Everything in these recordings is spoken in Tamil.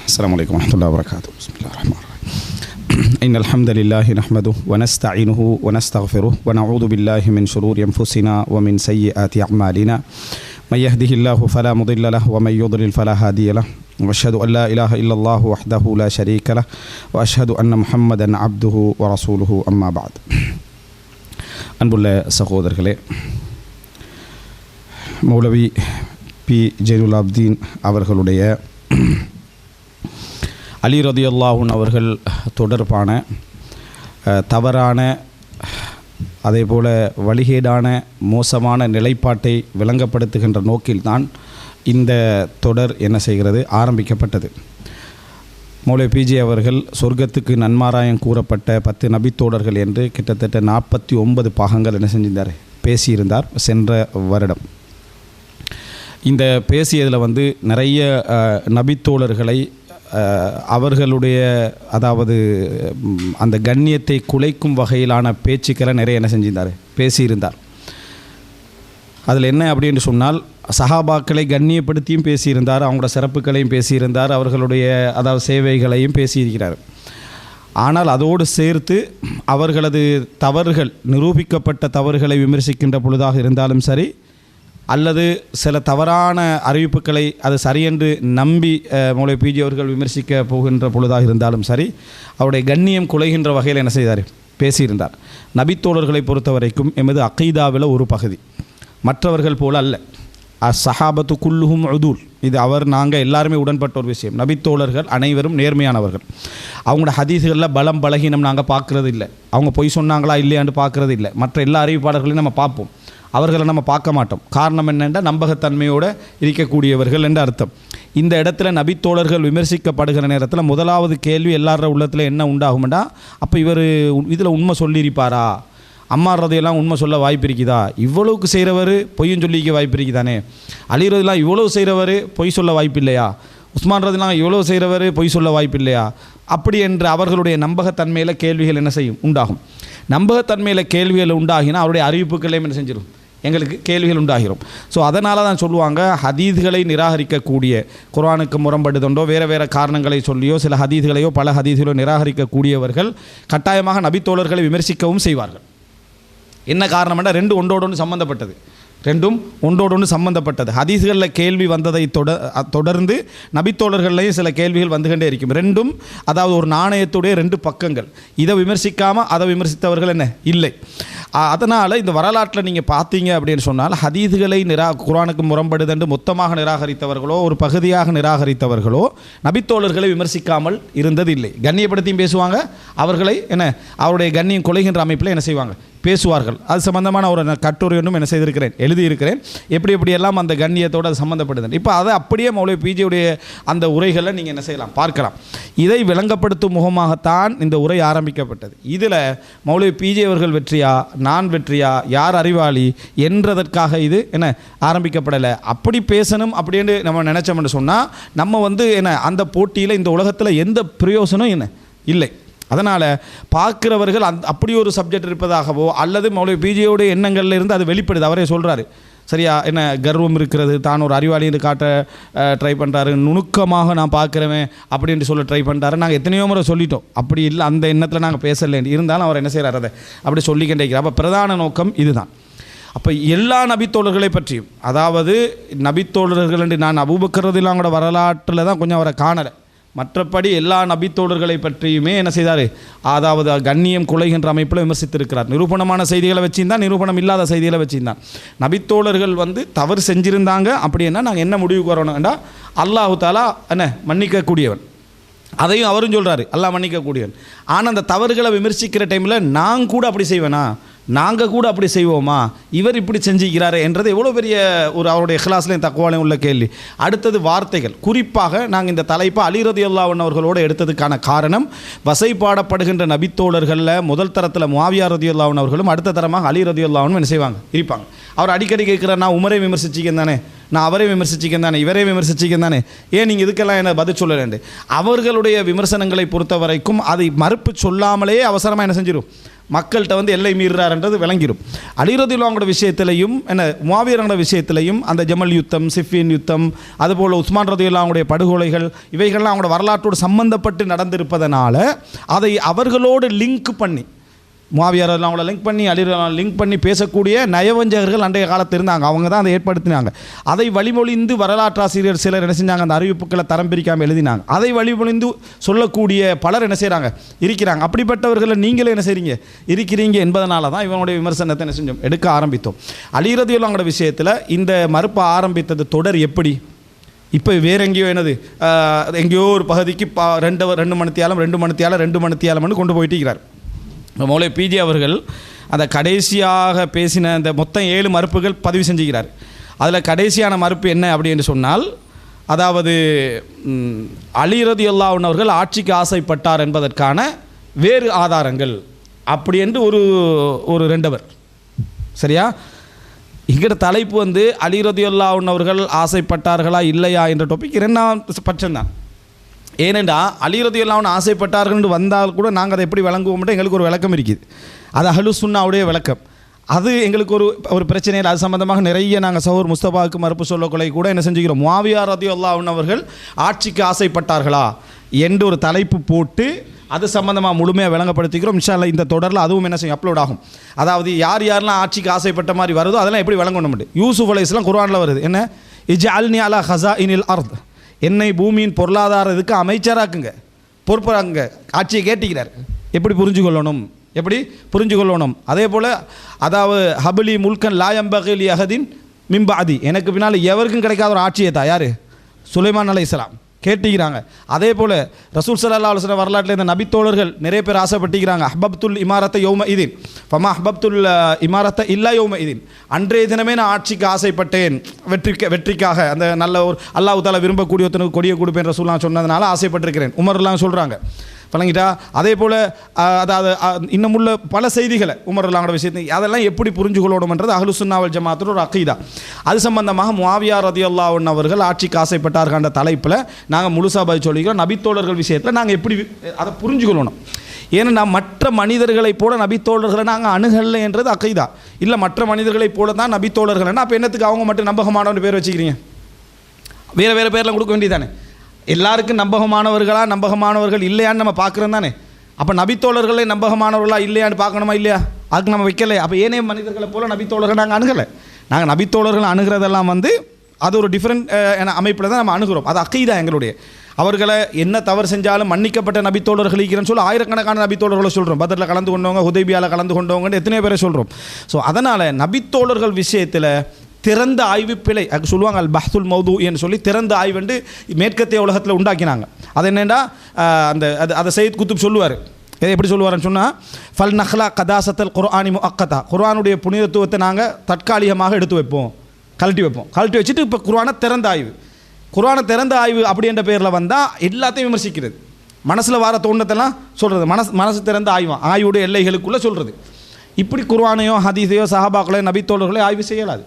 السلام عليكم ورحمة الله وبركاته. بسم الله الرحمن الرحيم. إن الحمد لله نحمده ونستعينه ونستغفره ونعوذ بالله من شرور أنفسنا ومن سيئات أعمالنا. من يهده الله فلا مضل له ومن يضلل فلا هادي له. وأشهد أن لا إله إلا الله وحده لا شريك له وأشهد أن محمدا عبده ورسوله أما بعد. அன்புள்ள சகோதரர்களே, மௌலவி பி ஜெய்னுலாப்தீன் அவர்களுடைய அலி ரதியல்லாஹு அவர்கள் தொடர்பான தவறான அதேபோல் வழிகேடான மோசமான நிலைப்பாட்டை விளங்கப்படுத்துகின்ற நோக்கில்தான் இந்த தொடர் என்ன செய்கிறது ஆரம்பிக்கப்பட்டது. மௌலவி பிஜே அவர்கள் சொர்க்கத்துக்கு நன்மாராயம் கூறப்பட்ட 10 நபித்தோடர்கள் என்று கிட்டத்தட்ட 49 பாகங்கள் என்ன செஞ்சிருந்தார், பேசியிருந்தார் சென்ற வருடம். இந்த பேசியதில் நிறைய நபித்தோழர்களை அவர்களுடைய அதாவது அந்த கண்ணியத்தை குலைக்கும் வகையிலான பேச்சுக்களை நிறைய என்ன செஞ்சிருந்தார், பேசியிருந்தார். அதில் என்ன அப்படின்னு சொன்னால், சஹாபாக்களை கண்ணியப்படுத்தியும் பேசியிருந்தார், அவங்களோட சிறப்புகளையும் பேசியிருந்தார், அவர்களுடைய அதாவது சேவைகளையும் பேசியிருக்கிறார். ஆனால் அதோடு சேர்த்து அவர்களது தவறுகள், நிரூபிக்கப்பட்ட தவறுகளை விமர்சிக்கின்ற பொழுதாக இருந்தாலும் சரி, அல்லது சில தவறான அறிவிப்புகளை அது சரியென்று நம்பி மௌலவி பிஜே அவர்கள் விமர்சிக்க போகின்ற பொழுதாக இருந்தாலும் சரி, அவருடைய கண்ணியம் குலைகின்ற வகையில் என்ன செய்தார், பேசியிருந்தார். நபித்தோழர்களை பொறுத்த வரைக்கும் எமது அகீதாவில் ஒரு பகுதி, மற்றவர்கள் போல அல்ல. சஹாபத்து குல்லுஹும் உதூல், இது நாங்கள் எல்லாருமே உடன்பட்ட ஒரு விஷயம். நபித்தோழர்கள் அனைவரும் நேர்மையானவர்கள். அவங்களோட ஹதீஸுகளில் பலம் பலகீனம் நாங்கள் பார்க்குறது இல்லை. அவங்க பொய் சொன்னாங்களா இல்லையான்னு பார்க்குறது இல்லை. மற்ற எல்லா அறிவிப்பாளர்களையும் நம்ம பார்ப்போம், அவர்களை நம்ம பார்க்க மாட்டோம். காரணம் என்னென்னா, நம்பகத்தன்மையோடு இருக்கக்கூடியவர்கள் என்ற அர்த்தம். இந்த இடத்துல நபித்தோழர்கள் விமர்சிக்கப்படுகிற நேரத்தில் முதலாவது கேள்வி எல்லாரோட உள்ளத்தில் என்ன உண்டாகும்னா, அப்போ இவர் இதில் உண்மை சொல்லியிருப்பாரா, அம்மார் ரதியெல்லாம் உண்மை சொல்ல வாய்ப்பு இருக்குதா, இவ்வளவுக்கு செய்கிறவர் பொய்யும் சொல்லிக்க வாய்ப்பு இருக்குதானே, அலி ரதியெல்லாம் இவ்வளவு செய்கிறவர் பொய் சொல்ல வாய்ப்பு இல்லையா, உஸ்மான் ரதியெல்லாம் இவ்வளோ செய்கிறவர் பொய் சொல்ல வாய்ப்பு இல்லையா, அப்படி என்று அவர்களுடைய நம்பகத்தன்மையில் கேள்விகள் என்ன செய்யும், உண்டாகும். நம்பகத்தன்மையில் கேள்விகள் உண்டாகினா அவருடைய அறிவிப்புகளையும் என்ன செஞ்சிடும், எங்களுக்கு கேள்விகள் உண்டாகிறோம். ஸோ அதனால தான் சொல்லுவாங்க, ஹதீஸ்களை நிராகரிக்கக்கூடிய, குர்ஆனுக்கு முரண்படுதொண்டோ வேறு காரணங்களை சொல்லியோ சில ஹதீஸ்களையோ பல ஹதீஸ்களோ நிராகரிக்கக்கூடியவர்கள் கட்டாயமாக நபித்தோழர்களை விமர்சிக்கவும் செய்வார்கள். என்ன காரணம்னா, ரெண்டும் ஒன்றோடு சம்மந்தப்பட்டது. ஹதீஸ்களில் கேள்வி வந்ததை தொடர்ந்து நபித்தோழர்களையும் சில கேள்விகள் வந்துகிட்டே இருக்கும். ரெண்டும் அதாவது ஒரு நாணயத்துடைய 2 பக்கங்கள். இதை விமர்சிக்காமல் அதை விமர்சித்தவர்கள் என்ன இல்லை. அதனால் இந்த வரலாற்றில் நீங்கள் பார்த்தீங்க அப்படின்னு சொன்னால், ஹதீஸ்களை குர்ஆனுக்கு முரண்படுதென்று மொத்தமாக நிராகரித்தவர்களோ ஒரு பகுதியாக நிராகரித்தவர்களோ நபித்தோழர்களை விமர்சிக்காமல் இருந்ததில்லை. கண்ணியப்படுத்தியும் பேசுவாங்க, அவர்களை அவருடைய கண்ணியம் குலைகின்ற அமைப்பில் என்ன செய்வாங்க, பேசுவார்கள். அது சம்பந்தமான ஒரு கட்டுரை ஒன்றும் என்ன செய்திருக்கிறேன், எழுதியிருக்கிறேன், எப்படியெல்லாம் அந்த கண்ணியத்தோடு அது சம்மந்தப்படுது. இப்போ அதை அப்படியே மௌலவி பிஜேயுடைய அந்த உரைகளை நீங்கள் என்ன செய்யலாம், பார்க்கலாம். இதை விளங்கப்படுத்தும் முகமாகத்தான் இந்த உரை ஆரம்பிக்கப்பட்டது. இதில் மௌலவி பிஜே அவர்கள் வெற்றியா, நான் வெற்றியா, யார் அறிவாளி என்றதற்காக இது ஆரம்பிக்கப்படலை. அப்படி பேசணும் அப்படின்னு நம்ம நினச்சோம்னு சொன்னால், நம்ம அந்த போட்டியில் இந்த உலகத்தில் எந்த பிரயோசனம் இல்லை. அதனால் பார்க்குறவர்கள் அப்படி ஒரு சப்ஜெக்ட் இருப்பதாகவோ அல்லது மௌலவி பிஜேயோடைய எண்ணங்களில் இருந்து அது வெளிப்படுது. அவரே சொல்கிறாரு, சரியா, கர்வம் இருக்கிறது, தான் ஒரு அறிவாளின்னு காட்ட ட்ரை பண்ணுறாரு, நுணுக்கமாக நான் பார்க்குறேன் அப்படின்ட்டு சொல்ல ட்ரை பண்ணுறாரு. நாங்கள் எத்தனையோ முறை சொல்லிட்டோம், அப்படி இல்லை, அந்த எண்ணத்தில் நாங்கள் பேசலை. இருந்தாலும் அவர் என்ன செய்கிறார், அதை அப்படி சொல்லிக்கிட்டே இருக்கிறார். அப்போ பிரதான நோக்கம் இதுதான். அப்போ எல்லா நபித்தோழர்களை பற்றியும், அதாவது நபித்தோழர்கள் என்று நான் அபூபக்கர் ரலியல்லாஹு வரலாற்றில் தான் கொஞ்சம் அவரை காணலை, மற்றபடி எல்லா நபித்தோழர்களை பற்றியுமே என்ன செய்தார், அதாவது கண்ணியம் குலைகின்ற அமைப்பில் விமர்சித்திருக்கிறார். நிரூபணமான செய்திகளை வச்சுருந்தான், நிரூபணம் இல்லாத செய்திகளை வச்சுருந்தான். நபித்தோழர்கள் தவறு செஞ்சுருந்தாங்க அப்படின்னா நாங்கள் என்ன முடிவுக்கு வரணும்டா, அல்லாஹு தாலா மன்னிக்கக்கூடியவன், அதையும் அவரும் சொல்கிறாரு, அல்லாஹ் மன்னிக்கக்கூடியவன். ஆனால் அந்த தவறுகளை விமர்சிக்கிற டைமில் நான் கூட அப்படி செய்வேனா, நாங்கள் கூட அப்படி செய்வோமா, இவர் இப்படி செஞ்சுக்கிறாரு என்றது எவ்வளோ பெரிய ஒரு அவருடைய இஹ்லாஸ்லையும் தக்வாலையும் உள்ள கேள்வி. அடுத்தது வார்த்தைகள். குறிப்பாக நாங்கள் இந்த தலைப்பை அலி ரலியல்லாஹு அன்ஹு அவர்களோடு எடுத்ததுக்கான காரணம், வசைப்பாடப்படுகின்ற நபித்தோழர்களில் முதல் தரத்தில் முஆவியா ரலியல்லாஹு அன்ஹு அவர்களும் அடுத்த தரமாக அலி ரலியல்லாஹு அன்ஹு என்ன செய்வாங்க, இருப்பாங்க. அவர் அடிக்கடி கேட்குறார், நான் உமரை விமர்சிச்சிக்கேன் தானே, நான் அவரே விமர்சிச்சிக்கேன் தானே, இவரே விமர்சிச்சிக்கேன் தானே, ஏன் நீங்கள் இதுக்கெல்லாம் என்ன பதில் சொல்லலேண்டு. அவர்களுடைய விமர்சனங்களை பொறுத்த வரைக்கும் அதை மறுப்பு சொல்லாமலே அவசரமாக என்ன செஞ்சிடும், மக்கள்கிட்ட வந்து எல்லை மீறுறாருன்றது விளங்கிடும். அலி ரலியல்லாஹு அன்ஹு விஷயத்திலையும் முஆவியாவோட விஷயத்திலையும் அந்த ஜமல் யுத்தம், சிஃபின் யுத்தம், அதுபோல் உஸ்மான் ரலியல்லாஹு அன்ஹுடைய படுகொலைகள் இவைகள்லாம் அவங்களோட வரலாற்றோடு சம்பந்தப்பட்டு நடந்திருப்பதனால அதை அவர்களோடு லிங்க் பண்ணி முஆவியா அவங்கள லிங்க் பண்ணி அலி லிங்க் பண்ணி பேசக்கூடிய நயவஞ்சகர்கள் அன்றைய காலத்தில் இருந்தாங்க. அவங்க தான் அதை ஏற்படுத்தினாங்க. அதை வழிமொழிந்து வரலாற்றாசிரியர் சிலர் என்ன செஞ்சாங்க, அந்த அறிவிப்புகளை தரம் பிரிக்காமல் எழுதினாங்க. அதை வழிமொழிந்து சொல்லக்கூடிய பலர் என்ன செய்கிறாங்க, இருக்கிறாங்க. அப்படிப்பட்டவர்களை நீங்களே என்ன செய்கிறீங்க, இருக்கிறீங்க என்பதனால தான் இவனுடைய விமர்சனத்தை என்ன செஞ்சோம், எடுக்க ஆரம்பித்தோம். அலி ரலியல்லாஹு அன்ஹு விஷயத்தில் இந்த மறுப்பு ஆரம்பித்தது தொடர் எப்படி, இப்போ வேற எங்கேயோ என்னது எங்கேயோ ஒரு பகுதிக்கு 2 மணித்தியாலம் கொண்டு போயிட்டு இருக்கிறார். மௌலை பிஜி அவர்கள் அந்த கடைசியாக பேசின அந்த மொத்தம் 7 மறுப்புகள் பதிவு செஞ்சுக்கிறார். அதில் கடைசியான மறுப்பு என்ன அப்படின்னு சொன்னால், அதாவது அலி ரலியல்லாஹு அன்ஹு அவர்கள் ஆட்சிக்கு ஆசைப்பட்டார் என்பதற்கான வேறு ஆதாரங்கள் அப்படி என்று ஒரு 2 அவர். சரியா? இங்கிட்ட தலைப்பு வந்து அலி ரலியல்லாஹு அன்ஹு அவர்கள் ஆசைப்பட்டார்களா இல்லையா என்ற டாபிக் 2ஆம் பட்சம்தான். ஏனென்றா அலி ரலியல்லாஹு அன்ஹு ஆசைப்பட்டார்கள் வந்தால் கூட நாங்கள் அதை எப்படி விளங்குவோம்ட்டு எங்களுக்கு ஒரு விளக்கம் இருக்குது. அது அஹ்லு சுன்னாவுடைய விளக்கம். அது எங்களுக்கு ஒரு பிரச்சனை இல்லை. அது சம்பந்தமாக நிறைய நாங்கள் சஹூர் முஸ்தபாவுக்கு மறுப்பு சொல்லக்கொலை கூட என்ன செஞ்சுக்கிறோம், முஆவியா ரலியல்லாஹு அன்ஹு அவர்கள் ஆட்சிக்கு ஆசைப்பட்டார்களா என்று ஒரு தலைப்பு போட்டு அது சம்பந்தமாக முழுமையாக விளங்கப்படுத்திக்கிறோம். இன்ஷா அல்லாஹ் இந்த தொடரில் அதுவும் என்ன செய்யும், அப்லோட் ஆகும். அதாவது யாரெல்லாம் ஆட்சிக்கு ஆசைப்பட்ட மாதிரி வருதோ அதெல்லாம் எப்படி விளங்கணும். யூசுப் அலைஹிஸ்ஸலாம் குர்ஆனில் வருது, என்ன இஜ்அல்னி அலா ஹஸாயினில் அர்த், என்னை பூமியின் பொருளாதாரத்துக்கு அமைச்சராக்குங்க, பொறுப்பாக்குங்க, ஆட்சியை கேட்டுக்கிறார். எப்படி புரிஞ்சு கொள்ளணும். அதே போல் அதாவது ஹபலி முல்கன் லா யம்பகி லி அஹதின் மின் பஅதி, எனக்கு பின்னால் எவருக்கும் கிடைக்காத ஒரு ஆட்சியை தான் யார், சுலைமான் அலைஹிஸ்ஸலாம் கேட்டுக்கிறாங்க. அதே போல் ரசூல் ஸல்லல்லாஹு அலைஹி வஸல்லம் வரலாற்றில் இந்த நபித்தோழர்கள் நிறைய பேர் ஆசைப்பட்டுக்கிறாங்க. அஹ்பப்துல் இமாரத்தை யௌம இதீன் ஃபமா அஹ்பப்துல் இமாரத்தை இல்லா யௌம இதீன், அன்றைய தினமே நான் ஆட்சிக்கு ஆசைப்பட்டேன், வெற்றிக்காக அந்த நல்ல ஒரு அல்லாஹ் தஆலா விரும்பக்கூடிய ஒருத்தனுக்கு கொடியை கொடுப்பேன் ரசூலுல்லாஹ் சொன்னதுனால ஆசைப்பட்டிருக்கிறேன், உமர்லாம் சொல்கிறாங்க. பழங்கிட்டா அதே போல் அதாவது இன்னமுள்ள பல செய்திகளை உமர்லாங்கிற விஷயத்தை அதெல்லாம் எப்படி புரிஞ்சு கொள்ளணும்ன்றது அஹ்லு சுன்னா வல் ஜமாஅத்தோட ஒரு அகீதா. அது சம்பந்தமாக முஆவியா ரலியல்லாஹு அன்ஹு அவர்கள் ஆட்சிக்கு ஆசைப்பட்டார்கள் என்ற தலைப்பில் நாங்கள் முழுசா பதில் சொல்லிக்கிறோம். நபித்தோழர்கள் விஷயத்தில் நாங்கள் எப்படி அதை புரிஞ்சு கொள்ளணும். ஏன்னா மற்ற மனிதர்களைப் போல நபித்தோழர்களை நாங்கள் அணுகலை என்றது அகீதா. இல்லை மற்ற மனிதர்களைப் போல தான் நபித்தோழர்கள்னா அப்போ என்னத்துக்கு அவங்க மட்டும் நம்பகமானவன் பேர் வச்சுக்கிறீங்க, வேறு பேர்லாம் கொடுக்க வேண்டியதானே. எல்லாருக்கும் நம்பகமானவர்கள் இல்லையான்னு நம்ம பார்க்குறோம் தானே. அப்போ நபித்தோழர்களே நம்பகமானவர்களா இல்லையான்னு பார்க்கணுமா இல்லையா, அதுக்கு நம்ம வைக்கலை. அப்போ ஏனே மனிதர்களை போல் நபித்தோழர்கள் நாங்கள் அணுகலை. நாங்கள் நபித்தோழர்கள் அணுகிறதெல்லாம் வந்து அது ஒரு டிஃப்ரெண்ட் அமைப்பில் தான் நம்ம அணுகிறோம். அது அகீதா எங்களுடைய. அவர்களை என்ன தவறு செஞ்சாலும் மன்னிக்கப்பட்ட நபித்தோழர்கள் இருக்கிறேன்னு சொல்லி ஆயிரக்கணக்கான நபித்தோழர்களை சொல்கிறோம். பத்ரில் கலந்து கொண்டவங்க, ஹுதைபியாவில் கலந்து கொண்டவங்கன்னு எத்தனை பேரை சொல்கிறோம். ஸோ அதனால் நபித்தோழர்கள் விஷயத்தில் திறந்த ஆய்வு பிழை அது சொல்லுவாங்க, அல் பஹ்துல் மௌது என்று சொல்லி திறந்த ஆய்வு என்று மேற்கத்திய உலகத்தில் உண்டாக்கினாங்க. அது என்னென்னா அதை சையத் குத்துப் சொல்லுவார். எப்படி சொல்லுவார்னு சொன்னால், ஃபல் நஹ்லா கதாசத்தல் குர்ஆனி முஅக்கதா, குர்ஆனுடைய புனிதத்துவத்தை நாங்கள் தற்காலிகமாக எடுத்து வைப்போம், கழட்டி வச்சுட்டு இப்போ குர்ஆனை திறந்த ஆய்வு அப்படி என்ற பேரில் வந்தால் எல்லாத்தையும் விமர்சிக்கிறது, மனசில் வர தோண்டத்தெல்லாம் சொல்கிறது, மனசு திறந்த ஆய்வுடைய எல்லைகளுக்குள்ளே சொல்கிறது. இப்படி குர்ஆனையோ ஹதீஸையோ சஹாபாக்களையோ நபித்தோழர்களோ ஆய்வு செய்யலாது.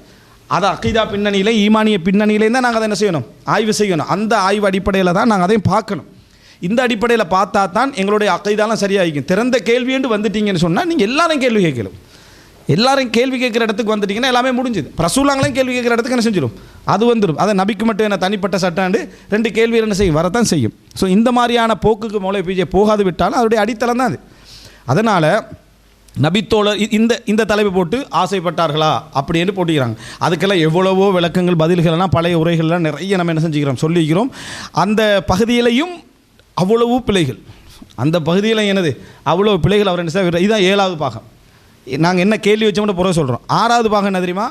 அது அகீதா பின்னணியிலே ஈமானிய பின்னணியிலே தான் நாங்கள் அதை என்ன செய்யணும், ஆய்வு செய்யணும். அந்த ஆய்வு அடிப்படையில் தான் நாங்கள் அதையும் பார்க்கணும். இந்த அடிப்படையில் பார்த்தா தான் எங்களுடைய அகீதாலாம் சரியாகிக்கும். திறந்த கேள்வின்னு வந்துட்டீங்கன்னு சொன்னால் நீங்கள் எல்லாரும் கேள்வி கேட்கலாம். எல்லாரும் கேள்வி கேட்குற இடத்துக்கு வந்துட்டிங்கன்னா எல்லாமே முடிஞ்சுது. ரசூலாங்களையும் கேள்வி கேட்குற இடத்துக்கு என்ன செஞ்சிடும், அது வந்துடும். அதை நபிக்கு மட்டும் என்ன தனிப்பட்ட சட்டாண்டு 2 கேள்வி என்ன செய்யும், வரத்தான் செய்யும். ஸோ இந்த மாதிரியான போக்குக்கு மௌலை பிஜே போகாது விட்டாலும் அதனுடைய அடித்தளம் தான் அது. அதனால் நபித்தோழர் இந்த தலைப்பு போட்டு ஆசைப்பட்டார்களா அப்படின்னு போட்டுக்கிறாங்க. அதுக்கெல்லாம் எவ்வளவோ விளக்கங்கள் பதில்கள்லாம் பழைய உரைகள்லாம் நிறைய நம்ம என்ன செஞ்சுக்கிறோம், சொல்லிக்கிறோம். அந்த பகுதியிலையும் அவ்வளவு பிழைகள், அந்த பகுதியில் என்னது அவ்வளோ பிழைகள் அவர் என்ன செய்ய. இதுதான் 7வது பாகம். நாங்கள் என்ன கேள்வி வச்சோம்னு புற சொல்கிறோம். 6வது பாகம் என்ன தெரியுமா,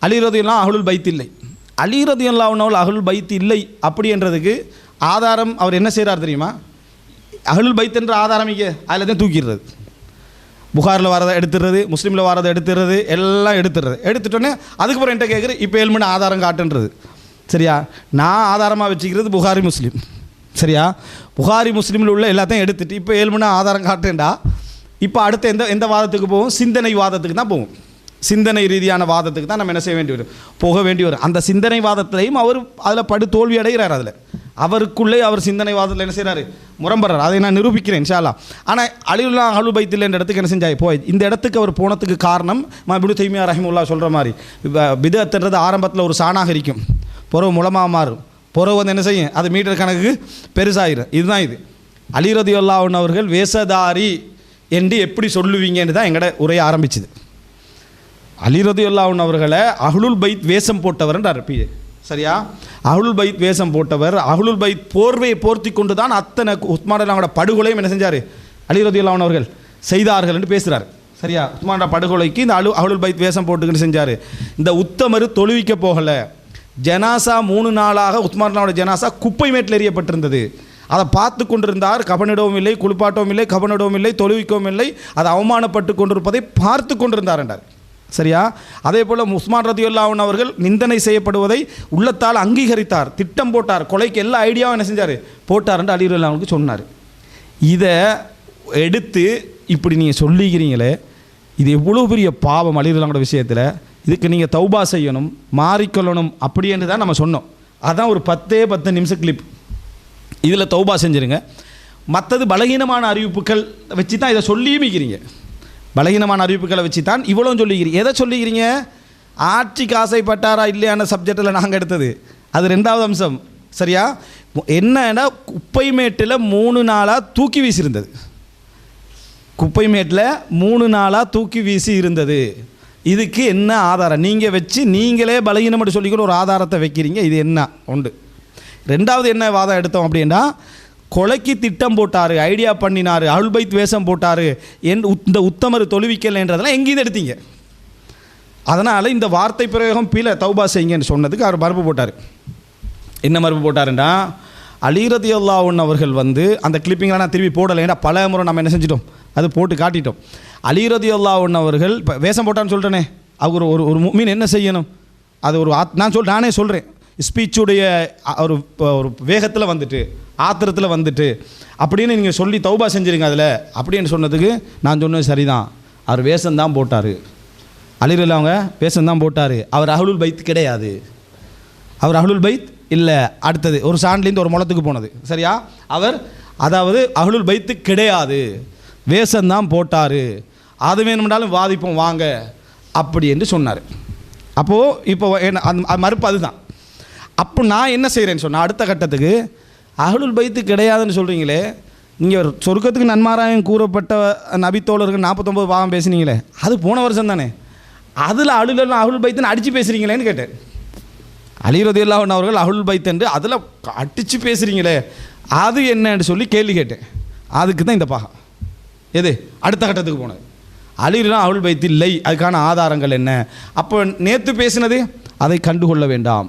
அலி ரலியல்லாஹு அஹ்லுல் பைத் இல்லை, அலி ரலியல்லாஹு அன்ஹு அஹ்லுல் பைத் இல்லை அப்படி என்றதுக்கு ஆதாரம் அவர் என்ன செய்கிறார் தெரியுமா, அஹ்லுல் பைத் என்ற ஆதாரம் இங்கே அதில் தான் தூக்கிடுறது. புகாரில் வரதை எடுத்துடுறது, முஸ்லீமில் வரதை எடுத்துடுறது, எல்லாம் எடுத்துட்டோன்னே அதுக்கப்புறம் என்கிட்ட கேட்குறது இப்போ 7 மணி ஆதாரம் காட்டுன்றது. சரியா, நான் ஆதாரமாக வச்சுக்கிறது புகாரி முஸ்லீம். சரியா, புகாரி முஸ்லீமில் உள்ள எல்லாத்தையும் எடுத்துட்டு இப்போ 7 மணி ஆதாரம் காட்டுண்டா இப்போ அடுத்த எந்த வாதத்துக்கு போவோம், சிந்தனை வாதத்துக்கு தான் போவோம். சிந்தனை ரீதியான வாதத்துக்கு தான் நம்ம என்ன செய்ய வேண்டி வரும், போக வேண்டி வரும். அந்த சிந்தனை வாதத்திலையும் அவர் அதில் தோல்வி அடைகிறார். அதில் அவருக்குள்ளே அவர் சிந்தனைவாதத்தில் என்ன செய்கிறாரு, முரம்பறார். அதை நான் நிரூபிக்கிறேன் இன்ஷா அல்லாஹ். ஆனால் அலியுல்லா அஹ்லுல் பைத் என்ற இடத்துக்கு என்ன செஞ்சாய் போய் இந்த இடத்துக்கு அவர் போனதுக்கு காரணம் இப்னு தைமியா ரஹிமஹுல்லாஹ் சொல்கிற மாதிரி பிதஅத்துன்றது ஆரம்பத்தில் ஒரு சாணாக இருக்கும், புறவு முலமாக மாறும், புறவு வந்து என்ன செய்யும் அது மீட்டர் கணக்கு பெருசாகிடும். இதுதான் இது. அலி ரலியல்லாஹு அன்ஹு அவர்கள் வேஷதாரி என்று எப்படி சொல்லுவீங்கன்னு தான் எங்கட உரையை ஆரம்பிச்சுது. அலி ரலியல்லாஹு அன்ஹு அவர்களை அஹ்லுல் பைத் வேஷம் போட்டவர்ன்றார் பிஏ. சரியா, அஹ்லுல் பைத் வேஷம் போட்டவர், அஹ்லுல் பைத் போர்வையை போர்த்தி கொண்டு தான் அத்தனை உஸ்மான் ரலியல்லாஹு படுகொலையும் என்ன செஞ்சார் அலி ரலியல்லாஹு அன்ஹு அவர்கள் செய்தார்கள் என்று பேசுகிறார். சரியா, உஸ்மான் படுகொலைக்கு இந்த அஹ்லுல் பைத் வேஷம் போட்டுக்கிட்டு செஞ்சார். இந்த உத்தமர் தொழுவிக்க போகலை, ஜனாசா 3 நாளாக உஸ்மான் ரலியல்லாஹு ஜனாசா குப்பை மேட்டில் எறியப்பட்டிருந்தது. அதை பார்த்து கொண்டிருந்தார். கபனிடவும் இல்லை, குளிப்பாட்டவும் இல்லை, கபனிடவும் இல்லை, தொழுவிக்கவும் இல்லை, அதை அவமானப்பட்டு கொண்டிருப்பதை பார்த்து கொண்டிருந்தார் என்றார். சரியா, அதே போல் உஸ்மான் ரலியல்லாஹு அன்ஹு அவர்கள் நிந்தனை செய்யப்படுவதை உள்ளத்தால் அங்கீகரித்தார், திட்டம் போட்டார், கொலைக்கு எல்லா ஐடியாவும் என்ன செஞ்சார் போட்டார் என்று அலி ரலியல்லாஹு அன்ஹுக்கு சொன்னார். இதை எடுத்து இப்படி நீங்கள் சொல்லிக்கிறீங்களே, இது எவ்வளோ பெரிய பாவம் அலி ரலியல்லாஹு அன்ஹு விஷயத்தில். இதுக்கு நீங்கள் தௌபா செய்யணும், மாறிக்கொள்ளணும் அப்படி என்று தான் நம்ம சொன்னோம். அதான் ஒரு 10 நிமிஷம் கிளிப். இதில் தௌபா செஞ்சுருங்க. மற்றது பலகீனமான அறிவிப்புகள் வச்சு தான் இதை சொல்லியுமிக்கிறீங்க. பலகீனமான அறிவிப்புகளை வச்சு தான் இவ்வளோ சொல்லிக்கிறீங்க. எதை சொல்லிக்கிறீங்க? ஆட்சிக்கு ஆசைப்பட்டாரா இல்லையான சப்ஜெக்டில் நாங்கள் எடுத்தது அது 2வது அம்சம். சரியா, என்னன்னா குப்பை மேட்டில் 3 நாளாக தூக்கி வீசி இருந்தது. குப்பை மேட்டில் 3 நாளாக தூக்கி வீசி இருந்தது. இதுக்கு என்ன ஆதாரம்? நீங்கள் வச்சு நீங்களே பலகீனம் மட்டும் சொல்லிக்கிற ஒரு ஆதாரத்தை வைக்கிறீங்க. இது என்ன உண்டு? 2வது என்ன வாதம் எடுத்தோம் அப்படின்னா, கொலைக்கு திட்டம் போட்டார், ஐடியா பண்ணினார், அஹ்லுல் பைத் வேஷம் போட்டார், இந்த உத்தமர் தொழுவிக்கலைன்றதெல்லாம் எங்கேயும் எடுத்தீங்க. அதனால் இந்த வார்த்தை பிரயோகம் பிழை, தௌபா செய்யுங்கன்னு சொன்னதுக்கு அவர் மறுப்பு போட்டார். என்ன மறுப்பு போட்டாருன்னா, அலி ரலியல்லாஹு அன்ஹு அவர்கள் வந்து அந்த கிளிப்பிங்கெலாம் நான் திருப்பி போடலை, ஏன்னா பல முறை நம்ம என்ன செஞ்சிட்டோம், அது போட்டு காட்டிட்டோம். அலி ரலியல்லாஹு அன்ஹு அவர்கள் இப்போ வேஷம் போட்டான்னு சொல்லிட்டேனே, அவர் ஒரு முஃமின் என்ன செய்யணும், அது ஒரு நானே சொல்கிறேன், ஸ்பீச்சுடைய ஒரு வேகத்தில் வந்துட்டு ஆத்திரத்தில் வந்துட்டு அப்படின்னு நீங்கள் சொல்லி தௌபா செஞ்சுருங்க அதில் அப்படின்னு சொன்னதுக்கு நான் சொன்னது சரிதான். அவர் வேஷம்தான் போட்டார், அலி ரலியல்லாஹு அவங்க வேஷம்தான் போட்டார், அவர் அஹ்லுல் பைத் கிடையாது, அவர் அஹ்லுல் பைத் இல்லை. அடுத்தது ஒரு சாண்ட்லேருந்து ஒரு முளத்துக்கு போனது. சரியா, அவர் அதாவது அஹ்லுல் பைத்து கிடையாது, வேஷம்தான் போட்டார், அது வேணும்னாலும் வாதிப்போம் வாங்க அப்படி என்று சொன்னார். அப்போது இப்போ அந்த மறுப்பு அதுதான். அப்போ நான் என்ன செய்கிறேன்னு சொன்னால், அடுத்த கட்டத்துக்கு அஹ்லுல் பைத்து கிடையாதுன்னு சொல்கிறீங்களே, நீங்கள் சொர்க்கத்துக்கு நன்மாராயம் கூறப்பட்ட நபித்தோழர்கள் 49 பாகம் பேசுனீங்களே, அது போன வருஷம் தானே, அதில் அஹ்லுல் பைத்துன்னு அடித்து பேசுகிறீங்களேன்னு கேட்டேன். அலி ரலியல்லாஹு அன்ஹு அவர்கள் அஹ்லுல் பைத் என்று அதில் அடித்து பேசுகிறீங்களே, அது என்னன்னு சொல்லி கேள்வி கேட்டேன். அதுக்கு தான் இந்த பாகம். எது அடுத்த கட்டத்துக்கு போனது. அலி ரலியல்லாஹு அஹ்லுல் பைத் இல்லை, அதுக்கான ஆதாரங்கள் என்ன? அப்போ நேற்று பேசினது அதை கண்டுகொள்ள வேண்டாம்,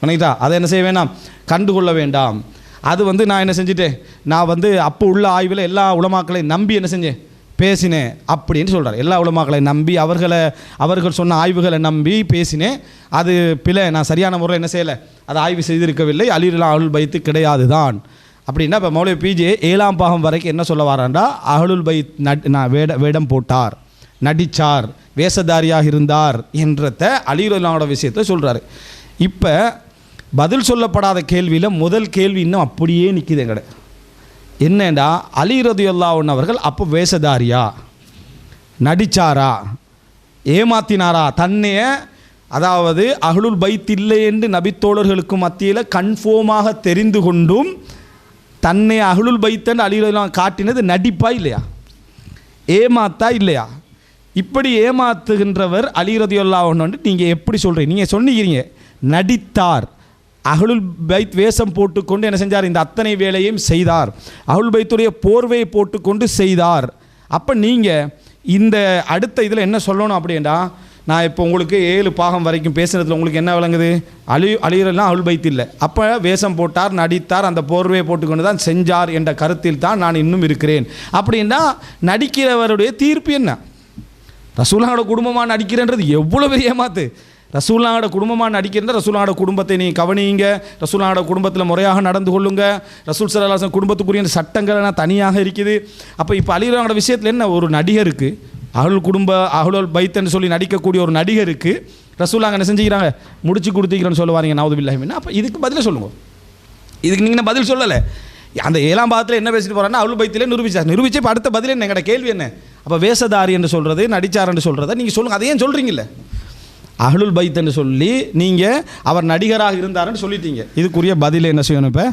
நினைக்கிட்டா அதை என்ன செய்ய வேண்டாம், கண்டுகொள்ள வேண்டாம். அது வந்து நான் என்ன செஞ்சுட்டேன், நான் வந்து அப்போ உள்ள ஆய்வில் எல்லா உலமாக்களையும் நம்பி என்ன செஞ்சேன் பேசினேன் அப்படின்னு சொல்கிறார். எல்லா உலமாக்களை நம்பி அவர்கள் சொன்ன ஆய்வுகளை நம்பி பேசினேன். அது பிழை, நான் சரியான முறையில் என்ன செய்யலை, அதை ஆய்வு செய்திருக்கவில்லை, அலி ரலியல்லாஹு அஹ்லுல் பைத்து கிடையாது தான் அப்படின்னா. இப்போ மௌலவி பிஜே 7ஆம் பாகம் வரைக்கும் என்ன சொல்ல வராண்டா, அஹ்லுல் பைத் வேடம் போட்டார், நடித்தார், வேஷதாரியாக இருந்தார் என்றத அலி ரலியல்லாஹு விஷயத்தை சொல்கிறாரு. இப்போ பதில் சொல்லப்படாத கேள்வியில் முதல் கேள்வி இன்னும் அப்படியே நிற்கிது எங்கட. என்னண்டா, அலி ரலியல்லாஹு அன்ஹு அவர்கள் அப்போ வேஷதாரியா, நடிச்சாரா, ஏமாத்தினாரா, தன்னைய அதாவது அஹ்லுல் பைத் இல்லை என்று நபித்தோழர்களுக்கு மத்தியில் கன்ஃபார்மாக தெரிந்து கொண்டும் தன்னை அஹ்லுல் பைத்தன் அலி ரலியல்லாஹு அன்ஹு காட்டினது நடிப்பா இல்லையா, ஏமாத்தா இல்லையா? இப்படி ஏமாத்துகின்றவர் அலி ரலியல்லாஹு அன்ஹு நீங்கள் எப்படி சொல்கிறீங்க? நீங்கள் சொன்னீங்க நடித்தார், அஹ்லுல் பைத் வேஷம் போட்டுக்கொண்டு என்ன செஞ்சார், இந்த அத்தனை வேலையும் செய்தார், அஹ்லுல் பைத்துடைய போர்வையை போட்டுக்கொண்டு செய்தார். அப்போ நீங்கள் இந்த அடுத்த இதில் என்ன சொல்லணும் அப்படின்னா, நான் இப்போ உங்களுக்கு 7 பாகம் வரைக்கும் பேசுகிறதுல உங்களுக்கு என்ன விளங்குது, அலி ரலியல்லாஹு அஹ்லுல் பைத் இல்லை, அப்போ வேஷம் போட்டார், நடித்தார், அந்த போர்வையை போட்டுக்கொண்டு தான் செஞ்சார் என்ற கருத்தில் தான் நான் இன்னும் இருக்கிறேன். அப்படின்னா நடிக்கிறவருடைய தீர்ப்பு என்ன? ரசூலுல்லாஹோட குடும்பமாக நடிக்கிறன்றது எவ்வளோ பெரிய ஏமாத்து. ரசூலுல்லாஹோட குடும்பமாக நடிக்கிறத, ரசூலுல்லாஹோட குடும்பத்தை நீ கவனியுங்க, ரசூலுல்லாஹோட குடும்பத்தில் முறையாக நடந்து கொள்ளுங்க, ரசூல் ஸல்லல்லாஹு அலைஹி வஸல்லம் குடும்பத்துக்குரிய சட்டங்கள் தனியாக இருக்குது. அப்போ இப்போ அலி ரலியல்லாஹு விஷயத்தில் என்ன, ஒரு நடிகருக்கு அஹ்லுல் பைத்ன்னு சொல்லி நடிக்கக்கூடிய ஒரு நடிகருக்கு ரசூலுல்லாஹ் என்ன செஞ்சுக்கிறாங்க, முடிச்சு கொடுத்துக்கிறேன்னு சொல்லுவாங்க, நவுது பில்லாஹி மின். அப்போ இதுக்கு பதிலாக சொல்லுங்க, இதுக்கு நீங்கள் பதில் சொல்லலை. அந்த 7ஆம் பாகத்தில் என்ன பேசிட்டு போகிறான்னா அவுல் பைத்திலே நிரூபிச்சு இப்போ அடுத்த பதில் என்ன எங்கட கேள்வி என்ன? அப்போ வேஷதாரி என்று சொல்கிறது, நடிச்சார் என்று சொல்கிறத நீங்கள் சொல்லுங்கள். அதையும் சொல்கிறீங்களே, அஹ்லுல் பைத் என்று சொல்லி நீங்கள் அவர் நடிகராக இருந்தாருன்னு சொல்லிட்டீங்க. இதுக்குரிய பதில் என்ன செய்யணும்? இப்போ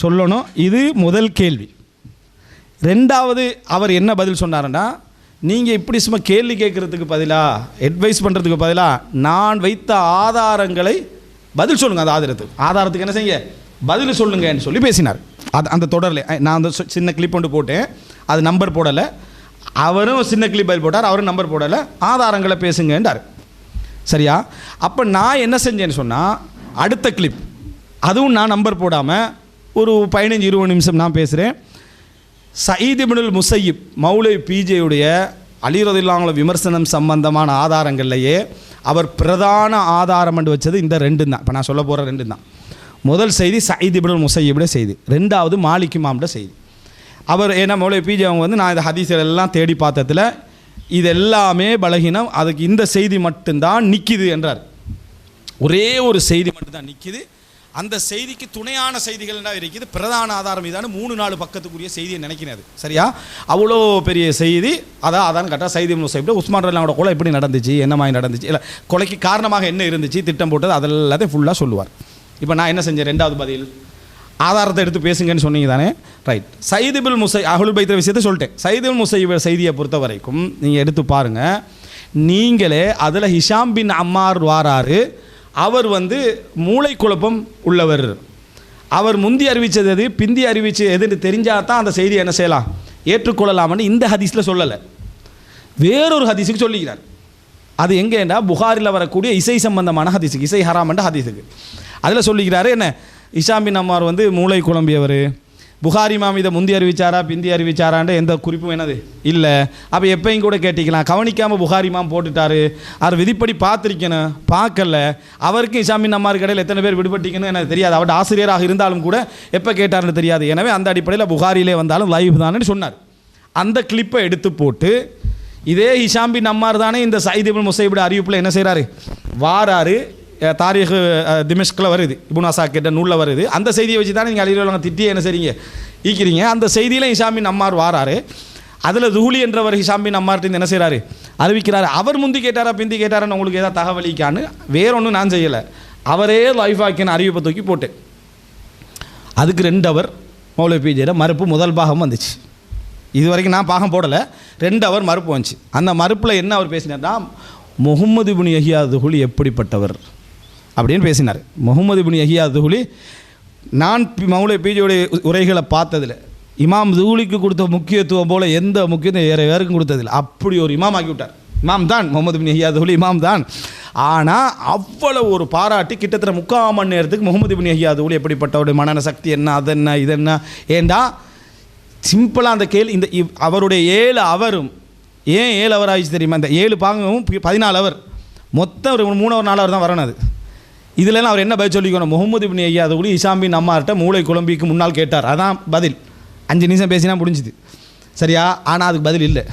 சொல்லணும். இது முதல் கேள்வி. ரெண்டாவது, அவர் என்ன பதில் சொன்னாருன்னா, நீங்கள் இப்படி சும்மா கேள்வி கேட்குறதுக்கு பதிலாக, அட்வைஸ் பண்ணுறதுக்கு பதிலாக நான் வைத்த ஆதாரங்களை பதில் சொல்லுங்கள். அந்த ஆதாரத்துக்கு என்ன செய்ய பதில் சொல்லுங்கன்னு சொல்லி பேசினார். அந்த தொடரில் நான் அந்த சின்ன கிளிப் ஒன்று போட்டேன், அது நம்பர் போடலை. அவரும் சின்ன கிளிப் பதில் போட்டார், அவரும் நம்பர் போடலை. ஆதாரங்களை பேசுங்கன்றார். சரியா? அப்போ நான் என்ன செஞ்சேன்னு சொன்னால், அடுத்த கிளிப் அதுவும் நான் நம்பர் போடாமல் ஒரு 15-20 நிமிஷம் நான் பேசுகிறேன். சயீத் இப்னுல் முஸையிப் மௌலவி பிஜேயுடைய அலி ரலியல்லாஹு அன்ஹு விமர்சனம் சம்பந்தமான ஆதாரங்கள்லையே அவர் பிரதான ஆதாரம் என்று வச்சது இந்த 2 தான். இப்போ நான் சொல்ல போகிற 2 தான். முதல் செய்தி சயீத் இப்னுல் முஸையிபுடைய செய்தி, ரெண்டாவது மாலிக் இமாமுடைய செய்தி. அவர் ஏன்னா மௌலவி பிஜே அவங்க வந்து நான் இந்த ஹதீஸ்கள் எல்லாம் தேடி பார்த்ததில் இது எல்லாமே பலகீனம், அதுக்கு இந்த செய்தி மட்டும்தான் நிற்கிது என்றார். ஒரே ஒரு செய்தி மட்டும்தான் நிற்கிது. அந்த செய்திக்கு துணையான செய்திகள் என்ன இருக்குது? பிரதான ஆதாரம் இதான 3-4 பக்கத்துக்குரிய செய்தியை நினைக்கிறது. சரியா? அவ்வளோ பெரிய செய்தி. அதான் கரெக்டாக சயீத் இப்னு முஸையிப் உஸ்மான் ரலியல்லாஹு அன்ஹு கொலை எப்படி நடந்துச்சு, என்ன மாதிரி நடந்துச்சு, இல்லை கொலைக்கு காரணமாக என்ன இருந்துச்சு, திட்டம் போட்டது, அதெல்லாத்தையும் ஃபுல்லாக சொல்லுவார். இப்போ நான் என்ன செஞ்சேன்? ரெண்டாவது பதில் ஆதாரத்தை எடுத்து பேசுங்கன்னு சொன்னீங்க தானே? ரைட். சயீத் இப்னுல் முஸையிப் அஹ்லுல் பைத் விஷயத்தை சொல்லிட்டேன். சயீத் இப்னுல் முஸையிப் செய்தியை பொறுத்த வரைக்கும் நீங்கள் எடுத்து பாருங்கள். நீங்களே அதில் ஹிஷாம் பின் அம்மார் வாராரு. அவர் வந்து மூளை குழப்பம் உள்ளவர். அவர் முந்தி அறிவித்தது எது, பிந்தி அறிவிச்சு எதுன்னு தெரிஞ்சால் தான் அந்த செய்தியை என்ன செய்யலாம், ஏற்றுக்கொள்ளலாம்னு இந்த ஹதீஸில் சொல்லலை, வேறொரு ஹதீஸுக்கு சொல்லிக்கிறார். அது எங்கேண்டா புகாரில் வரக்கூடிய இசை சம்பந்தமான ஹதீஸுக்கு, இசை ஹராமன்ற ஹதீஸுக்கு. அதில் சொல்லிக்கிறாரு என்ன, ஹிஷாம் பின் அம்மார் வந்து மூளை குழம்பியவர். புகாரி இமாம் இதை முந்தி அறிவிச்சாரா பிந்தி அறிவிச்சாரான்ற எந்த குறிப்பும் என்னது இல்லை. அப்போ எப்பயும் கூட கேட்டிக்கலாம், கவனிக்காமல் புகாரி இமாம் போட்டுட்டாரு, அவர் விதிப்படி பார்த்துருக்கணும், பார்க்கல. அவருக்கும் ஹிஷாம் பின் அம்மார் கடையில் எத்தனை பேர் விடுபட்டிக்கணும் எனக்கு தெரியாது, அவருடைய ஆசிரியராக இருந்தாலும் கூட எப்போ கேட்டார்னு தெரியாது. எனவே அந்த அடிப்படையில் புகாரிலே வந்தாலும் லைவ் தானேன்னு சொன்னார். அந்த கிளிப்பை எடுத்து போட்டு இதே ஹிஷாம் பின் அம்மார் தானே இந்த சயீத் இப்னு முஸையிபுடைய அறிவிப்பில் என்ன செய்கிறாரு, வாராரு. தாரீக் திமிஷ்கில் வருது, இப்னு அஸாக்கிர் நூலில் வருது. அந்த செய்தியை வச்சு தானே நீங்கள் அலி ரலியல்லாஹு அன்ஹு திட்டியே என்ன செய்றீங்க, ஈக்கிறீங்க. அந்த செய்தியில் ஹிஷாம் பின் அம்மார் வாராரு. அதில் துஹுலி என்றவர் ஹிஷாம் பின் அம்மார்ட்டு என்ன செய்கிறாரு, அறிவிக்கிறாரு. அவர் முந்தி கேட்டாரா பிந்தி கேட்டாரான்னு உங்களுக்கு ஏதாவது தகவலிக்கான்னு வேறொன்றும் நான் செய்யலை, அவரே லைஃப் ஆக்கின அறிவிப்பை தூக்கி போட்டு. அதுக்கு 2 அவர் மௌலவி பிஜேட மறுப்பு முதல் பாகம் வந்துச்சு. இது வரைக்கும் நான் பாகம் போடலை, 2 அவர் மறுப்பு வந்துச்சு. அந்த மறுப்பில் என்ன அவர் பேசினார்னா, முஹம்மது இப்னு யஹ்யா துஹுலி எப்படிப்பட்டவர் அப்படின்னு பேசினார். முஹம்மது இப்னு யஹ்யா துஹுலி, நான் மௌலவி பிஜேயுடைய உரைகளை பார்த்ததில் இமாம் துஹுலிக்கு கொடுத்த முக்கியத்துவம் போல் எந்த முக்கியத்துவம் வேறு யாருக்கும் கொடுத்ததில்லை. அப்படி ஒரு இமாம் ஆக்கி விட்டார். இமாம் தான் முஹம்மது இப்னு யஹ்யா துஹுலி, இமாம் தான். ஆனால் அவ்வளோ ஒரு பாராட்டி கிட்டத்தட்ட 3/4 மணி நேரத்துக்கு முஹம்மது இப்னு யஹ்யா துஹுலி எப்படிப்பட்டவருடைய மனன சக்தி என்ன, அது என்ன, இது என்ன, ஏண்டா சிம்பிளாக அந்த கேள்வி. இந்த அவருடைய 7 அவரும் ஏன் 7 அவர் ஆகிடுச்சு தெரியுமா? இந்த 7 பாகமும் 14 அவர், மொத்தம் ஒரு 3 அவர் 4 அவர் தான் வரணும். அது இதிலலாம் அவர் என்ன பதில் சொல்லிக்கணும், முஹம்மது இப்னு யஹ்யா துஹுலி ஹிஷாம் பின் அம்மார்கிட்ட மூளை குழம்பிக்கு முன்னால் கேட்டார், அதான் பதில். 5 நிமிஷம் பேசினா முடிஞ்சுது. சரியா? ஆனால் அதுக்கு பதில் இல்லை.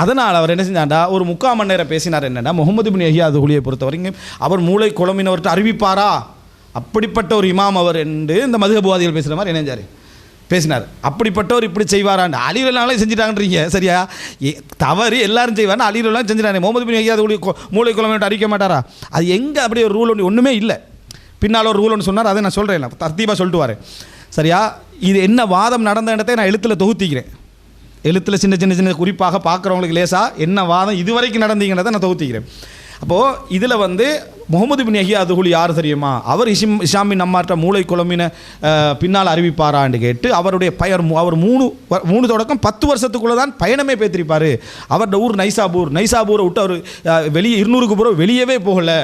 அதனால் அவர் என்ன செஞ்சாண்டா, ஒரு 3/4 மணி நேரம் பேசினார். என்னென்னா, முஹம்மது இப்னு யஹ்யா துஹுலியை பொறுத்த வரைக்கும் அவர் மூளை குழம்பினவர்கிட்ட அறிவிப்பாரா, அப்படிப்பட்ட ஒரு இமாம் அவர் என்று இந்த மதுஹபுவாதிகள் பேசுகிற மாதிரி நினைஞ்சார், பேசினார். அப்படிப்பட்டவர் இப்படி செய்வாரான்னு அலி ரலியல்லாஹு செஞ்சுட்டாங்கன்றீங்க. சரியா? தவறு எல்லாரும் செய்வார், அலி ரலியல்லாஹு செஞ்சுட்டாங்க. முஹம்மது இப்னு யஹ்யா துஹுலி மூளை குழம்பினவர்கிட்ட அறிவிக்க மாட்டாரா? அது எங்கே அப்படி ஒரு ரூல் ஒன்றுமே இல்லை. பின்னால் ஒரு ரூல் ஒன்று சொன்னார், அதை நான் சொல்கிறேன், தர்த்தீபாக சொல்லிட்டு வரேன். சரியா? இது என்ன வாதம் நடந்த இடத்தை நான் எழுத்தில் தொகுத்திக்கிறேன். எழுத்தில் சின்ன சின்ன சின்ன குறிப்பாக பார்க்குறவங்களுக்கு லேசாக என்ன வாதம் இதுவரைக்கும் நடந்தீங்கிறத நான் தொகுத்திக்கிறேன். அப்போது இதில் வந்து முஹம்மது இப்னு யஹ்யா துஹுலி யார் தெரியுமா, அவர் ஹிஷாம் பின் அம்மார்ட்ட மூளை குழம்பின பின்னால் அறிவிப்பாரான்னு கேட்டு அவருடைய அவர் 3 தொடக்கம் 10 வருஷத்துக்குள்ளே தான் பயணமே பேத்திருப்பார். அவருடைய ஊர் நைசாபூரை விட்டு அவர் வெளியே 200க்கு பூரா வெளியவே போகலை.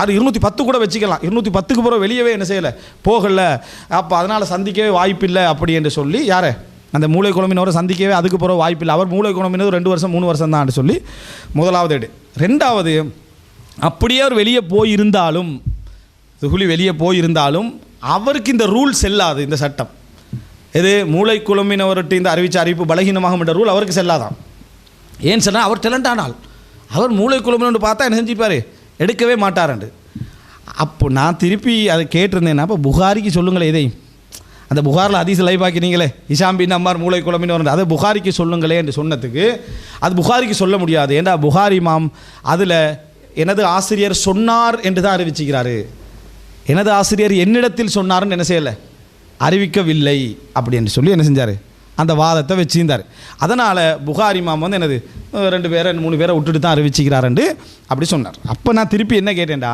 அது 210 கூட வச்சுக்கலாம், 210க்கு பூரா வெளியவே என்ன செய்யலை, போகலை. அப்போ அதனால் சந்திக்கவே வாய்ப்பில்லை அப்படி என்று சொல்லி யாரை, அந்த மூளை குழம்பினவரை சந்திக்கவே அதுக்கு போகிற வாய்ப்பில்லை. அவர் மூளை குழம்பினது 2 வருஷம் 3 வருஷம் தான் சொல்லி முதலாவது எடு. 2வது, அப்படியே அவர் வெளியே போயிருந்தாலும், துஹுலி வெளியே போயிருந்தாலும் அவருக்கு இந்த ரூல் செல்லாது. இந்த சட்டம் எது, மூளை குழம்பினவர்கிட்ட இந்த அறிவித்த அறிவிப்பு பலகீனமாகும் என்ற ரூல் அவருக்கு செல்லாதான். ஏன்னு சொன்னால் அவர் டேலண்ட் ஆனால் அவர் மூளை குழம்பினு பார்த்தா என்ன செஞ்சுப்பார், எடுக்கவே மாட்டாருண்டு. அப்போ நான் திருப்பி அதை கேட்டிருந்தேன்னா, அப்போ புகாரிக்கு சொல்லுங்களேன், இதையும் அந்த புகாரில் ஹதீஸ் லைவ் ஆக்கினீங்களே ஹிஷாம் பின் அம்மார் மூளை குழம்பின்னு வரணும், அதை புகாரிக்கு சொல்லுங்களே என்று சொன்னதுக்கு அது புகாரிக்கு சொல்ல முடியாது. ஏண்டா புகாரி மாம் அதில் எனது ஆசிரியர் சொன்னார் என்று தான் அறிவிச்சுக்கிறாரு. எனது ஆசிரியர் என்னிடத்தில் சொன்னார்னு என்ன செய்யலை, அறிவிக்கவில்லை அப்படி என்று சொல்லி என்ன செஞ்சார், அந்த வாதத்தை வச்சிருந்தார். அதனால் புகாரி மாம் வந்து என்னது 2 பேரை 3 பேரை விட்டுட்டு தான் அறிவிச்சுக்கிறாருண்டு அப்படி சொன்னார். அப்போ நான் திருப்பி என்ன கேட்டேன்டா,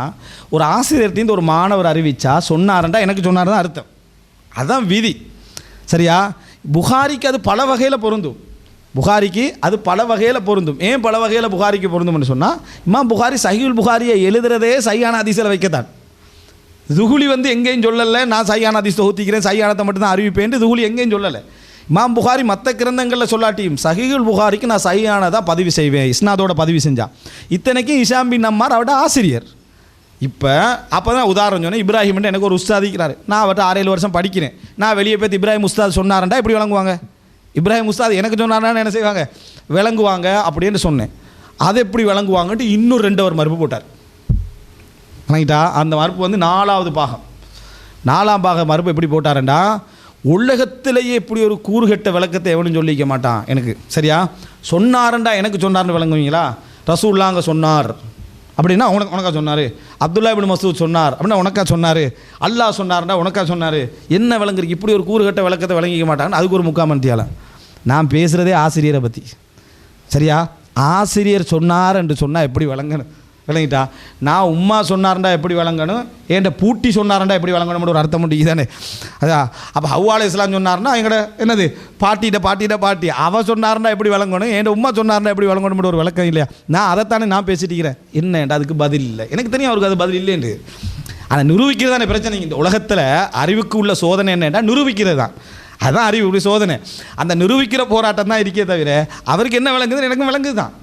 ஒரு ஆசிரியர்கிட்ட ஒரு மாணவர் அறிவிச்சா சொன்னார்ண்டா எனக்கு சொன்னார் தான் அர்த்தம், அதுதான் விதி. சரியா? புகாரிக்கு அது பல வகையில் பொருந்தும். புகாரிக்கு அது பல வகையில் பொருந்தும். ஏன் பல வகையில் புகாரிக்கு பொருந்தும்னு சொன்னால், இமாம் புகாரி சஹீஹுல் புகாரியை எழுதுறதே சஹீஹான ஹதீஸில் வைக்கத்தான். துகுலி வந்து எங்கேயும் சொல்லலை நான் சஹீஹான ஹதீஸ் தொகுத்திக்கிறேன் சஹீஹானத்தை மட்டும் தான் அறிவிப்பேன், துகுலி எங்கேயும் சொல்லலை. இமாம் புகாரி மற்ற கிரந்தங்களில் சொல்லாட்டியும் சஹீஹுல் புகாரிக்கு நான் சஹீஹானதாக பதிவு செய்வேன், இஸ்னாதோட பதிவு செஞ்சான். இத்தனைக்கும் ஹிஷாம் பின் அம்மார் அவரோட ஆசிரியர். இப்போ அப்போ தான் உதாரணம் சொன்னேன், இப்ராஹிம்ன்ற எனக்கு ஒரு உஸ்தாதிக்கிறாரு, நான் அவர்கிட்ட 6-7 வருஷம் படிக்கிறேன், நான் வெளியே போய் இப்ராஹிம் உஸ்தாத் சொன்னாரண்டா இப்படி விளங்குவாங்க, இப்ராஹிம் உஸ்தாத் எனக்கு சொன்னார்னா என்ன செய்வாங்க, விளங்குவாங்க அப்படின்னு சொன்னேன். அதை எப்படி விளங்குவாங்கன்ட்டு இன்னும் 2 அவர் மறுப்பு போட்டார். வணங்கிட்டா அந்த மறுப்பு வந்து 4வது பாகம், 4ஆம் பாகம் மறுப்பு எப்படி போட்டாரண்டா, உலகத்திலேயே இப்படி ஒரு கூறுகட்ட விளக்கத்தை எவனும் சொல்லிக்க மாட்டான் எனக்கு. சரியா? சொன்னாரண்டா எனக்கு சொன்னார்னு விளங்குவீங்களா, ரசூலுல்லாஹ் அங்கே சொன்னார் அப்படின்னா உனக்கா சொன்னார், அப்துல்லா இப்னு மஸ்ஊத் சொன்னார் அப்படின்னா உனக்கா சொன்னார், அல்லாஹ் சொன்னார்டா உனக்கா சொன்னார், என்ன விளங்குறீங்க, இப்படி ஒரு கூறுகட்ட விளக்கத்தை விளங்கிக்க மாட்டாங்கன்னு அதுக்கு ஒரு முக்காமத்தியால. நான் பேசுகிறதே ஆசிரியரை பற்றி. சரியா? ஆசிரியர் சொன்னார் என்று சொன்னால் எப்படி விளங்கணும், விளங்கிட்டா? நான் உம்மா சொன்னார்ண்டா எப்படி விளங்கணும், ஏன்ட பூட்டி சொன்னார்ண்டா எப்படி விளங்கணும் ஒரு அர்த்தம் முடியுது தானே. அதான் அப்போ ஹவ்வா அலைஹிஸ்ஸலாம் சொன்னார்னா எங்கட என்னது பாட்டி அவள் சொன்னார்ண்டா எப்படி விளங்கணும், ஏன்ட உம்மா சொன்னார்ண்டா எப்படி விளங்கணும் ஒரு விளக்கம் இல்லையா? நான் அதைத்தானே நான் பேசிட்டு இருக்கிறேன், என்னண்டா அதுக்கு பதில் இல்லை, எனக்கு தெரியும் அவருக்கு அது பதில் இல்லைன்னு. ஆனால் நிரூபிக்கிறது தானே பிரச்சனை. இந்த உலகத்தில் அறிவுக்கு உள்ள சோதனை என்னென்னா நிரூபிக்கிறது தான், அதுதான் அறிவு சோதனை. அந்த நிரூபிக்கிற போராட்டம் தான் இருக்கே தவிர அவருக்கு என்ன விளங்குது எனக்கும் விளங்குது தான்.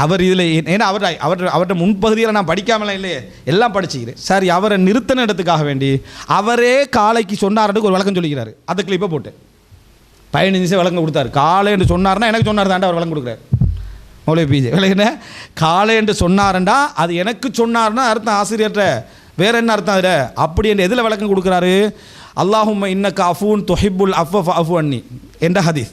அவர் இதில் ஏன்னா அவர்கிட்ட முன்பகுதியில் நான் படிக்காமலாம் இல்லையே, எல்லாம் படிச்சுக்கிறேன். சரி, அவரை நிறுத்தின இடத்துக்காக வேண்டி அவரே காலைக்கு சொன்னார்ன்ட்டு ஒரு விளக்கம் சொல்லிக்கிறாரு. அதை கிளிப்பை போட்டு 15 நிமிஷம் விளக்கம் கொடுத்தாரு. காலை என்று சொன்னார்னா எனக்கு சொன்னார் தாண்டா அவர் விளக்கம் கொடுக்குறாரு. மௌலவி பிஜே விளக்குன காலை என்று சொன்னார்ண்டா அது எனக்கு சொன்னார்னா அர்த்தம், ஆசிரியர்கிட்ட வேற என்ன அர்த்தம் அதில் அப்படி என்று எதில் விளக்கம் கொடுக்குறாரு, அல்லாஹும்ம இன்னக அஃபூன் துஹிப்புல் அஃவ அஃபு அன்னி என்ற ஹதீஸ்.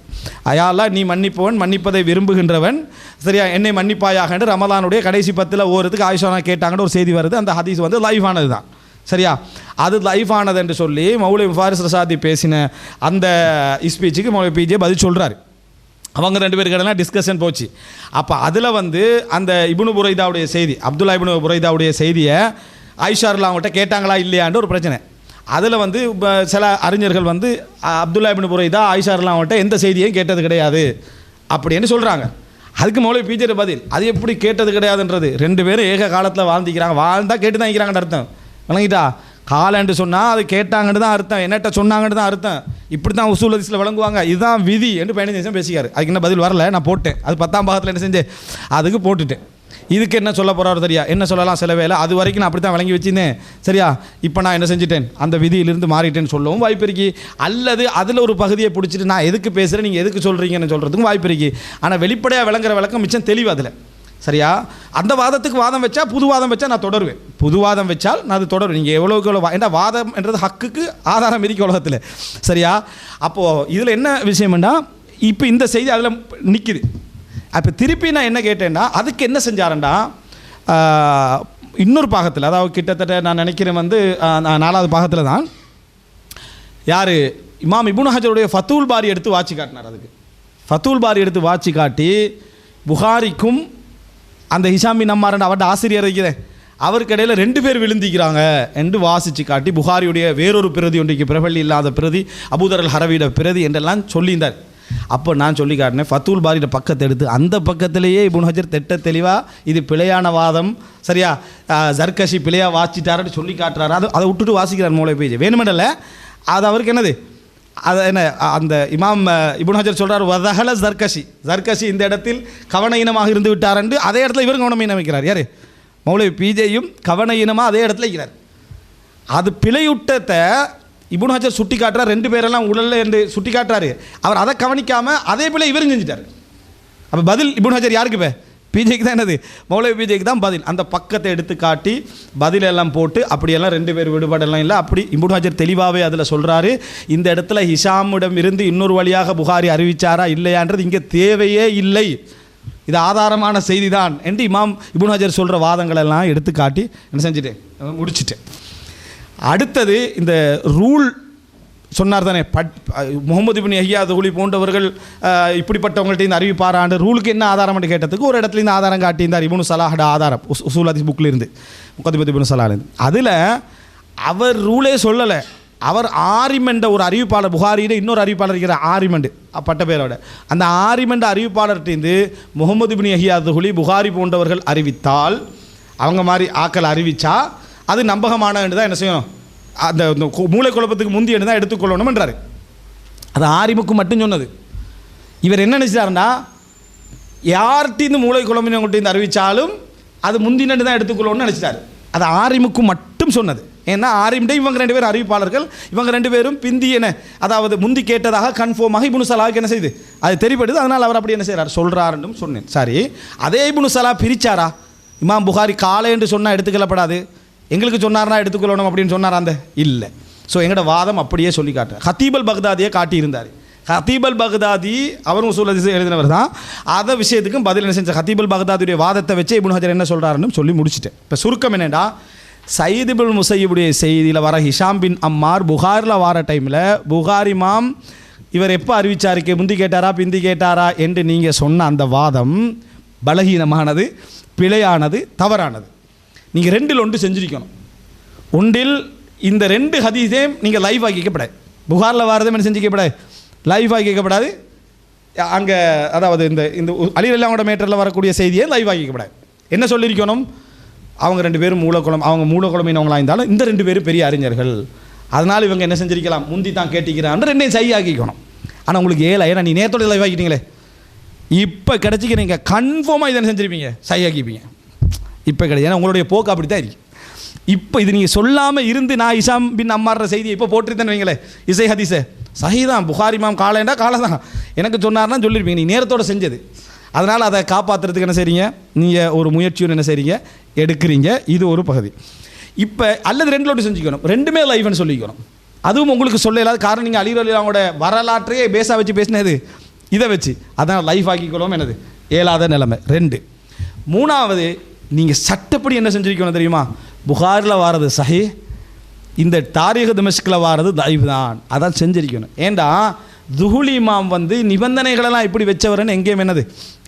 அயாலா நீ மன்னிப்பவன் மன்னிப்பதை விரும்புகின்றவன், சரியா என்னை மன்னிப்பாயாக என்று ரமலானுடைய கடைசி 10 ஓரத்துக்கு ஆயிஷா கேட்டாங்கன்னு ஒரு செய்தி வருது. அந்த ஹதீஸ் வந்து லைஃப் ஆனது தான். சரியா? அது லைஃப் ஆனது என்று சொல்லி மௌலவி ஃபாரிஸ் ரசாதி பேசின அந்த ஸ்பீச்சுக்கு மௌலவி பிஜே பதில் சொல்கிறாரு. அவங்க 2 பேருக்கெல்லாம் டிஸ்கஷன் போச்சு. அப்போ அதில் வந்து அந்த இப்னு புரைதாவுடைய செய்தி, அப்துல்லா இப்னு புரைதாவுடைய செய்தியை ஆயிஷாரில் அவங்கள்ட்ட கேட்டாங்களா இல்லையான்ற ஒரு பிரச்சனை. அதில் வந்து சில அறிஞர்கள் வந்து அப்துல்லா இப்னு புரைதா ஆயிஷாரில் அவங்கள்ட்ட எந்த செய்தியையும் கேட்டது கிடையாது அப்படின்னு சொல்கிறாங்க. அதுக்கு மௌலவி பிஜே பதில், அது எப்படி கேட்டது கிடையாதுன்றது, 2 பேரும் ஏக காலத்தில் வாழ்ந்துக்கிறாங்க, வாழ்ந்தால் கேட்டு தான் இருக்கிறாங்கன்னு அர்த்தம். விளங்கிட்டா? காலன்னு சொன்னால் அது கேட்டாங்கன்னு தான் அர்த்தம், என்னட்ட சொன்னாங்கன்னு தான் அர்த்தம். இப்படி தான் உசூல் ஹதீஸில் விளங்குவாங்க, இதுதான் விதி என்று 15 நிமிஷம் பேசிக்காரு. அதுக்கு என்ன பதில் வரல, நான் போட்டேன். அது 10ஆம் பாகத்தில் என்ன செஞ்சேன், அதுக்கு போட்டுட்டேன். இதுக்கு என்ன சொல்ல போகிறாரு தெரியா, என்ன சொல்லலாம் சில வேலை, அது வரைக்கும் நான் அப்படி தான் விளங்கி வச்சுருந்தேன். சரியா? இப்போ நான் என்ன செஞ்சுட்டேன், அந்த விதியிலிருந்து மாறிட்டேன்னு சொல்லவும் வாய்ப்பு இருக்கு. அல்லது அதில் ஒரு பகுதியை பிடிச்சிட்டு நான் எதுக்கு பேசுகிறேன் நீங்கள் எதுக்கு சொல்கிறீங்கன்னு சொல்கிறதுக்கும் வாய்ப்பு இருக்கு. ஆனால் வெளிப்படையாக விளங்குற விளக்கம் மிச்சம் தெளிவு அதில். சரியா? அந்த வாதத்துக்கு வாதம் வச்சா புது வாதம் வச்சா நான் தொடருவேன், புது வாதம் வச்சால் நான் அது தொடருவேன். நீங்கள் எவ்வளோக்கு எவ்வளோ ஏன்னா வாதம் என்றது ஹக்குக்கு ஆதாரம் இருக்கு உலகத்தில். சரியா? அப்போது இதில் என்ன விஷயம்னா, இப்போ இந்த செய்தி அதில் நிற்கிது. அப்போ திருப்பி நான் என்ன கேட்டேன்னா, அதுக்கு என்ன செஞ்சாரண்டா இன்னொரு பாகத்தில், அதாவது கிட்டத்தட்ட நான் நினைக்கிறேன் வந்து 4வது பாகத்தில் தான் யார் இமாம் இப்னு ஹஜருடைய ஃபத்துல் பாரி எடுத்து வாட்சி காட்டினார். அதுக்கு ஃபத்துல் பாரி எடுத்து வாட்சி காட்டி புகாரிக்கும் அந்த ஹிஷாம் பின் அம்மார் அவருடைய ஆசிரியர் இருக்கிறேன் அவருக்கு இடையில் 2 பேர் விழுந்திக்கிறாங்க என்று வாசித்து காட்டி புகாரியுடைய வேறொரு பிரதி ஒன்றைக்கு பிரபலி இல்லாத பிரதி அபூதர் அல் ஹரவியோட பிரதி என்றெல்லாம் சொல்லியிருந்தார். அப்போ நான் சொல்லி காட்டினேன், ஃபத்துல் பாரியோட பக்கத்தை எடுத்து அந்த பக்கத்திலேயே இப்னு ஹஜர் திட்ட தெளிவாக இது பிழையான வாதம், சரியா ஜர்கஷி பிழையாக வாசிட்டாருன்னு சொல்லி காட்டுறாரு. அதை விட்டுட்டு வாசிக்கிறார் மௌலவி பிஜே வேணுமெண்டல. அது அவருக்கு என்னது, அது என்ன அந்த இமாம் இப்னு ஹஜர் சொல்கிறார், வதஹல ஜர்கஷி இந்த இடத்தில் கவனஈனமாக இருந்து விட்டார் என்று அதே இடத்துல இவர் கவனஈனம் வைக்கிறார். யார் மௌலவி பிஜேயும் கவனஈனமாக அதே இடத்துல இருக்கிறார். அது பிழையுட்டத்தை இப்னு ஹஜர் சுட்டி காட்டுறார், 2 பேரெல்லாம் உடலில் என்று சுட்டி காட்டுறாரு. அவர் அதை கவனிக்காமல் அதே பிள்ளை இவரும் செஞ்சிட்டார். அப்போ பதில் இப்னு ஹஜர் யாருக்கு பிஜேக்கு தான் என்னது, மௌலவி பிஜேக்கு தான் பதில். அந்த பக்கத்தை எடுத்து காட்டி பதிலெல்லாம் போட்டு அப்படியெல்லாம் 2 பேர் விடுபாடெல்லாம் இல்லை. அப்படி இப்னு ஹஜர் தெளிவாகவே அதில் சொல்கிறாரு, இந்த இடத்துல ஹிஷாமிடம் இருந்து இன்னொரு வழியாக புகாரி அறிவிச்சாரா இல்லையான்றது இங்கே தேவையே இல்லை, இது ஆதாரமான செய்தி தான் என்று இமாம் இப்னு ஹஜர் சொல்கிற வாதங்களெல்லாம் எடுத்து காட்டி என்ன செஞ்சுட்டேன், முடிச்சுட்டேன். அடுத்தது இந்த ரூல் சொன்னார் தானே, முகமது இப்னு யஹ்யா துஹ்லி போன்றவர்கள் இப்படிப்பட்டவங்கள்ட்ட இந்த அறிவிப்பாராண்டு ரூலுக்கு என்ன ஆதாரம் என்று கேட்டதுக்கு ஒரு இடத்துல இந்த ஆதாரம் காட்டியிருந்தார். இப்னு சலாஹோட ஆதாரம் உசூல் ஹதீஸ் புக்கில் இருந்து, முகமது இப்னு சலாஹ்லேருந்து. அதில் அவர் ரூலே சொல்லலை, அவர் ஆரிம் என்ற ஒரு அறிவிப்பாளர், புகாரியில் இன்னொரு அறிவிப்பாளர் இருக்கிற ஆரிமண்டு பட்ட பேரோட, அந்த ஆரிமண்ட அறிவிப்பாளர்கிட்டேருந்து முகமது இப்னு யஹ்யா துஹ்லி புகாரி போன்றவர்கள் அறிவித்தால், அவங்க மாதிரி ஆக்கள் அறிவித்தா அது நம்பகமான என்று தான் என்ன செய்யணும், அந்த மூளை குழப்பத்துக்கு முந்தி என்று தான் எடுத்துக்கொள்ளணும் என்றார். அது ஆரிமுக்கு மட்டும் சொன்னது. இவர் என்ன நினைச்சாருன்னா, யார்கிட்ட மூளை குழம்பினவங்கள்ட்ட இந்த அறிவித்தாலும் அது முந்தினு தான் எடுத்துக்கொள்ளணும்னு நினச்சிட்டாரு. அது ஆரிமுக்கு மட்டும் சொன்னது. ஏன்னா ஆரிம்டே இவங்க 2 பேரும் அறிவிப்பாளர்கள், இவங்க 2 பேரும் பிந்தி என்ன, அதாவது முந்தி கேட்டதாக கன்ஃபார்மாக இப்னு சலாஹ்க்கு என்ன செய்யுது, அது தெரிப்படுது. அதனால் அவர் அப்படி என்ன செய்கிறார், சொல்கிறாருன்னு சொன்னேன். சரி, அதே இப்னு சலாஹ் பிரிச்சாரா, இமாம் புகாரி காலை என்று சொன்னால் எடுத்துக்கொள்ளப்படாது, எங்களுக்கு சொன்னார்னா எடுத்துக்கொள்ளணும் அப்படின்னு சொன்னார் அந்த இல்லை. ஸோ எங்களோட வாதம் அப்படியே சொல்லி காட்டுறார். ஹத்தீப் அல் பக்தாதியை காட்டியிருந்தார். ஹத்தீப் அல் பக்தாதி அவரும் உசூல் ஹதீஸ் எழுதினவர் தான். அதை விஷயத்துக்கும் பதில் என்ன செஞ்சார், ஹத்தீப் அல் பக்தாதியுடைய வாதத்தை வச்சு இப்னு ஹஜர் என்ன சொல்கிறாருன்னு சொல்லி முடிச்சுட்டேன். இப்போ சுருக்கம் என்னென்னா, சயீத் இப்னு முஸையிபுடைய செய்தியில் வர ஹிஷாம் பின் அம்மார் புகாரில் வர டைமில் புகாரி இமாம் இவர் எப்போ அறிவிச்சாருக்கு, முந்தி கேட்டாரா பிந்தி கேட்டாரா என்று நீங்கள் சொன்ன அந்த வாதம் பலகீனமானது, பிழையானது, தவறானது. நீங்கள் 2ல் 1 செஞ்சிருக்கணும். ஒன்றில் இந்த 2 ஹதீஸையும் நீங்கள் லைவ் ஆக்கிக்கப்படாது. புகாரில் வாரதும் என்ன செஞ்சுக்கப்படாது, லைவ் ஆக்கிக்கப்படாது. அங்கே அதாவது இந்த இந்த அலி ரலியல்லாஹு மேட்டரில் வரக்கூடிய செய்தியை லைவ் ஆக்கிக்கப்படாது. என்ன சொல்லியிருக்கணும், அவங்க 2 பேரும் அவங்க மூலக்குழம்பினவங்களாக இருந்தாலும் இந்த 2 பேரும் பெரிய அறிஞர்கள், அதனால் இவங்க என்ன செஞ்சிருக்கலாம், முந்தி தான் கேட்டிக்கிறான்னு 2ஐயும் சை ஆக்கிக்கணும். ஆனால் உங்களுக்கு ஏன்னா நீ நேரத்தோட லைவ் ஆக்கிட்டீங்களே, இப்போ கிடச்சிக்க நீங்கள் கன்ஃபார்மாக இதை செஞ்சுருப்பீங்க, சை ஆக்கிப்பீங்க. இப்போ கிடையாது, ஏன்னா உங்களுடைய போக்கு அப்படி தான் இருக்கு. இப்போ இது நீங்கள் சொல்லாமல் இருந்து நான் ஹிஷாம் பின் அம்மார் செய்தியை இப்போ போட்டிருந்தேன்னு வைங்களேன், இசை ஹதீஸை சஹீதான் புகாரி இமாம் காலைண்டா காலை தான் எனக்கு சொன்னார்னா சொல்லியிருப்பீங்க, நீ நேரத்தோடு செஞ்சது. அதனால் அதை காப்பாற்றுறதுக்கு என்ன செய்றீங்க, நீங்கள் ஒரு முயற்சியும் என்ன செய்கிறீங்க, எடுக்கிறீங்க. இது ஒரு பகுதி. இப்போ அல்லது 2ல் 1 செஞ்சுக்கணும், 2மே லைவ்னு சொல்லிக்கணும். அதுவும் உங்களுக்கு சொல்ல இல்லாத காரணம், நீங்கள் அலி ரலியல்லாஹு வரலாற்றையே பேஸாக வச்சு பேசினது இதை வச்சு, அதான் லைஃப் ஆக்கிக்கொள்ளும் என்னது இயலாத நிலைமை. 2 3வது, நீங்கள் சட்டப்படி என்ன செஞ்சுருக்கணும் தெரியுமா, புகாரில் வாரது சஹி, இந்த தாரீக் திமஷ்கில் வாரது தைவ் தான், அதான் செஞ்சிருக்கணும். ஏண்டா துஹுலி இமாம் நிபந்தனைகளெல்லாம் இப்படி வச்சவர்னு எங்கேயும் என்னது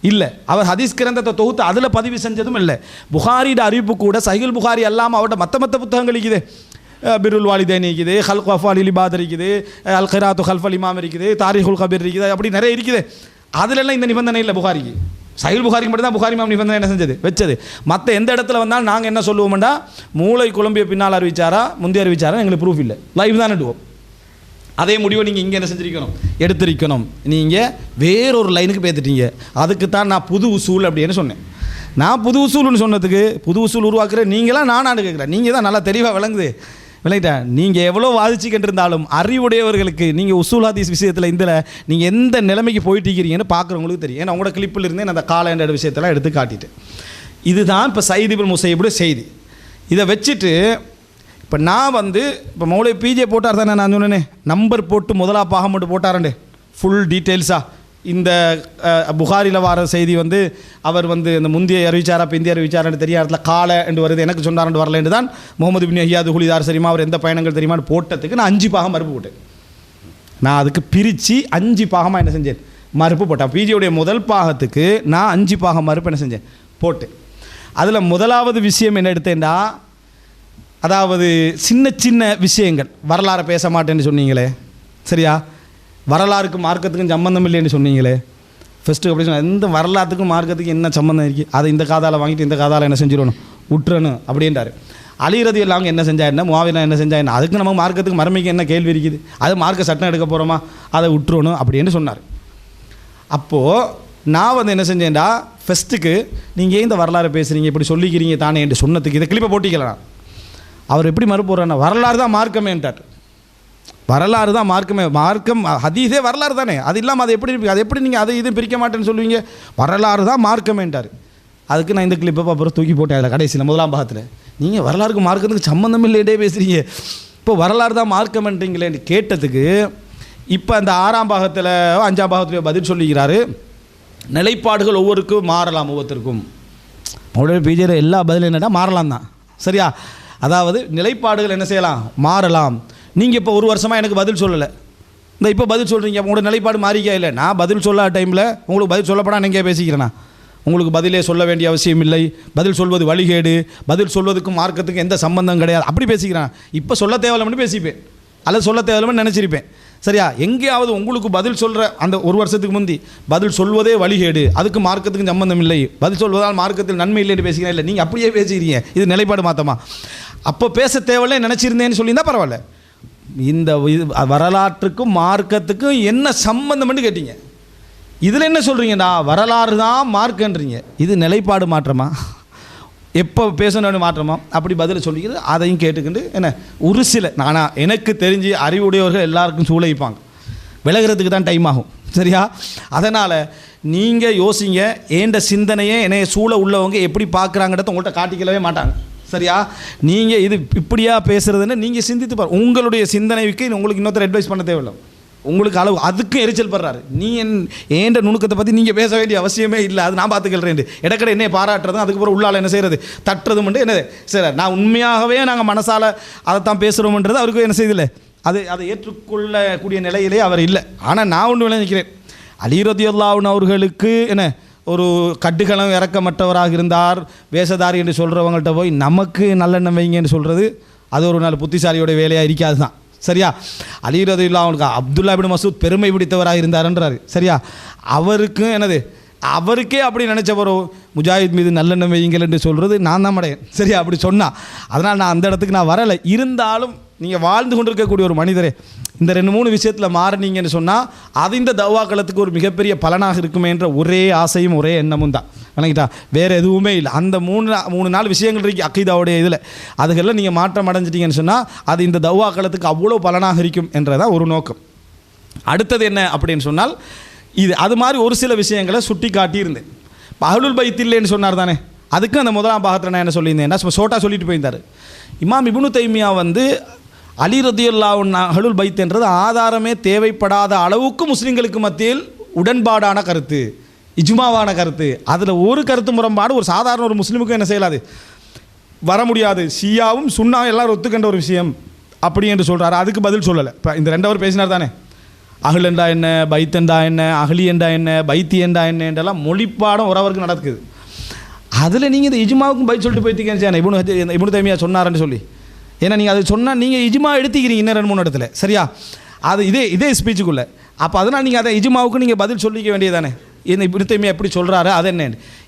இல்லை. அவர் ஹதீஸ் கிரந்தத்தை தொகுத்து அதில் பதிவு செஞ்சதும் இல்லை. புகாரியோட அறிவிப்பு கூட சஹீல் புகாரி அல்லாமல் அவரோட மற்ற புத்தகங்கள் இருக்குது. பிருல் வாலிதைன் இருக்குது, ஹல்க் அஃபால் இலிபாத் இருக்குது, அல் கிராத்து ஹல்ஃபல் இமாம் இருக்குது, தாரீகுல் கபீர் இருக்குது, அப்படி நிறைய இருக்குது. அதிலெல்லாம் இந்த நிபந்தனை இல்லை புகாரிக்கு. சஹீல் புகாரிக்கு மட்டும் தான் புகாரி இமாம் நிபந்தனை என்ன செஞ்சது வச்சது. மற்ற எந்த இடத்துல வந்தாலும் நாங்கள் என்ன சொல்லுவோம்டா, மூளை குழம்பிய பின்னால் அறிவிச்சாரா முந்தைய அறிவிச்சாரா எங்களுக்கு ப்ரூஃப் இல்லை, லைவ் தான் நடுவோம். அதே முடிவை நீங்கள் இங்கே என்ன செஞ்சிருக்கணும், எடுத்திருக்கணும். நீங்கள் வேறொரு லைனுக்கு பேத்துட்டீங்க. அதுக்கு தான் நான் புது உசூல் அப்படின்னு சொன்னேன். நான் புது உசூல்னு சொன்னதுக்கு புது உசூல் உருவாக்குறேன் நீங்களாம் நானான்னு கேட்குறேன். நீங்கள் தான் நல்லா தெளிவாக விளங்கிட்டேன். நீங்கள் எவ்வளோ வாதிச்சுக்கிட்டு இருந்தாலும் அறிவுடையவர்களுக்கு நீங்கள் உசூல் ஹதீஸ் விஷயத்தில் நீங்கள் எந்த நிலைமைக்கு போயிட்டீங்கிறீங்கன்னு பார்க்குறவங்களுக்கு தெரியும். ஏன்னா உங்களோட கிளிப்பில் இருந்தே அந்த கால என்ற விஷயத்தெல்லாம் எடுத்து காட்டிட்டு, இதுதான் இப்போ சயீத் இப்னு முஸையிபுடைய செய்தி. இதை வச்சுட்டு இப்போ நான் இப்போ மௌலை பிஜே போட்டார் தானே, நான் சொன்னேனே நம்பர் போட்டு முதலா பாகம் மட்டும் போட்டாரண்டு ஃபுல் டீட்டெயில்ஸாக. இந்த புகாரியில் வர செய்தி அவர் இந்த முந்தைய அறிவிச்சாரா பிந்திய அறிவிச்சாரான்னு தெரியாத இடத்துல காலை என்று வருது, எனக்கு சொன்னார்னு வரலன்னு தான் முகமது இப்னு யஹ்யா துஹ்லிதார் சரிமா அவர் எந்த பயணங்கள் தெரியுமான்னு போட்டதுக்கு நான் 5 பாகம் மறுப்பு போட்டேன். நான் அதுக்கு பிரித்து 5 பாகமாக என்ன செஞ்சேன், மறுப்பு போட்டேன். பிஜியுடைய முதல் பாகத்துக்கு நான் 5 பாகம் மறுப்பு என்ன செஞ்சேன், போட்டேன். அதில் முதலாவது விஷயம் என்ன எடுத்தேன்டா, அதாவது சின்ன சின்ன விஷயங்கள், வரலாறு பேச மாட்டேன்னு சொன்னீங்களே, சரியா, வரலாறுக்கும் மார்க்கத்துக்கும் சம்மந்தம் இல்லைன்னு சொன்னீங்களே. ஃபஸ்ட்டு அப்படி சொன்ன, எந்த வரலாற்றுக்கும் மார்க்கத்துக்கு என்ன சம்மந்தம் இருக்குது, அதை இந்த காதால் வாங்கிட்டு இந்த காதால் என்ன செஞ்சிடணும், விட்டுறணும் அப்படின்றாரு. அலி ரலியல்லாஹு அன்ஹு என்ன செஞ்சாருன்னா, முஆவியா என்ன செஞ்சாருன்னா, அதுக்கு நம்ம மார்க்கத்துக்கு மறுமைக்கு என்ன கேள்வி இருக்குது, அது மார்க்க சட்டம் எடுக்க போகிறோமா, அதை விட்டுறணும் அப்படின்னு சொன்னார். அப்போது நான் என்ன செஞ்சேன்டா, ஃபஸ்ட்டுக்கு நீங்கள் இந்த வரலாறு பேசுகிறீங்க இப்படி சொல்லிக்கிறீங்க தானே என்று சொன்னதுக்கு இதை கிளிப்பை போட்டிக்கலாம். அவர் எப்படி மறுப்புறாருன்னா, வரலாறு தான் மார்க்கமேன்ட்டார். வரலாறு தான் மார்க்கமே, மார்க்கம் ஹதீஸே வரலாறு தானே, அது இல்லாமல் அது எப்படி நீங்கள் அதை இது பிரிக்க மாட்டேன்னு சொல்லுவீங்க, வரலாறு தான் மார்க்கமேன்ட்டார். அதுக்கு நான் இந்த கிளிப்பை அப்புறம் தூக்கி போட்டேன் அதில் கடைசியில் முதலாம் பாகத்தில். நீங்கள் வரலாறுக்கு மார்க்கத்துக்கு சம்மந்தம் இல்லையே பேசுகிறீங்க, இப்போ வரலாறு தான் மார்க்கம்ன்றீங்களேன்னு கேட்டதுக்கு இப்போ அந்த 6ஆம் பாகத்தில் 5ஆம் பாகத்தில் பதில் சொல்லிக்கிறாரு. நிலைப்பாடுகள் ஒவ்வொருக்கும் மாறலாம், ஒவ்வொருத்தருக்கும். அவருடைய பிஜேல எல்லா பதிலும் என்னடா மாறலாம் தான். சரியா? அதாவது நிலைப்பாடுகள் என்ன செய்யலாம், மாறலாம். நீங்கள் இப்போ 1 வருஷமாக எனக்கு பதில் சொல்லலை, இந்த இப்போ பதில் சொல்கிறீங்க, உங்களோட நிலைப்பாடு மாறிக்கா இல்லை. நான் பதில் சொல்லாத டைமில் உங்களுக்கு பதில் சொல்லப்படா நீங்கள் பேசிக்கிறேன்னா உங்களுக்கு பதிலே சொல்ல வேண்டிய அவசியம் இல்லை, பதில் சொல்வது வழிகேடு, பதில் சொல்வதுக்கும் மார்க்கத்துக்கும் எந்த சம்பந்தம் கிடையாது, அப்படி பேசிக்கிறேன். இப்போ சொல்ல தேவையில்லைன்னு பேசிப்பேன், அல்லது சொல்ல தேவையில்லைன்னு நினச்சிருப்பேன். சரியா? எங்கேயாவது உங்களுக்கு பதில் சொல்கிற அந்த 1 வருஷத்துக்கு முந்தி பதில் சொல்வதே வழிகேடு, அதுக்கு மார்க்கத்துக்கும் சம்பந்தம் இல்லை, பதில் சொல்வதால் மார்க்கத்தில் நன்மை இல்லைன்னு பேசிக்கிறேன். இல்லை, நீங்கள் அப்படியே பேசிக்கிறீங்க, இது நிலைப்பாடு மாற்றமா? அப்போ பேச தேவையில்லை நினச்சிருந்தேன்னு சொல்லியிருந்தால் பரவாயில்ல. இந்த வரலாற்றுக்கும் மார்க்கத்துக்கும் என்ன சம்பந்தம்னு கேட்டீங்க. இதில் என்ன சொல்கிறீங்கடா, வரலாறு தான் மார்க்கன்றீங்க. இது நிலைப்பாடு மாற்றமா, எப்போ பேசணும்னு மாற்றமா? அப்படி பதில் சொல்லிக்கிறது. அதையும் கேட்டுக்கிட்டு என்ன ஒரு சில நானா எனக்கு தெரிஞ்சு அறிவுடையவர்கள் எல்லாருக்கும் சூளைப்பாங்க, விலகிறதுக்கு தான் டைம் ஆகும். சரியா? அதனால் நீங்கள் யோசிங்க, ஏண்ட சிந்தனையே என்னைய சூழ உள்ளவங்க எப்படி பார்க்குறாங்கிறத உங்கள்கிட்ட காட்டிக்கலவே மாட்டாங்க. சரியா? நீங்கள் இது இப்படியா பேசுகிறதுன்னு நீங்கள் சிந்தித்து பாருங்கள். உங்களுடைய சிந்தனைக்கு உங்களுக்கு இன்னொருத்தர் அட்வைஸ் பண்ண தேவையில்லை. உங்களுக்கு அளவு அதுக்கும் எரிச்சல் படுறாரு, நீ ஏண்ட நுணுக்கத்தை பற்றி நீங்கள் பேச வேண்டிய அவசியமே இல்லை, அது நான் பார்த்துக்கிறேன். இடக்கடை என்ன பாராட்டுறதும் அதுக்கப்புறம் உள்ளால் என்ன செய்கிறது தட்டுறதும் என்னது சரி, நான் உண்மையாகவே நாங்கள் மனசால் அதைத்தான் பேசுகிறோம்ன்றது அவருக்கு என்ன செய்தில்லை, அதை ஏற்றுக்கொள்ளக்கூடிய நிலையிலே அவர் இல்லை. ஆனால் நான் ஒன்று விளைவிக்கிறேன், அலி ரலியல்லாஹு அன்ஹு அவர்களுக்கு என்ன ஒரு கட்டுகளம் இறக்கமற்றவராக இருந்தார், வேஷதாரி என்று சொல்கிறவங்கள்ட்ட போய் நமக்கு நல்லெண்ணம் வைங்கன்னு சொல்கிறது அது ஒரு நாள் புத்திசாலியோட வேலையாக இருக்காது தான். சரியா? அலி ரலியல்லாஹு அன்ஹு அப்துல்லா இப்னு மஸ்ஊத் பெருமை பிடித்தவராக இருந்தார்ன்றாரு. சரியா? அவருக்கு என்னது, அவருக்கே அப்படி நினச்சவரோ முஜாஹித் மீது நல்லெண்ணம் வையுங்கள் என்று சொல்கிறது நான் தான் மடையன். சரியா? அப்படி சொன்னால் அதனால் நான் அந்த இடத்துக்கு நான் வரலை. இருந்தாலும் நீங்கள் வாழ்ந்து கொண்டிருக்கக்கூடிய ஒரு மனிதரே இந்த 2-3 விஷயத்தில் மாறினீங்கன்னு சொன்னால் அது இந்த தவாக்களத்துக்கு ஒரு மிகப்பெரிய பலனாக இருக்குமே என்ற ஒரே ஆசையும் ஒரே எண்ணமும் தான். வணங்கிட்டா? வேறு எதுவுமே இல்லை. அந்த 3-4 விஷயங்கள் இருக்கு அக்கீதாவுடைய இதில், அதுக்கெல்லாம் நீங்கள் மாற்றம் அடைஞ்சிட்டிங்கன்னு சொன்னால் அது இந்த தவாக்களத்துக்கு அவ்வளோ பலனாக இருக்கும் என்றதான் ஒரு நோக்கம். அடுத்தது என்ன அப்படின்னு சொன்னால், இது அது மாதிரி ஒரு சில விஷயங்களை சுட்டி காட்டியிருந்தேன். அஹ்லுல் பைத் இல்லைன்னு சொன்னார் தானே, அதுக்கு அந்த முதலாம் பாகத்தில் நான் என்ன சொல்லியிருந்தேன், சோட்டா சொல்லிட்டு போயிருந்தார். இமாம் இப்னு தைமியா வந்து அலி ரலியல்லாஹு அன்ஹு அஹ்லுல் பைத் என்றது ஆதாரமே தேவைப்படாத அளவுக்கு முஸ்லீம்களுக்கு மத்தியில் உடன்பாடான கருத்து, இஜ்மாவான கருத்து. அதில் ஒரு கருத்து முரண்பாடு ஒரு சாதாரண ஒரு முஸ்லீமுக்கு என்ன செய்யலாது, வர முடியாது. ஷியாவும் சுன்னா எல்லாரும் ஒத்துக்கின்ற ஒரு விஷயம் அப்படி என்று சொல்கிறாரு. அதுக்கு பதில் சொல்லலை. இப்போ இந்த 2 அவர் பேசினார் தானே, அஹ்ல் என்றா என்ன, பைத் என்றா என்ன, அஹ்லி என்றா என்ன, பைத்தி என்றா என்ன என்றெல்லாம் மொழிப்பாடம் ஒருவருக்கு நடக்குது. அதில் நீங்கள் இந்த இஜ்மாவுக்கும் பைத் சொல்லிட்டு போய்த்தீங்கன்னு இப்னு தைமியா சொன்னார்ன்னு சொல்லி, ஏன்னா நீங்கள் அது சொன்னால் நீங்கள் இஜ்மா எடுத்துக்கிறீங்க இன்னும் 2-3 இடத்துல. சரியா? அது இதே ஸ்பீச்சுக்குள்ளே. அப்போ அதனால் நீங்கள் அதை இஜ்மாவுக்கு நீங்கள் பதில் சொல்லிக்க வேண்டியதானே. இந்த இப்னு தைமியா எப்படி சொல்கிறாரு அது என்ன.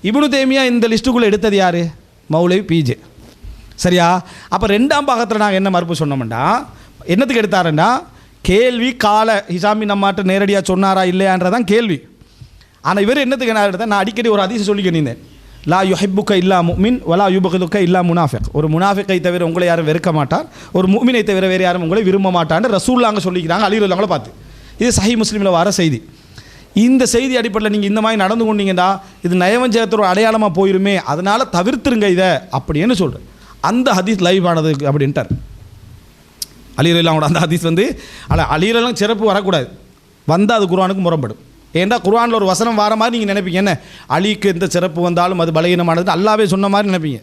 இப்னு தைமியா இந்த லிஸ்ட்டுக்குள்ளே எடுத்தது யார், மௌலவி பிஜே. சரியா? அப்போ 2ஆம் பாகத்தில் நாங்கள் என்ன மறுப்பு சொன்னோம்டா, என்னத்துக்கு எடுத்தாருன்னா கேள்வி கால ஹிசாமி நம்மாட்ட நேரடியாக சொன்னாரா இல்லையான்றதான் கேள்வி. ஆனால் இவர் என்னத்துக்கு என்ன எடுத்தால், நான் அடிக்கடி ஒரு ஹதீஸ் சொல்லிக்கிட்டேன், லா யுஹிப்புக்க இல்லா முஃமின் வலா யுபகிதுக்க இல்லா முனாஃபிக். ஒரு முனாஃபிக்கை தவிர உங்களை யாரும் வெறுக்க மாட்டார், ஒரு முஃமினை தவிர வேறு யாரும் உங்களை விரும்ப மாட்டான்னு ரசூலுல்லாஹ் சொல்லிக்கிறாங்க அலி ரலியல்லாஹு அன்ஹு பார்த்து. இது சஹீஹ் முஸ்லிமில் வர செய்தி. இந்த செய்தி அடிப்படையில் நீங்கள் இந்த மாதிரி நடந்து கொண்டீங்கன்னா இது நயவஞ்சகத்தோட அடையாளமாக போயிருமே, அதனால் தவிர்த்துருங்க இதை அப்படின்னு சொல்கிறேன். அந்த ஹதீஸ் லைவ் ஆனது அப்படின்ட்டார் அலி ரலியல்லாஹு அன்ஹு. அந்த ஹதீஸ் வந்து அலி ரலியல்லாஹு அன்ஹு சிறப்பு வரக்கூடாது, வந்தால் அது குர்ஆனுக்கு முரண்படும். ஏன்னா குர்ஆனில் ஒரு வசனம் வர மாதிரி நீங்கள் நினைப்பீங்க, என்ன அலிக்கு எந்த சிறப்பு வந்தாலும் அது பலகீனமானது அல்லாவே சொன்ன மாதிரி நினைப்பீங்க.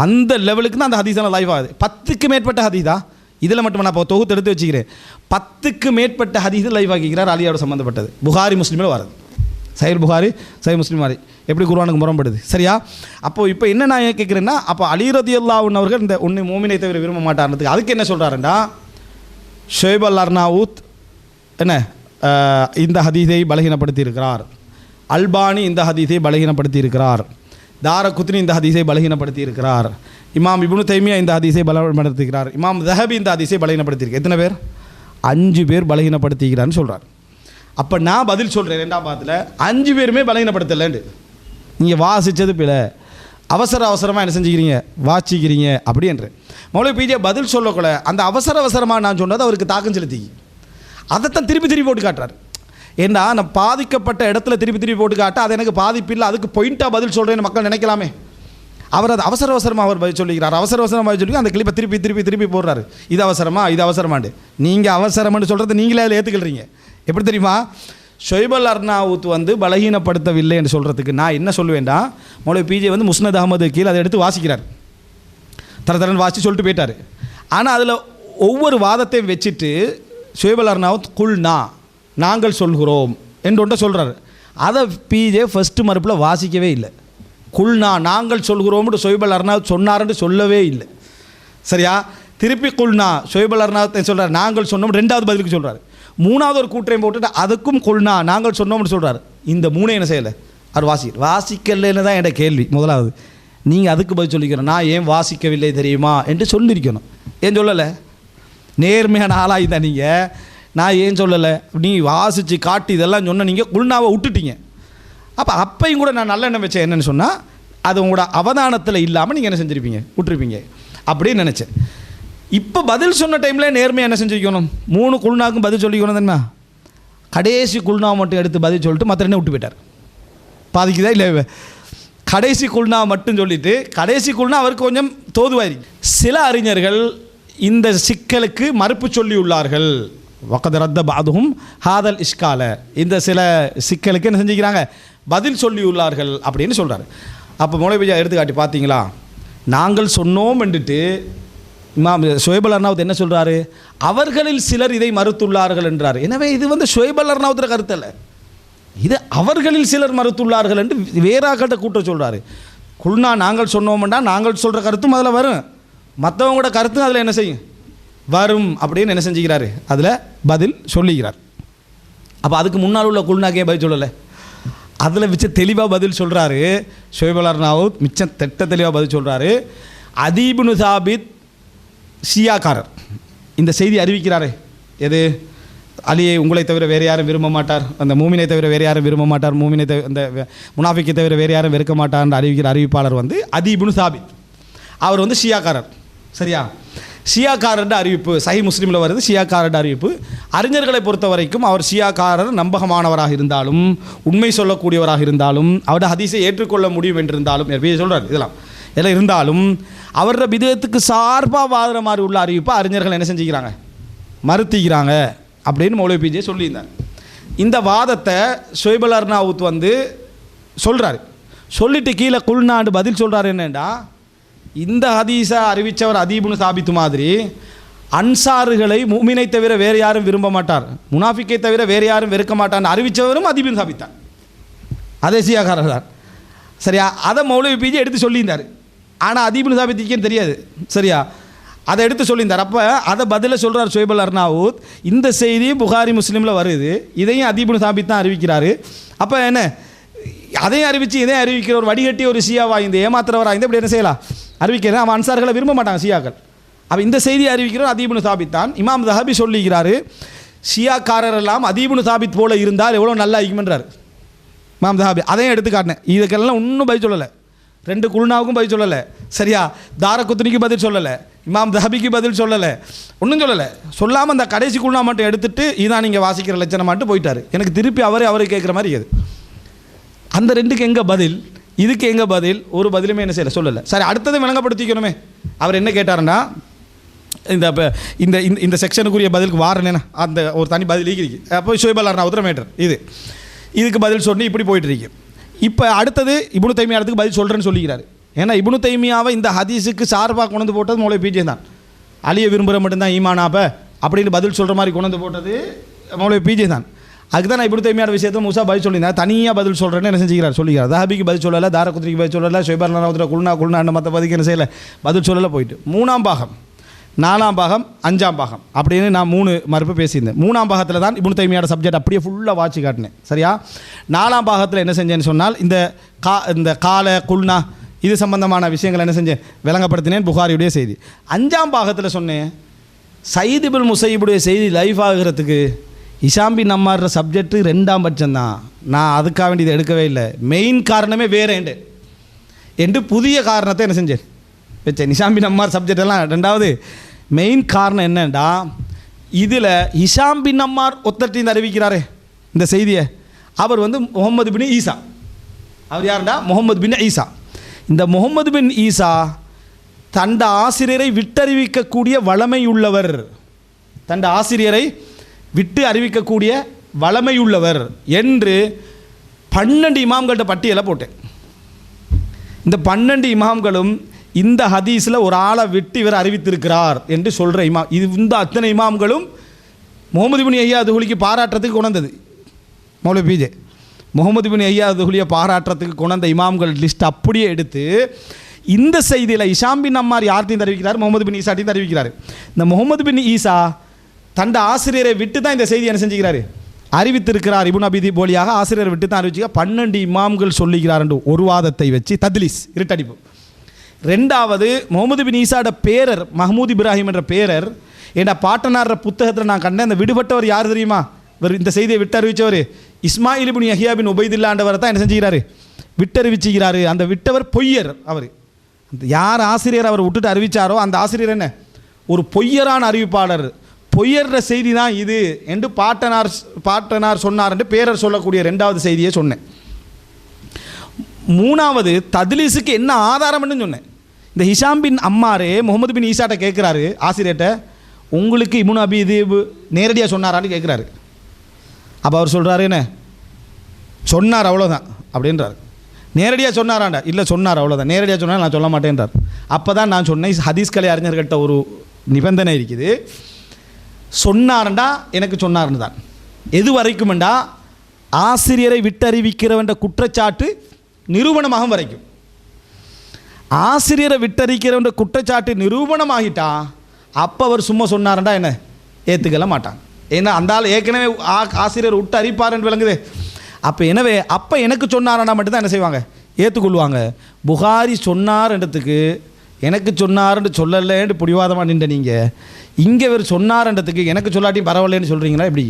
அந்த லெவலுக்கு தான் அந்த ஹதீஸான லைவ் ஆகுது. 10க்கு மேற்பட்ட ஹதீஸா இதில் மட்டும் நான் இப்போ தொகுத்து எடுத்து வச்சுக்கிறேன். 10க்கு மேற்பட்ட ஹதீஸ் லைவ் ஆக்கிக்கிறார் அலியோட சம்மந்தப்பட்டது. புகாரி முஸ்லீமில் வருது, சஹீஹ் புகாரி சஹீஹ் முஸ்லிம் மாதிரி எப்படி குர்ஆனுக்கு முரண்படுது. சரியா? அப்போது இப்போ என்ன நான் கேட்குறேன்னா, அப்போ அலி ரலியல்லாஹு அன்ஹு அவர்கள் இந்த ஒன்று மோமினை தவிர விரும்ப மாட்டார்ன்றதுக்கு அதுக்கு என்ன சொல்கிறாருன்னா, ஷுஐப் அல்-அர்னாவுத் என்ன இந்த ஹதீஸை பலகீனப்படுத்தி இருக்கிறார், அல்பானி இந்த ஹதீஸை பலகீனப்படுத்தி இருக்கிறார், தாரகுத்னி இந்த ஹதீஸை பலகீனப்படுத்தி இருக்கிறார், இமாம் இப்னு தைமியா இந்த ஹதீஸை பலகீனப்படுத்திக்கிறார், இமாம் ஸஹபி இந்த ஹதீஸை பலகீனப்படுத்தியிருக்கார். எத்தனை பேர்? 5 பேர் பலகீனப்படுத்திக்கிறான்னு சொல்கிறார். அப்போ நான் பதில் சொல்கிறேன் 2ஆம் பாகத்தில் 5 பேருமே பலகீனப்படுத்தலைண்டு. நீங்கள் வாசித்தது பிழை, அவசரமாக என்ன செஞ்சுக்கிறீங்க, வாசிக்கிறீங்க அப்படின்ற மௌலவி பிஜே பதில் சொல்லக்கூட அந்த அவசரமாக நான் சொன்னது அவருக்கு தாக்கம் செலுத்தி அதைத்தான் திருப்பி போட்டு காட்டுறாரு. ஏன்னா நான் பாதிக்கப்பட்ட இடத்துல திருப்பி திருப்பி போட்டு காட்ட அது எனக்கு பாதிப்பு இல்லை, அதுக்கு பாயிண்ட்டாக பதில் சொல்கிறேன்னு மக்கள் நினைக்கலாமே. அவர் அது அவசரமாக அவர் பதில் சொல்லிக்கிறார், அவசரமாக பதில் சொல்லி அந்த கிளிப்பை திருப்பி திருப்பி திருப்பி போடுறாரு. இது அவசரமாண்டு நீங்கள் அவசரமானு சொல்கிறது நீங்களே அதில் ஏற்றுக்கிறீங்க. எப்படி தெரியுமா? ஷொய்பல் அர்னாவுத் பலகீனப்படுத்தவில்லை என்று சொல்கிறதுக்கு நான் என்ன சொல்லுவேன்டா, மௌலவி பிஜே முஸ்னத் அகமது கீழே அதை எடுத்து வாசிக்கிறார், தரன்னு வாசி சொல்லிட்டு போயிட்டார். ஆனால் அதில் ஒவ்வொரு வாதத்தையும் வச்சுட்டு ஷொய்பல் அர்னாவுத் குல்னா நாங்கள் சொல்கிறோம் என்று ஒன்றை சொல்கிறார். அதை பிஜே ஃபஸ்ட்டு மறுப்பில் வாசிக்கவே இல்லை. குல்னா நாங்கள் சொல்கிறோம்னு ஷொய்பல் அர்னாவுத் சொன்னார்ன்னு சொல்லவே இல்லை. சரியா? திருப்பி குல்னா ஷொய்பல் அர்னாவுத் சொல்கிறார் நாங்கள் சொன்னோம், ரெண்டாவது பதிலுக்கு சொல்கிறார். மூணாவது ஒரு கூற்றையும் போட்டுட்டு அதுக்கும் குல்னா நாங்கள் சொன்னோம்னு சொல்கிறார். இந்த மூணை என்ன செய்யலை, அவர் வாசிக்கலைன்னு தான் என் கேள்வி. முதலாவது நீங்கள் அதுக்கு பதில் சொல்லிக்கணும், நான் ஏன் வாசிக்கவில்லை தெரியுமா என்று சொல்லியிருக்கணும். ஏன் சொல்லலை? நேர்மையான ஆளாகி தான் நீங்கள், நான் ஏன் சொல்லலை, நீ வாசித்து காட்டி இதெல்லாம் சொன்ன, நீங்கள் குல்னாவை விட்டுட்டீங்க. அப்பையும் கூட நான் நல்ல எண்ணம் வச்சேன். என்னென்னு சொன்னால் அது உங்களோட அவதானத்தில் இல்லாமல் நீங்கள் என்ன செஞ்சுருப்பீங்க, விட்டுருப்பீங்க அப்படின்னு நினச்சேன். இப்போ பதில் சொன்ன டைமில் நேர்மையாக என்ன செஞ்சுக்கணும், 3 குல்னாவுக்கும் பதில் சொல்லிக்கணும் தானே. கடைசி குல்னாவை மட்டும் எடுத்து பதில் சொல்லிட்டு மற்ற என்ன விட்டு போயிட்டார். பாதிக்குதா இல்லை? கடைசி குல்னா மட்டும் சொல்லிவிட்டு கடைசி குல்னா அவருக்கு கொஞ்சம் தோதுவாயிருக்கு. சில அறிஞர்கள் இந்த சிக்கலுக்கு மறுப்பு சொல்லியுள்ளார்கள். வக்கத் ரத்த பாதுகும் ஹாதல் இஷ்கால, இந்த சில சிக்கலுக்கு என்ன செஞ்சுக்கிறாங்க, பதில் சொல்லியுள்ளார்கள் அப்படின்னு சொல்கிறார். அப்போ மௌலவி பிஜா எடுத்துக்காட்டி பார்த்தீங்களா, நாங்கள் சொன்னோம் என்றுட்டு இமாம் ஷொய்பல் அர்னாவுத் என்ன சொல்கிறாரு, அவர்களில் சிலர் இதை மறுத்துள்ளார்கள் என்றார். எனவே இது ஷொய்பல் அர்னாவுத் கருத்து அல்ல, இது அவர்களில் சிலர் மறுத்துள்ளார்கள் என்று வேறாக்கிட்ட கூட்டம் சொல்கிறாரு. குல்னா நாங்கள் சொன்னோம்னா நாங்கள் சொல்கிற கருத்தும் அதில் வரும், மற்றவங்களோட கருத்தும் அதில் என்ன செய்யும், வரும் அப்படின்னு என்ன செஞ்சுக்கிறாரு, அதில் பதில் சொல்லிக்கிறார். அப்போ அதுக்கு முன்னால் உள்ள குல்னாக்கே பதில் சொல்லலை, அதில் மிச்சம் தெளிவாக பதில் சொல்கிறாரு. ஷொய்பல் அர்னாவுத் மிச்சம் தெளிவாக பதில் சொல்கிறாரு. அதீபுனு சாபித் ஷியாக்காரர் இந்த செய்தி அறிவிக்கிறாரே, எது, அலியை உங்களை தவிர வேறு யாரும் விரும்ப மாட்டார், அந்த மூமினை தவிர வேறு யாரும் விரும்ப மாட்டார், மூமினை அந்த முனாஃபிக்கை தவிர வேறு யாரும் வெறுக்க மாட்டார் என்று அறிவிக்கிற அறிவிப்பாளர் அதீபுனு சாபித். அவர் ஷியாக்காரர். சரியா? ஷியாக்காரர் அறிவிப்பு சஹி முஸ்லீமில் வருது. ஷியாக்காரர் அறிவிப்பு அறிஞர்களை பொறுத்த வரைக்கும் அவர் ஷியாக்காரர் நம்பகமானவராக இருந்தாலும், உண்மை சொல்லக்கூடியவராக இருந்தாலும், அவருடைய ஹதீஸை ஏற்றுக்கொள்ள முடியும் என்றிருந்தாலும், சொல்கிறார் இதெல்லாம் இருந்தாலும் அவரோட பிதத்துக்கு சார்பாக வாதுற மாதிரி உள்ள அறிவிப்பை அறிஞர்கள் என்ன செஞ்சுக்கிறாங்க, மறுத்திக்கிறாங்க அப்படின்னு மௌலவி பிஜே சொல்லியிருந்தார். இந்த வாதத்தை ஷொய்பல் அர்னாவுத் சொல்கிறாரு. சொல்லிட்டு கீழே குல்னாண்டு பதில் சொல்கிறார். என்னென்னா, இந்த ஹதீஸை அறிவித்தவர் அதீபுனு சாபித்து மாதிரி அன்சாறுகளை முஃமினை தவிர வேறு யாரும் விரும்ப மாட்டார், முனாஃபிக்கை தவிர வேறு யாரும் வெறுக்க மாட்டார்னு அறிவித்தவரும் அதீபுனு சாபித்தான், அதே ஷியாக்காரர் தான். சரியா? அதை மௌலவி பிஜே எடுத்து சொல்லியிருந்தார். ஆனால் அதீபுனு சாபித்துக்கேன்னு தெரியாது. சரியா? அதை எடுத்து சொல்லியிருந்தார். அப்போ அதை பதில சொல்கிறார் ஷொய்பல் அர்னாவுத். இந்த செய்தி புகாரி முஸ்லீமில் வருது, இதையும் அதீபுனு சாபித் தான் அறிவிக்கிறாரு. அப்போ என்ன, அதையும் அறிவித்து இதையும் அறிவிக்கிற ஒரு வடிகட்டி ஒரு ஷியாவா இந்த ஏமாத்துறவராக இப்படி என்ன செய்யலாம், அறிவிக்கிறேன். அவன் அன்சார்களை விரும்ப மாட்டாங்க ஷியாக்கள். அப்போ இந்த செய்தி அறிவிக்கிறோம் அதீபுனு சாபித் தான். இமாம் தஹபி சொல்லிக்கிறாரு, ஷியாக்காரர் எல்லாம் அதீபுனு சாபித் போல இருந்தால் எவ்வளோ நல்லா இருக்குமென்றார் இமாம் தஹபி. அதையும் எடுத்து காட்டினேன். இதுக்கெல்லாம் இன்னும் பதில் சொல்லலை, 2 குல்னாவுக்கும் பதில் சொல்லலை. சரியா? தாரகுத்னிக்கு பதில் சொல்லலை, இமாம் தஹபிக்கு பதில் சொல்லலை, ஒன்றும் சொல்லலை. சொல்லாமல் அந்த கடைசி குல்னா மட்டும் எடுத்துட்டு இதான் நீங்கள் வாசிக்கிற லட்சணம் மட்டும் போயிட்டார். எனக்கு திருப்பி அவரே கேட்குற மாதிரி இருக்குது. அந்த 2க்கு எங்கே பதில், இதுக்கு எங்கே பதில், ஒரு பதிலுமே என்ன செய்யலை, சொல்லலை. சரி, அடுத்தது விளங்கப்படுத்திக்கணுமே. அவர் என்ன கேட்டாருன்னா, இந்த இந்த இந்த செக்ஷனுக்குரிய பதிலுக்கு வாரேன்னா அந்த ஒரு தனி பதில் இருக்கு. அப்போ ஷொய்பல் அர்னாவுத் மேட்டர் இதுக்கு பதில் சொல்லி இப்படி போயிட்டு இருக்கு. இப்போ அடுத்தது இப்னு தைமியாவுக்கு பதில் சொல்கிறேன்னு சொல்லிக்கிறாரு. ஏன்னா இப்னு தைமியாவை இந்த ஹதீஸுக்கு சார்பாக கொண்டு போட்டது மௌலவி பிஜே தான். அலியை விரும்புகிற மட்டும்தான் ஈமானாப்ப அப்படின்னு பதில் சொல்கிற மாதிரி கொண்டு போட்டது மௌலவி பிஜே தான். அதுக்கு தான் நான் இப்னு தைமியா விஷயத்தில் மூசா பதில் சொல்லியிருந்தேன். தனியாக பதில் சொல்கிறேன்னு என்ன செஞ்சுக்கிறார், சொல்லிக்கிறார். தஹபிக்கு பதில் சொல்லலை, தாரகுத்னிக்கு பதில் சொல்லலை, ஷொய்பல் அர்னாவுத் குல்னா மற்ற பதிக்கு என்ன செய்யலை, பதில் சொல்லலை. போயிட்டு 3ஆம் பாகம், 4ஆம் பாகம், 5ஆம் பாகம் அப்படின்னு நான் 3 மறுப்பு பேசியிருந்தேன். 3ஆம் பாகத்தில் தான் இப்னு தைமியாவோட சப்ஜெக்ட் அப்படியே ஃபுல்லாக வாட்சி காட்டினேன். சரியா? 4ஆம் பாகத்தில் என்ன செஞ்சேன்னு சொன்னால் இந்த கால குல்னா இது சம்பந்தமான விஷயங்கள் என்ன செஞ்சேன், விளங்கப்படுத்தினேன். புகாரியுடைய செய்தி. 5ஆம் பாகத்தில் சொன்னேன், சயீத் இப்னு முஸையிபுடைய செய்தி லைஃப் ஆகிறதுக்கு ஹிஷாம் பின் அம்மார் சப்ஜெக்ட்டு 2ஆம் பட்சம்தான். நான் அதுக்காக வேண்டியது எடுக்கவே இல்லை, மெயின் காரணமே வேறேண்டு என்று புதிய காரணத்தை என்ன செஞ்சேன் வச்சேன். ஹிஷாம் பின் அம்மார் சப்ஜெக்டெல்லாம் 2வது. மெயின் காரணம் என்னண்டா, இதில் ஹிஷாம் பின் அம்மார் ஒத்தட்டின்னு அறிவிக்கிறாரே, இந்த செய்தியை? அவர் வந்து முகமது பின் ஈசா. அவர் யாருண்டா? முகமது பின் ஈசா. இந்த முகமது பின் ஈசா தண்ட ஆசிரியரை விட்டறிவிக்கக்கூடிய வளமையுள்ளவர், தண்ட ஆசிரியரை விட்டு அறிவிக்கக்கூடிய வளமையுள்ளவர் என்று 12 இமாம்கள்ட்ட பட்டியலை போட்டேன். இந்த 12 இமாம்களும் இந்த ஹதீஸில் ஒரு ஆளை விட்டு இவர் அறிவித்திருக்கிறார் என்று சொல்கிற இமாம். இது இந்த அத்தனை இமாம்களும் முகமது பின் ஐயா துஹுலிக்கு பாராட்டுறதுக்கு கொண்டது. மௌலவி பிஜே முகமது பின் ஐயா துஹுலியை பாராட்டுறதுக்கு கொண்ட இமாம்கள் லிஸ்ட் அப்படியே எடுத்து இந்த செய்தியில் ஹிஷாம் பின் அம்மார் யார்ட்டையும் தெரிவிக்கிறார்? முகமது பின் ஈசாட்டையும் தெரிவிக்கிறார். இந்த முகமது பின் ஈசா தண்ட ஆசிரியரை விட்டு தான் இந்த செய்தி என்ன செஞ்சுக்கிறாரு? அறிவித்திருக்கிறார். இப்னு அபி தீப் வழியாக ஆசிரியரை விட்டு தான் அறிவிச்சுக்க 12 இமாம்கள் சொல்லுகிறார் என்று ஒரு வாதத்தை வச்சு தத்லீஸ், இருட்டடிப்பு. ரெண்டாவது, முகமது பின் ஈசாட பேரர் மஹமூத் இப்ராஹிம் என்ற பேரர் என்ற பாட்டனார் புத்தகத்தில் நான் கண்டேன். அந்த விடுபட்டவர் யார் தெரியுமா? இவர் இந்த செய்தியை விட்டு அறிவித்தவர் இஸ்மாயில் இப்னு யஹ்யா பின் உபைதுல்லாண்டவர் தான் என்ன செஞ்சுக்கிறாரு? விட்டறிவிச்சுக்கிறாரு. அந்த விட்டவர் பொய்யர். அவர் யார் ஆசிரியர் அவர் விட்டுட்டு அறிவித்தாரோ அந்த ஆசிரியர் என்ன? ஒரு பொய்யரான அறிவிப்பாளர். பொய்யர்ற செய்தி தான் இது என்று பாட்டனார் சொன்னார் என்று பேரர் சொல்லக்கூடிய ரெண்டாவது செய்தியை சொன்னேன். மூணாவது, தத்லீஸுக்கு என்ன ஆதாரம்னு சொன்னேன். இந்த ஹிஷாம் பின் அம்மாரே முகமது பின் ஈசாட்ட கேட்குறாரு ஆசிரியர்கிட்ட, உங்களுக்கு இப்னு அபி தீப் நேரடியாக சொன்னாரான்னு கேட்குறாரு. அப்போ அவர் சொல்கிறாரு, என்ன சொன்னார் அவ்வளோதான் அப்படின்றார். நேரடியாக சொன்னாராண்டா? இல்லை சொன்னார் அவ்வளோதான். நேரடியாக சொன்னால் நான் சொல்ல மாட்டேன்றார். அப்போ தான் நான் சொன்னேன், ஹதீஸ் கலை அறிஞர்கிட்ட ஒரு நிபந்தனை இருக்குது. சொன்னார்ண்டா எனக்கு சொன்னார்னு தான். எது வரைக்கும்ண்டா ஆசிரியரை விட்டறிவிக்கிறவன்ற குற்றச்சாட்டு நிரூபணமாகும் வரைக்கும். ஆசிரியரை விட்டறிக்கிறவன்ற குற்றச்சாட்டு நிரூபணமாகிட்டா அப்போ அவர் சும்மா சொன்னார்ண்டா என்ன ஏற்றுக்கல மாட்டாங்க. ஏன்னா அந்த ஆள் ஏற்கனவே ஆசிரியர் விட்டு அறிப்பாருன்னு விளங்குது. அப்போ எனக்கு சொன்னாரண்டா மட்டும்தான் என்ன செய்வாங்க? ஏற்றுக்கொள்வாங்க. புகாரி சொன்னார்ன்றதுக்கு எனக்கு சொன்னார்ன்னு சொல்லலைன்னு பிடிவாதமாக நின்ற நீங்கள் இங்கே இவர் சொன்னார்ன்றதுக்கு எனக்கு சொல்லாட்டியும் பரவாயில்லன்னு சொல்கிறீங்களா? எப்படி?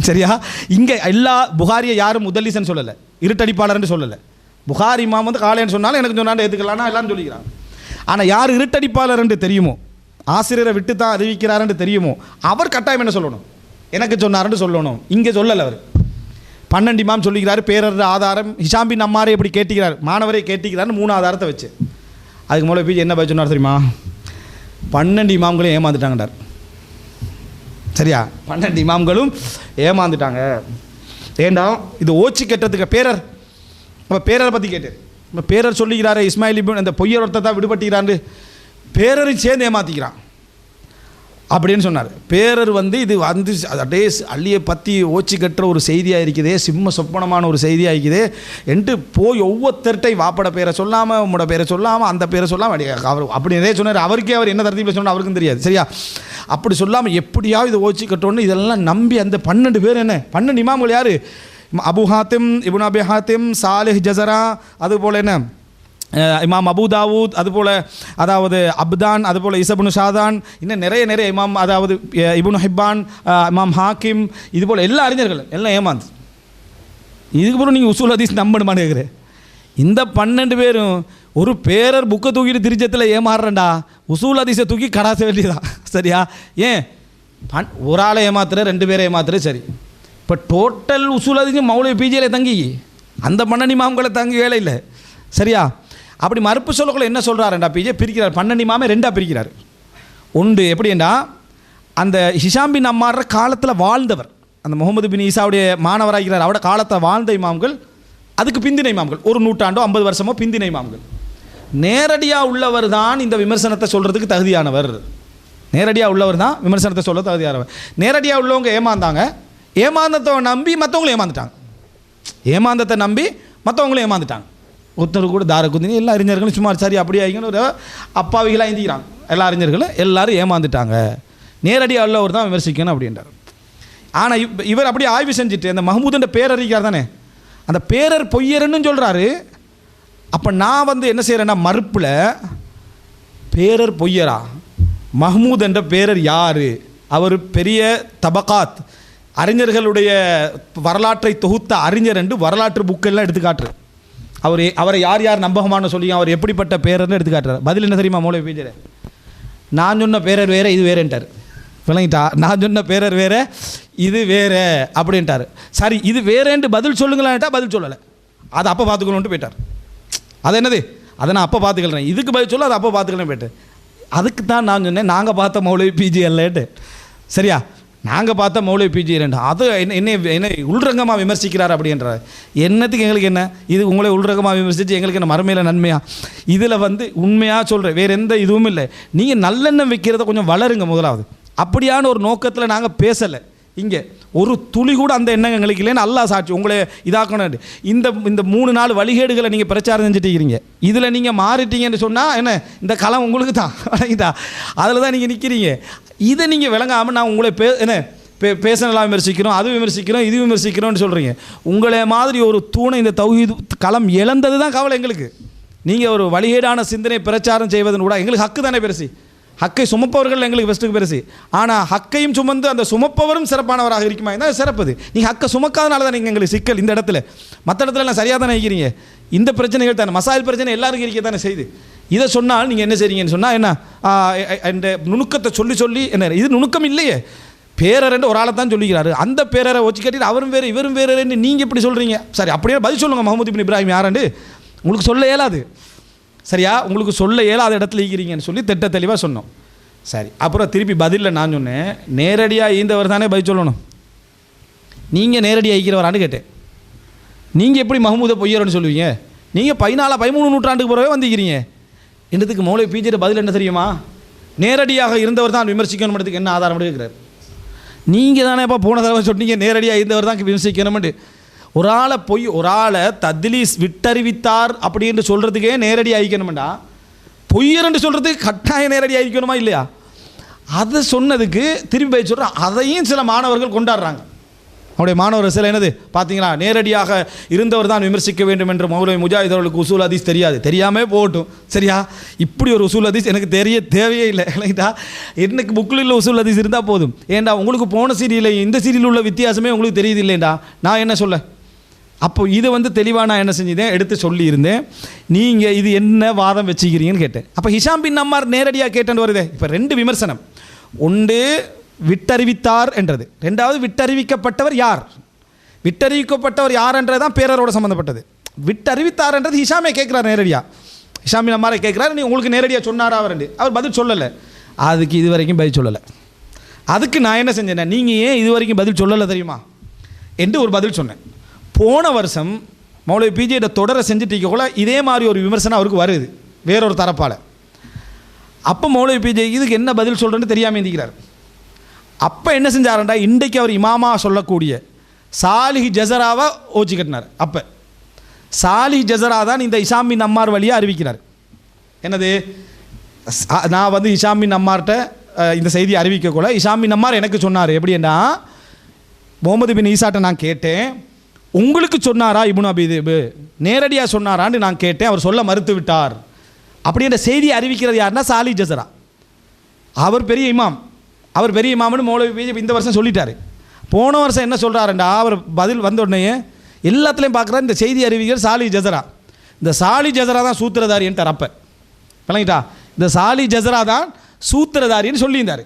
சரியா? இங்கே எல்லா புகாரியை யாரும் முதலீசன் சொல்லலை, இருட்டடிப்பாளர்னு சொல்லலை. புகாரி இமாம் வந்து காலைன்னு சொன்னாலும் எனக்கு சொன்னாலும் ஏற்றுக்கலான்னா எல்லாரும் சொல்லிக்கிறாங்க. ஆனால் யார் இருட்டடிப்பாளர் என்று தெரியுமோ, ஆசிரியரை விட்டு தான் அறிவிக்கிறாருன்னு தெரியுமோ, அவர் கட்டாயம் என்ன சொல்லணும்? எனக்கு சொன்னார்ன்னு சொல்லணும். இங்கே சொல்லலை. அவர் 12 இமாம் சொல்லிக்கிறார். பேரர் ஆதாரம் ஹிஷாம் பின் அம்மாரை எப்படி கேட்டுக்கிறார், மாணவரை கேட்டுக்கிறார்னு 3 ஆதாரத்தை வச்சு. அதுக்கு மூலம் போய் என்ன பதில் சொன்னார் தெரியுமா? 12 இமாம்களும் ஏமாந்துட்டாங்கடார். சரியா? 12 இமாம்களும் ஏமாந்துட்டாங்க. ஏண்டா இது ஓச்சி கட்டுறதுக்கு பேரர். அப்போ பேரரை பற்றி கேட்டார். இப்போ பேரர் சொல்லிக்கிறாரு இஸ்மாயில் இப்னு அந்த பொய்யர் ஒருத்தர் தான் விடுபட்டுக்கிறான்னு பேரரையும் சேர்ந்து ஏமாற்றிக்கிறான் அப்படின்னு சொன்னார். பேரர் வந்து இது வந்து அப்படியே அள்ளியை பற்றி ஓச்சி கட்டுற ஒரு செய்தியாக இருக்குதே, சிம்ம சொப்பனமான ஒரு செய்தியாக இருக்குதே என்று போய் ஒவ்வொருத்தர்கிட்ட வாப்பட பேரை சொல்லாமல் உம்மோட பேரை சொல்லாமல் அந்த பேரை சொல்லாமல் அவர் அப்படி நிறைய சொன்னார். அவருக்கே அவர் என்ன தரத்தில் சொன்னார் அவருக்கும் தெரியாது. சரியா? அப்படி சொல்லாமல் எப்படியாவது இது ஓச்சி கட்டணும்னு இதெல்லாம் நம்பி அந்த 12 பேர் என்ன 12 இமாம்கள் யார்? அபு ஹாத்திம், இப்னு அபி ஹாத்திம், சாலிஹ் ஜஸரா, அதுபோல் என்ன இமாம் அபு தாவூத், அதுபோல் அதாவது அப்தான், அதுபோல் இசபுனு ஷாதான், இன்னும் நிறைய இமாம், அதாவது இப்னு ஹிப்பான், இமாம் ஹாக்கிம், இதுபோல் எல்லா அறிஞர்களும் எல்லாம் ஏமாந்து. இதுக்கப்புறம் நீங்கள் உசூல் ஹதீஸ் நம்பணுமான்னு கேட்குறேன். இந்த 12 பேரும் ஒரு பேரர் புக்கை தூக்கிட்டு திருச்சத்தில் ஏமாறுறேன்டா, உசூல் ஹதீஸை தூக்கி கடாச வேண்டியதான். சரியா? ஏன் ஒரு ஆளை ஏமாத்துற 2 பேரை ஏமாத்துற? சரி, இப்போ டோட்டல் உசூல் ஹதீஸ் மௌலவி பிஜியில் தங்கி அந்த 12 இமாம்களை தங்கி வேலை இல்லை. சரியா? அப்படி மறுப்பு சொல்லக்குள்ள என்ன சொல்கிறாருண்டா பிஜே பிரிக்கிறார். 12 இமாமே 2ஆக பிரிக்கிறார். ஒன்று எப்படின்னா அந்த ஹிஷாம் பின் அம்மாற காலத்தில் வாழ்ந்தவர், அந்த முகமது பின் ஈசாவுடைய மாணவராகிறார், அவரோட காலத்தை வாழ்ந்த இமாம்கள், அதுக்கு பிந்தின இமாம்கள், ஒரு நூற்றாண்டோ 50 வருஷமோ பிந்தின இமாம்கள். நேரடியாக உள்ளவர் தான் இந்த விமர்சனத்தை சொல்கிறதுக்கு தகுதியானவர். நேரடியாக உள்ளவர் தான் விமர்சனத்தை சொல்ல தகுதியானவர். நேரடியாக உள்ளவங்க ஏமாந்தாங்க, ஏமாந்தத்தை நம்பி மற்றவங்களும் ஏமாந்துட்டாங்க. ஏமாந்தத்தை நம்பி மற்றவங்களும் ஏமாந்துட்டாங்க. ஒருத்தர் கூட தாரகுந்தினி எல்லா அறிஞர்களும் சும்மா சரி அப்படியே ஆகிங்கன்னு ஒரு அப்பாவிகளாக எழுந்திக்கிறாங்க. எல்லா அறிஞர்களும் எல்லாரும் ஏமாந்துட்டாங்க. நேரடியாக உள்ளவர் தான் விமர்சிக்கணும் அப்படின்றார். ஆனால் இவர் அப்படியே ஆய்வு செஞ்சுட்டு அந்த மஹமூதுன்ற பேரர் இருக்கார் தானே, அந்த பேரர் பொய்யர்னு சொல்கிறாரு. அப்போ நான் வந்து என்ன செய்கிறேன்னா மறுப்பில் பேரர் பொய்யரா, மஹமூத் என்ற பேரர் யார்? அவர் பெரிய தபகாத் அறிஞர்களுடைய வரலாற்றை தொகுத்த அறிஞர் என்று வரலாற்று புக்கெல்லாம் எடுத்து காட்டுரு. அவரை யார் யார் நம்பகமான சொல்லி அவர் எப்படிப்பட்ட பேரர்னு எடுத்து காட்டுறார். பதில் என்ன தெரியுமா மௌலவி பிஜே? நான் சொன்ன பேரர் வேறு, இது வேறேன்ட்டார். விளங்கிட்டா? நான் சொன்ன பேரர் வேறு, இது வேறு அப்படின்ட்டார். சரி இது வேறேன்ட்டு பதில் சொல்லுங்களான்ட்டா பதில் சொல்லலை. அதை அப்போ பார்த்துக்கணுன்ட்டு போயிட்டார். அது என்னது, அதை நான் அப்போ பார்த்துக்கிறேன், இதுக்கு பதில் சொல்ல அதை அப்போ பார்த்துக்கிறேன் போயிட்டு. அதுக்கு தான் நான் சொன்னேன் நாங்கள் பார்த்த மௌலவி பிஜி இல்லைன்ட்டு. சரியா, நாங்கள் பார்த்த மௌலவி பிஜி இல்லைன்ட்டு. அது என்ன உள்ரங்கமாக விமர்சிக்கிறார் அப்படின்றார். என்னத்துக்கு எங்களுக்கு என்ன இது, உங்களை உள்ரங்கமாக விமர்சித்து எங்களுக்கு என்ன மறுமையில் நன்மையா? இதில் உண்மையாக சொல்கிறேன், வேறு எந்த இதுவும் இல்லை. நீங்கள் நல்லெண்ணம் வைக்கிறத கொஞ்சம் வளருங்க முதலாவது. அப்படியான ஒரு நோக்கத்தில் நாங்கள் பேசலை. இங்கே ஒரு துளி கூட அந்த எண்ணம் எங்களுக்கு இல்லைன்னு அல்லாஹ் சாட்சி. உங்களை இதாக்கணும். இந்த 3-4 வழிகேடுகளை நீங்கள் பிரச்சாரம் செஞ்சுட்டீங்க. இதில் நீங்கள் மாறிட்டீங்கன்னு சொன்னால் என்ன, இந்த களம் உங்களுக்கு தான் வழங்கிட்டா, அதில் தான் நீங்கள் நிற்கிறீங்க. இதை நீங்கள் விளங்காமல் நான் உங்களை பேசலாம் விமர்சிக்கிறோம், அது விமர்சிக்கிறோம், இது விமர்சிக்கிறோம்னு சொல்கிறீங்க. உங்களை மாதிரி ஒரு தூணை இந்த தௌஹீத் களம் இழந்தது தான் கவலை எங்களுக்கு. நீங்கள் ஒரு வழிகேடான சிந்தனை பிரச்சாரம் செய்வதன் கூட எங்களுக்கு ஹக்கு தானே பெருசு. ஹக்கை சுமப்பவர்கள் எங்களுக்கு பெஸ்ட்டுக்கு பெருசு. ஆனால் ஹக்கையும் சுமந்து அந்த சுமப்பவரும் சிறப்பானவராக இருக்குமா இருந்தால் சிறப்புது. நீங்கள் ஹக்கை சுமக்காதனால தான் நீங்கள் எங்களுக்கு சிக்கல். இந்த இடத்துல மற்ற இடத்துல எல்லாம் சரியாக தானே இருக்கிறீங்க. இந்த பிரச்சனைகள் தானே, மசாயில் பிரச்சனை எல்லாருக்கும் இருக்க தானே செய்து. இதை சொன்னால் நீங்கள் என்ன செய்றீங்கன்னு சொன்னால் என்ன, இந்த நுணுக்கத்தை சொல்லி என்ன, இது நுணுக்கம் இல்லையே. பேரரண்டு ஒரு ஆளை தான் சொல்லிக்கிறாரு, அந்த பேரரை வச்சு கட்டிட்டு அவரும் வேறு இவரும் வேறுன்னு நீங்கள் எப்படி சொல்கிறீங்க? சரி அப்படியே பதில் சொல்லுங்கள். முகமது இப்னு இப்ராஹிம் யாராண்டு உங்களுக்கு சொல்ல இயலாது. சரியா, உங்களுக்கு சொல்ல இயலாத இடத்துல இருக்கிறீங்கன்னு சொல்லி திட்ட தெளிவாக சொன்னோம். சரி, அப்புறம் திருப்பி பதிலில் நான் சொன்னேன், நேரடியாக ஈந்தவர் தானே பதில் சொல்லணும். நீங்கள் நேரடியாக ஈக்கிறவரான்னு கேட்டேன். நீங்கள் எப்படி மஹமூதை பொய்யர்னு சொல்லுவீங்க? நீங்கள் 14-13 நூற்றாண்டுக்கு பிறகு வந்துக்கிறீங்க. என்னத்துக்கு மௌலவி பிஜியோட பதில் என்ன தெரியுமா? நேரடியாக இருந்தவர் தான் விமர்சிக்கணும்ன்றதுக்கு என்ன ஆதாரம் எடுக்கிறார்? நீங்கள் தானே இப்போ போன தடவை சொன்னீங்க நேரடியாக இருந்தவர் தான் விமர்சிக்கணும்ட்டு. ஒரு ஆளை தத்லீஸ் விட்டறிவித்தார் அப்படின்னு சொல்கிறதுக்கே நேரடி ஆகிக்கணும்டா, பொய்யர்ன்னு சொல்கிறதுக்கு கட்டாயம் நேரடி ஆகிக்கணுமா இல்லையா? அதை சொன்னதுக்கு திரும்பி போய் சொல்கிறேன். அதையும் சில மாணவர்கள் கொண்டாடுறாங்க. அவருடைய மாணவர் சில என்னது பார்த்தீங்களா, நேரடியாக இருந்தவர் தான் விமர்சிக்க வேண்டும் என்று மௌலவி முஜாஹித் அவர்களுக்கு உசூல் ஹதீஸ் தெரியாமல் போகட்டும். சரியா, இப்படி ஒரு உசூல் ஹதீஸ் எனக்கு தேவையே இல்லை இல்லைங்களா. எனக்கு புக்கில் உள்ள உசூல் ஹதீஸ் இருந்தால் போதும். ஏண்டா உங்களுக்கு போன சீரியல் இந்த சீரியல் உள்ள வித்தியாசமே உங்களுக்கு தெரியுது இல்லைண்டா, நான் என்ன சொல்ல. அப்போ இதை தெளிவாக நான் என்ன செஞ்சுதேன், எடுத்து சொல்லியிருந்தேன். நீங்கள் இது என்ன வாதம் வச்சுக்கிறீங்கன்னு கேட்டேன். அப்போ ஹிஷாம் பின் அம்மார் நேரடியாக கேட்டேன்னு வருதே. இப்போ 2 விமர்சனம். ஒன்று விட்டறிவித்தார் என்றது, 2வது விட்டறிவிக்கப்பட்டவர் யார். விட்டறிவிக்கப்பட்டவர் யார்ன்றது தான் பேரரோட சம்மந்தப்பட்டது. விட்டறிவித்தார்ன்றது ஹிஷாமே கேட்குறார் நேரடியாக. ஹிஷாம் பின் அம்மாரை கேட்குறாரு, நீ உங்களுக்கு நேரடியாக சொன்னாரா அவர் பதில் சொல்லலை. அதுக்கு இது வரைக்கும் பதில் சொல்லலை. அதுக்கு நான் என்ன செஞ்சேன்னா, நீங்கள் ஏன் இது வரைக்கும் பதில் சொல்லலை தெரியுமா என்று ஒரு பதில் சொன்னேன். போன வருஷம் மௌலவி பிஜியோட தொடரை செஞ்சுட்டு இதே மாதிரி ஒரு விமர்சனம் அவருக்கு வருது வேறொரு தரப்பால். அப்போ மௌலவி பிஜி இதுக்கு என்ன பதில் சொல்கிறேன்னு தெரியாமல் இருந்திக்கிறார். அப்போ என்ன செஞ்சாருண்டா, இன்றைக்கு அவர் இமாமா சொல்லக்கூடிய சாலிஹ் ஜஸராவை ஓச்சி கட்டினார். அப்போ சாலிஹ் ஜஸரா தான் இந்த ஹிஷாம் பின் அம்மார் வழியாக அறிவிக்கிறார். என்னது, நான் ஹிஷாம் பின் அம்மார்கிட்ட இந்த செய்தி அறிவிக்கக்கூட ஹிஷாம் பின் அம்மார் எனக்கு சொன்னார். எப்படின்னா, முகமது பின் ஈசாட்ட நான் கேட்டேன், உங்களுக்கு சொன்னாரா இப்னு அபி திப், நேரடியாக சொன்னாரான்னு நான் கேட்டேன், அவர் சொல்ல மறுத்து விட்டார். அப்படின்ற செய்தியை அறிவிக்கிறது யாருன்னா சாலிஹ் ஜஸரா. அவர் பெரிய இமாம்னு மௌலவி இந்த வருஷம் சொல்லிட்டாரு. போன வருஷம் என்ன சொல்கிறாருண்டா, அவர் பதில் வந்த உடனே எல்லாத்துலேயும் பார்க்குறாரு, இந்த செய்தி அறிவிக்கிற சாலிஹ் ஜஸரா. இந்த சாலிஹ் ஜஸரா தான் சூத்திரதாரின்ட்டார். அப்போ விளங்கிட்டா, இந்த சாலிஹ் ஜஸரா தான் சூத்திரதாரின்னு சொல்லியிருந்தார்.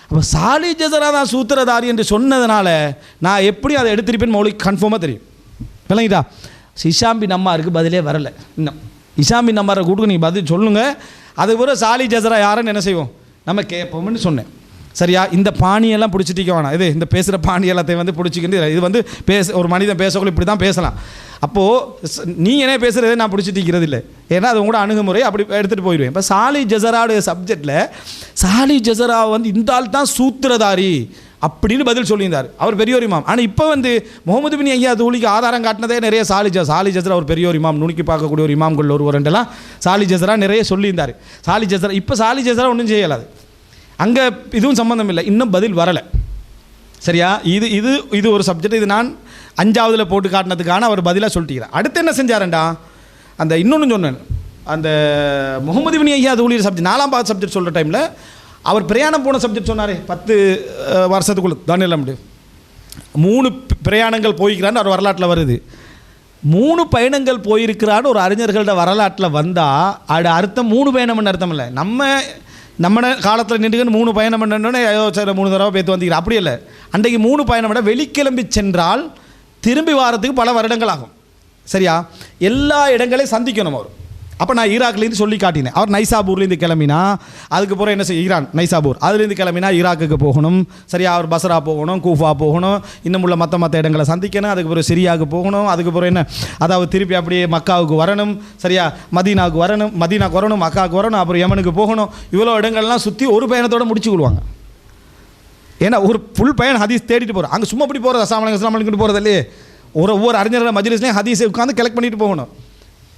அப்போ சாலிஹ் ஜஸரா தான் சூத்திரதாரி என்று சொன்னதுனால நான் எப்படி அதை எடுத்திருப்பேன்னு மௌலிக்கு கன்ஃபார்மாக தெரியும். விளங்கிட்டா, ஹிஷாம் பின் அம்மாருக்கு பதிலே வரலை. இன்னும் ஹிஷாம் பின் அம்மாரை கூட்டுக்கு நீங்கள் பதில் சொல்லுங்கள், அது ஒரு சாலிஹ் ஜஸரா யாருன்னு என்ன செய்வோம் நம்ம கேட்போம்னு சொன்னேன். சரியா, இந்த பாணியெல்லாம் பிடிச்சிட்டிக்க வேணாம். இந்த பேசுகிற பாணி எல்லாத்தையும் பிடிச்சிக்கிட்டு இது ஒரு மனிதன் பேசக்குள்ள இப்படி தான் பேசலாம். அப்போது நீங்கள் என்ன பேசுகிறதே நான் பிடிச்சிட்டிக்கிறது இல்லை. ஏன்னா அது உங்களோட அணுகுமுறை அப்படி எடுத்துகிட்டு போயிடுவேன். இப்போ சாலிஹ் ஜஸராவுடைய சப்ஜெக்டில் சாலிஹ் ஜஸரா இந்த ஆள் தான் சூத்திரதாரி அப்படின்னு பதில் சொல்லியிருந்தார். அவர் பெரிய ஒரு இமாம். ஆனால் இப்போ முகமது பின் ஐயா தூளிக்கு ஆதாரம் காட்டினதே நிறைய சாலிஹ் ஜஸரா ஒரு பெரிய ஒரு இமாம், நுணுக்கி பார்க்கக்கூடிய ஒரு இமாம்கள் ஒரு ரெண்டெல்லாம் சாலிஹ் ஜஸரா நிறைய சொல்லியிருந்தார். சாலிஹ் ஜஸரா இப்போ சாலிஹ் ஜஸரா ஒன்றும் செய்யலாது, அங்கே இதுவும் சம்மந்தம் இல்லை, இன்னும் பதில் வரலை. சரியா, இது ஒரு சப்ஜெக்ட். இது நான் 5ஆவதுல போட்டு காட்டினதுக்கான அவர் பதிலாக சொல்லிட்டுக்கிறேன். அடுத்து என்ன செஞ்சாரண்டா, அந்த இன்னொன்று சொன்னேன், அந்த முகமது பின் ஐயா தூளியர் சப்ஜெக்ட் 4ஆம் சப்ஜெக்ட் சொல்கிற டைமில் அவர் பிரயாணம் போன சப்ஜெக்ட் சொன்னார். 10 வருஷத்துக்குள்ள தானே இல்லை, 3 பிரயாணங்கள் போய்க்கிறான்னு அவர் வரலாற்றில் வருது. 3 பயணங்கள் போயிருக்கிறான்னு ஒரு அறிஞர்களோட வரலாற்றில் வந்தால் அது அர்த்தம் 3 பயணம்னு அர்த்தம் இல்லை. நம்ம நம்ம காலத்தில் நின்றுக்கின்னு 3 பயணம் பண்ணோன்னே சரி 3 தடவை பேத்து வந்திக்கிறேன். அப்படி இல்லை. அன்றைக்கு 3 பயணம் விட வெளிக்கிளம்பி சென்றால் திரும்பி வாரத்துக்கு பல வருடங்கள் ஆகும். சரியா? எல்லா இடங்களையும் சந்திக்கணும் அவர். அப்போ நான் ஈராக்லேருந்து சொல்லி காட்டினேன். அவர் நைசாபூர்லேருந்து கிளம்பினா அதுக்கப்புறம் என்ன செய்ய ஈரான் நைசாபூர் அதுலேருந்து கிளம்பினா ஈராக்குக்கு போகணும். சரியா? அவர் பஸ்ரா போகணும், கூஃபா போகணும், இன்னும் உள்ள மற்ற இடங்களை சந்திக்கணும். அதுக்கப்புறம் சிரியாவுக்கு போகணும். அதுக்கப்புறம் என்ன அதாவது திருப்பி அப்படியே மக்காவுக்கு வரணும். சரியா? மதீனாவுக்கு வரணும், மக்காவுக்கு வரணும், அப்புறம் யமனுக்கு போகணும். இவ்வளோ இடங்கள்லாம் சுற்றி ஒரு பயணத்தோடு முடிச்சு கொள்வாங்க. ஏன்னா ஒரு ஃபுல் பயணம் ஹதீஸ் தேடிட்டு போகிறோம். அங்கே சும்மா அப்படி போகிறது அஸ்ஸலாமு போகிறது இல்லையே. ஒவ்வொரு அறிஞர்கள மஜ்லிஸ்லையும் ஹதீஸை உட்காந்து கலெக்ட் பண்ணிட்டு போகணும்.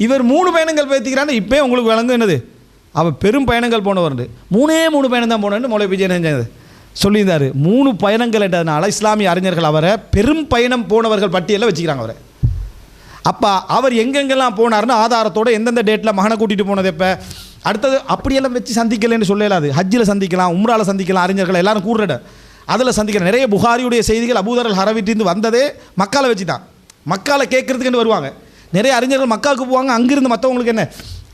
இவர் 3 பயணங்கள் பேத்திக்கிறான்னு இப்போயே உங்களுக்கு விளங்கும் என்னது அவள் பெரும் பயணங்கள் போனவர். 3 பயணம் தான் போனேன்னு மௌலவி விஜயன் செஞ்சது சொல்லியிருந்தார். 3 பயணங்கள் என்றதுனால இஸ்லாமிய அறிஞர்கள் அவரை பெரும் பயணம் போனவர்கள் பட்டியலில் வச்சுக்கிறாங்க அவரை. அப்போ அவர் எங்கெங்கெல்லாம் போனார்னு ஆதாரத்தோடு எந்தெந்த டேட்டில் மகனை கூட்டிகிட்டு போனது எப்போ அடுத்தது அப்படியெல்லாம் வச்சு சந்திக்கலன்னு சொல்லலாது. ஹஜ்ஜில் சந்திக்கலாம், உம்ராவில் சந்திக்கலாம், அறிஞர்கள் எல்லாரும் கூடுற அதில் சந்திக்கலாம். நிறைய புகாரியுடைய செய்திகள் அபூதர் அல் ஹரவிட்டிருந்து வந்ததே மக்கால வச்சு தான். மக்கால கேட்குறதுக்குன்னு வருவாங்க. நிறைய அறிஞர்கள் மக்காவுக்கு போவாங்க, அங்கிருந்து மற்றவங்களுக்கு என்ன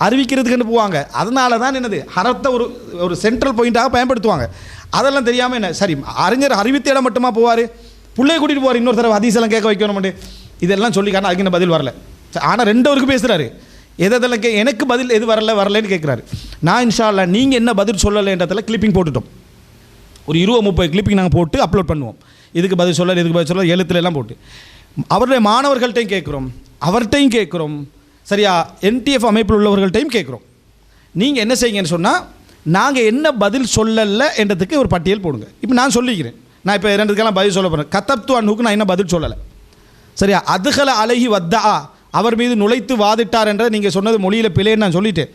அறிவிக்கிறதுக்குன்னு போவாங்க. அதனால தான் என்னது ஹரத்தை ஒரு சென்ட்ரல் பாயிண்ட்டாக பயன்படுத்துவாங்க. அதெல்லாம் தெரியாமல் என்ன சரி அறிஞர் அறிவித்த இடம் மட்டுமா போவார், பிள்ளையை கூட்டிகிட்டு போவார், இன்னொரு தடவை ஹதீஸெல்லாம் கேட்க வைக்கணும்ட்டு இதெல்லாம் சொல்லிக்கான அதுக்கு என்ன பதில் வரல. ஆனால் 2 பேருக்கு பேசுகிறாரு. எதெல்லாம் எனக்கு பதில் எது வரலன்னு கேட்குறாரு. நான் இன்ஷா அல்லாஹ் நீங்கள் என்ன பதில் சொல்லலைன்றதில் கிளிப்பிங் போட்டுட்டோம். ஒரு 20-30 கிளிப்பிங் நாங்கள் போட்டு அப்லோட் பண்ணுவோம். இதுக்கு பதில் சொல்ல எழுத்துல எல்லாம் போட்டு அவருடைய மாணவர்கள்ட்டையும் கேட்குறோம், அவர்கிட்டையும் கேட்குறோம். சரியா? NTF அமைப்பில் உள்ளவர்கள்ட்டையும் கேட்குறோம். நீங்கள் என்ன செய்யுங்கன்னு சொன்னால் நாங்கள் என்ன பதில் சொல்லலை என்றதுக்கு ஒரு பட்டியல் போடுங்க. இப்போ நான் சொல்லிக்கிறேன். நான் இப்போ 2க்கெல்லாம் பதில் சொல்ல போகிறேன். கத்தப்து அன்ஹுக்கு நான் என்ன பதில் சொல்லலை. சரியா? அதுகல அலைஹி வத்தா அவர் மீது நுழைத்து வாதிட்டார் என்ற நீங்கள் சொன்னது மொழியில் பிழைன்னு நான் சொல்லிட்டேன்.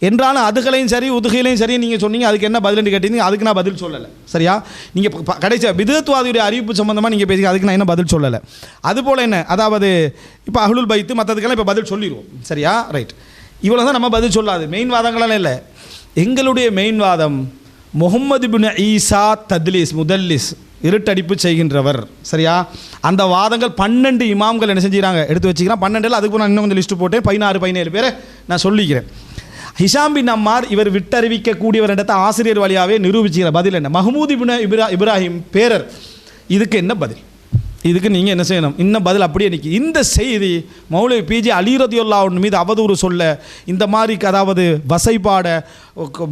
என்றாலும் அதுகளையும் சரி உதுகையிலையும் சரி நீங்கள் சொன்னீங்க. அதுக்கு என்ன பதில்னு கேட்டீங்க. அதுக்கு நான் பதில் சொல்லலை. சரியா? நீங்கள் கடைசியாக பிதத்வாதியுடைய அறிவிப்பு சம்பந்தமாக நீங்கள் பேசுங்க. அதுக்கு நான் என்ன பதில் சொல்லலை. அதுபோல் என்ன அதாவது இப்போ அஹ்லுல் பைத்து மற்றதுக்கெல்லாம் இப்போ பதில் சொல்லிடுவோம். சரியா? ரைட். இவ்வளோ தான் நம்ம பதில் சொல்லாது. மெயின் வாதங்களெல்லாம் இல்லை. எங்களுடைய மெயின் வாதம் முஹம்மது இப்னு ஈசா தத்லீஸ் முதல்லிஸ் இருட்டடிப்பு செய்கின்றவர். சரியா? அந்த வாதங்கள் 12 இமாம்கள் என்ன செஞ்சுக்கிறாங்க எடுத்து வச்சுக்கிறான். 12 அதுக்கு நான் இன்னும் கொஞ்சம் லிஸ்ட்டு போட்டேன். 16-17 பேரை நான் சொல்லிக்கிறேன். ஹிஷாம் பின் அம்மார் இவர் விட்டறிவிக்கக்கூடியவர் என்ற ஆசிரியர் வழியாகவே நிரூபிச்சுக்கிற பதில் என்ன? மஹமூத் இப்னு இப்ராஹிம் பேரர். இதுக்கு என்ன பதில்? இதுக்கு நீங்கள் என்ன செய்யணும்? இன்னும் பதில் அப்படியே நிற்கி. இந்த செய்தி மௌலவி PJ அலி ரலியல்லாஹு அன்ஹு மீது அவதூறு சொல்ல, இந்த மாதிரி அதாவது வசைப்பாட,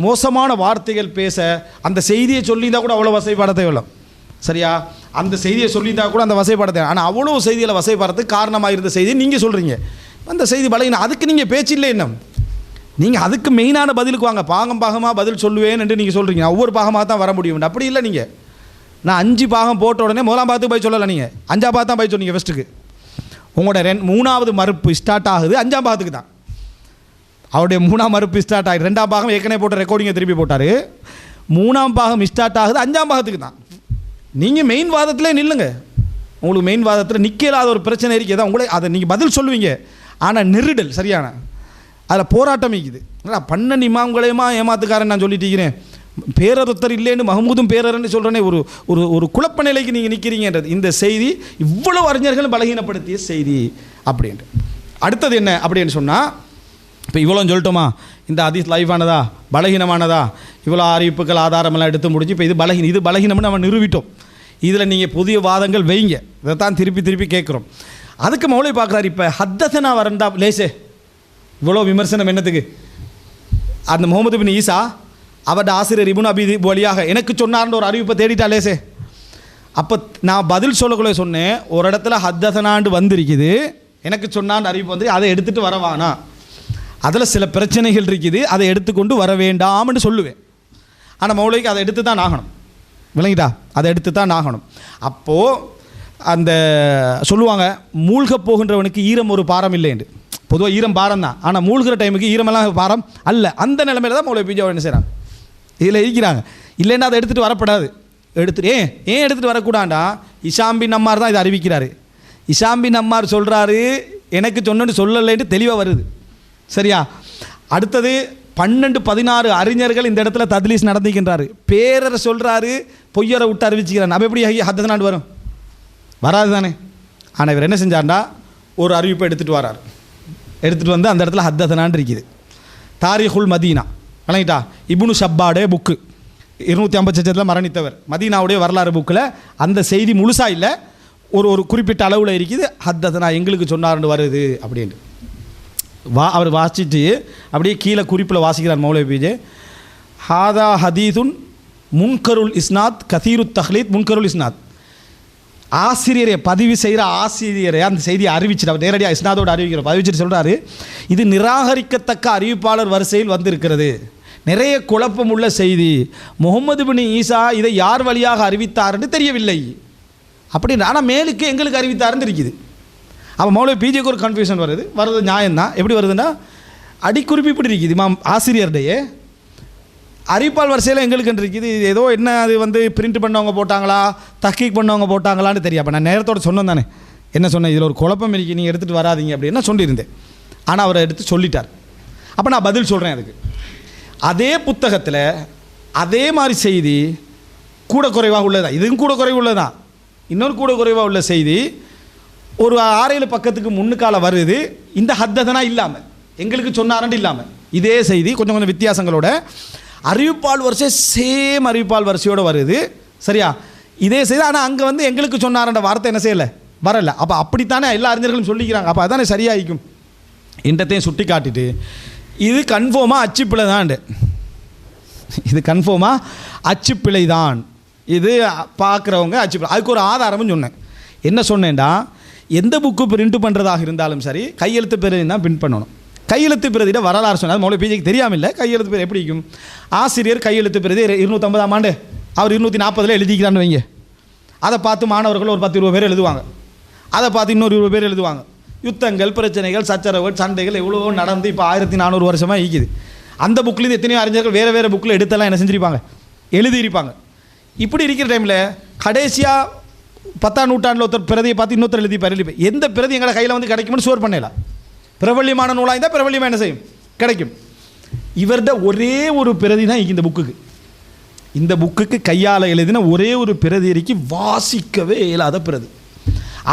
மோசமான வார்த்தைகள் பேச, அந்த செய்தியை சொல்லியிருந்தால் கூட அவ்வளோ வசைப்பாட தேவையில்லை. சரியா? அந்த செய்தியை சொல்லியிருந்தால் கூட அந்த வசைப்பாட தேவை. ஆனால் அவ்வளோ செய்தியில் வசைப்பாடுறதுக்கு காரணமாக இருந்த செய்தியை நீங்கள் சொல்கிறீங்க. அந்த செய்தி பலகீனம். அதுக்கு நீங்கள் பேச்சு இல்லை. என்ன நீங்கள் அதுக்கு மெயினான பதிலுக்கு வாங்க. பாகமாக பதில் சொல்லுவேன் என்று நீங்கள் சொல்கிறீங்க. ஒவ்வொரு பாகமாக தான் வர முடியும். அப்படி இல்லை. நீங்கள் நான் 5 பாகம் போட்ட உடனே 1ஆம் பாகத்துக்கு போய் சொல்லலை. நீங்கள் 5ஆம் பாகம் தான் போய் சொன்னீங்க ஃபஸ்ட்டுக்கு. உங்களோட 3ஆவது மறுப்பு ஸ்டார்ட் ஆகுது 5ஆம் பாகத்துக்கு தான். அவருடைய 3ஆம் மறுப்பு ஸ்டார்ட் ஆகுது. 2ஆம் பாகம் ஏற்கனவே போட்ட ரெக்கார்டிங்கை திருப்பி போட்டார். 3ஆம் பாகம் ஸ்டார்ட் ஆகுது 5ஆம் பாகத்துக்கு தான். நீங்கள் மெயின் வாதத்திலே நில்லுங்க. உங்களுக்கு மெயின் வாதத்தில் நிற்கலாத ஒரு பிரச்சனை இருக்குது. உங்களே அதை நீங்கள் பதில் சொல்லுவீங்க. ஆனால் நெருடல் சரியான அதில் போராட்டம் இருக்குது. 12 இமாம்களையுமா ஏமாத்துக்காரன் நான் சொல்லிட்டீங்கிறேன். பேரொத்தர் இல்லைன்னு மஹமூதும் பேரர்ன்னு சொல்கிறேனே. ஒரு ஒரு ஒரு குழப்ப நிலைக்கு நீங்கள் நிற்கிறீங்கன்றது இந்த செய்தி இவ்வளவு அறிஞர்களும் பலகீனப்படுத்திய செய்தி அப்படின்ட்டு. அடுத்தது என்ன அப்படின்னு சொன்னால், இப்போ இவ்வளோ சொல்லிட்டோமா? இந்த ஹதீஸ் லைஃபானதா பலகீனமானதா? இவ்வளோ அறிவிப்புகள் ஆதாரமெல்லாம் எடுத்து முடிஞ்சு இப்போ இது பலகீனம்னு நம்ம நிரூபிட்டோம். இதில் நீங்கள் புதிய வாதங்கள் வைங்க. இதை தான் திருப்பி கேட்குறோம். அதுக்கு மௌலவி பார்க்குறாரு. இப்போ ஹத்தஸனா வரண்டா லேசே இவ்வளோ விமர்சனம் என்னத்துக்கு? அந்த முகமது பின் ஈசா அவருடைய ஆசிரியர் இப்னு அபி வழியாக எனக்கு சொன்னார்ன்ற ஒரு அறிவிப்பை தேடிட்டா லேசே. அப்போ நான் பதில் சொல்லக்குள்ளே சொன்னேன், ஒரு இடத்துல ஹத்தஸனாண்டு வந்திருக்குது, எனக்கு சொன்னான்னு அறிவிப்பு வந்து அதை எடுத்துகிட்டு வரவானா, அதில் சில பிரச்சனைகள் இருக்குது, அதை எடுத்துக்கொண்டு வர வேண்டாம்னு சொல்லுவேன். ஆனால் மௌலைக்கு அதை எடுத்து தான் ஆகணும். விளங்கிட்டா? அதை எடுத்து தான் ஆகணும். அப்போது அந்த சொல்லுவாங்க, மூழ்க போகின்றவனுக்கு ஈரம் ஒரு பாரம் இல்லைன்னு. பொதுவாக ஈரம் பாரம் தான். ஆனால் மூழ்கிற டைமுக்கு ஈரமெல்லாம் பாரம் அல்ல. அந்த நிலைமையில தான் மௌலவி PJ என்ன செய்கிறாங்க, இதில் இருக்கிறாங்க. இல்லைன்னா அதை எடுத்துகிட்டு வரப்படாது. ஏன் எடுத்துகிட்டு வரக்கூடாண்டா? ஹிஷாம் பின் அம்மார் தான் இதை அறிவிக்கிறாரு. ஹிஷாம் பின் அம்மார் சொல்கிறாரு, எனக்கு சொன்னு சொல்லலைன்ட்டு தெளிவாக வருது. சரியா? அடுத்தது 12-16 அறிஞர்கள் இந்த இடத்துல தத்லீஸ் நடந்திக்கின்றாரு. பேரரை சொல்கிறாரு, பொய்யரை விட்டு அறிவிச்சுக்கிறான். அப்போ எப்படி ஹத்தஸனாண்டு வரும்? வராது தானே. ஆனால் இவர் என்ன செஞ்சார்டா, ஒரு அறிவிப்பை எடுத்துகிட்டு வரார். எடுத்துகிட்டு வந்து அந்த இடத்துல ஹத்தஸனாண்டு இருக்குது. தாரிகுல் மதீனா வழங்கிட்டா. இப்னு ஷப்பாடே புக்கு 256 மரணித்தவர், மதீனாவுடைய வரலாறு புக்கில் அந்த செய்தி முழுசாக இல்லை, ஒரு குறிப்பிட்ட அளவில் இருக்குது. ஹத்ததனா எங்களுக்கு சொன்னார்னு வருது அப்படின்ட்டு அவர் வாசிட்டு அப்படியே கீழே குறிப்பில் வாசிக்கிறார் மௌலவி பிஜே. ஹாதா ஹதீதுன் முன்கருள் இஸ்னாத் கதீரு தஹ்லீத். முன்கருள் இஸ்னாத் ஆசிரியரை பதிவு செய்கிற ஆசிரியரை அந்த செய்தியை அறிவிச்சிட்டு அவர் நேரடியாக இஸ்னாதோடு அறிவிக்கிற பதிவிச்சுட்டு சொல்கிறாரு, இது நிராகரிக்கத்தக்க அறிவிப்பாளர் வரிசையில் வந்திருக்கிறது, நிறைய குழப்பம் உள்ள செய்தி, முகமது பின் ஈசா இதை யார் வழியாக அறிவித்தார்னு தெரியவில்லை அப்படின்னு. ஆனால் மேலுக்கு எங்களுக்கு அறிவித்தாருன்னு இருக்குது. அப்போ மௌலவி பிஜேக்கு ஒரு கன்ஃபியூஷன் வருது நியாயம்தான். எப்படி வருதுன்னா அடிக்குறிப்பு இப்படி இருக்குது, இமாம் ஆசிரியர்டையே அறிவிப்பால் வரிசையில் எங்களுக்கு இருக்குது, இது ஏதோ என்ன அது வந்து பிரிண்ட் பண்ணவங்க போட்டாங்களா தஹ்கீக் பண்ணவங்க போட்டாங்களான்னு தெரியும். அப்போ நான் நேரத்தோடு சொன்னேன் தானே, என்ன சொன்னேன், இதில் ஒரு குழப்பம் இருக்குது, நீங்கள் எடுத்துகிட்டு வராதிங்க அப்படின்னு சொல்லியிருந்தேன். ஆனால் அவரை எடுத்து சொல்லிட்டார். அப்போ நான் பதில் சொல்கிறேன் அதுக்கு. அதே புத்தகத்தில் அதே மாதிரி செய்தி கூட குறைவாக உள்ளதா, இதுவும் கூட குறைவு உள்ளதான், இன்னொரு கூட குறைவாக உள்ள செய்தி ஒரு 6-7 பக்கத்துக்கு முன்னுக்கால வருது. இந்த ஹத்ததனா இல்லாமல் எங்களுக்கு சொன்னாரண்டு இல்லாமல் இதே செய்தி கொஞ்சம் கொஞ்சம் வித்தியாசங்களோட அறிவிப்பால் வரிசை சேம் அறிவிப்பால் வரிசையோடு வருது. சரியா, இதே செய்தி. ஆனால் அங்கே வந்து எங்களுக்கு சொன்னாரன்ற வார்த்தை என்ன செய்யலை, வரலை. அப்போ அப்படித்தானே எல்லா அறிஞர்களும் சொல்லிக்கிறாங்க. அப்போ அதானே சரியாயிக்கும். இன்றத்தையும் சுட்டி காட்டிட்டு இது கன்ஃபார்மாக அச்சுப்பிழை தான், இது கன்ஃபார்மாக அச்சுப்பிழை தான், இது பார்க்குறவங்க அச்சுப்பிழை. அதுக்கு ஒரு ஆதாரமும் சொன்னேன். என்ன சொன்னேன்டா, எந்த புக்கு பிரிண்ட் பண்ணுறதாக இருந்தாலும் சரி கையெழுத்து பிரதி தான் பிரிண்ட் பண்ணணும். கையெழுத்து பிரதியில் வரலாறு சொன்னால் மௌலவி பிஜேக்கு தெரியாமல் இல்லை. கையெழுத்து பிரதி எப்படி இருக்கும், ஆசிரியர் கையெழுத்து பிரதி 250ஆம் ஆண்டு அவர் 240 எழுதிக்கிறான்னு வைங்க, அதை பார்த்து மாணவர்கள் ஒரு 10-20 பேர் எழுதுவாங்க, அதை பார்த்து இன்னொரு 20 பேர் எழுதுவாங்க. யுத்தங்கள், பிரச்சனைகள், சச்சரவுகள், சண்டைகள் எவ்வளோ நடந்து இப்போ 1400 வருஷமாக ஈக்குது. அந்த புக்கில் எத்தனையோ அறிஞர்கள் வேறு வேறு புக்கில் எடுத்தெல்லாம் என்ன செஞ்சுருப்பாங்க, எழுதியிருப்பாங்க. இப்படி இருக்கிற டைமில் கடைசியாக 10ஆம் நூற்றாண்டில் ஒருத்தர் பிரதியை பார்த்து இன்னொருத்தர் எழுதிப்பார். எந்த பிரதி எங்களை கையில் வந்து கிடைக்கும்னு ஸ்டோர் பண்ணலாம். பிரபல்யமான நூலாக இருந்தால் பிரபல்யமாக என்ன செய்யும், கிடைக்கும். இவர்கிட்ட ஒரே ஒரு பிரதி தான் இந்த புக்குக்கு. இந்த புக்குக்கு கையால் எழுதின ஒரே ஒரு பிரதி இருக்கு, வாசிக்கவே இயலாத பிரதி.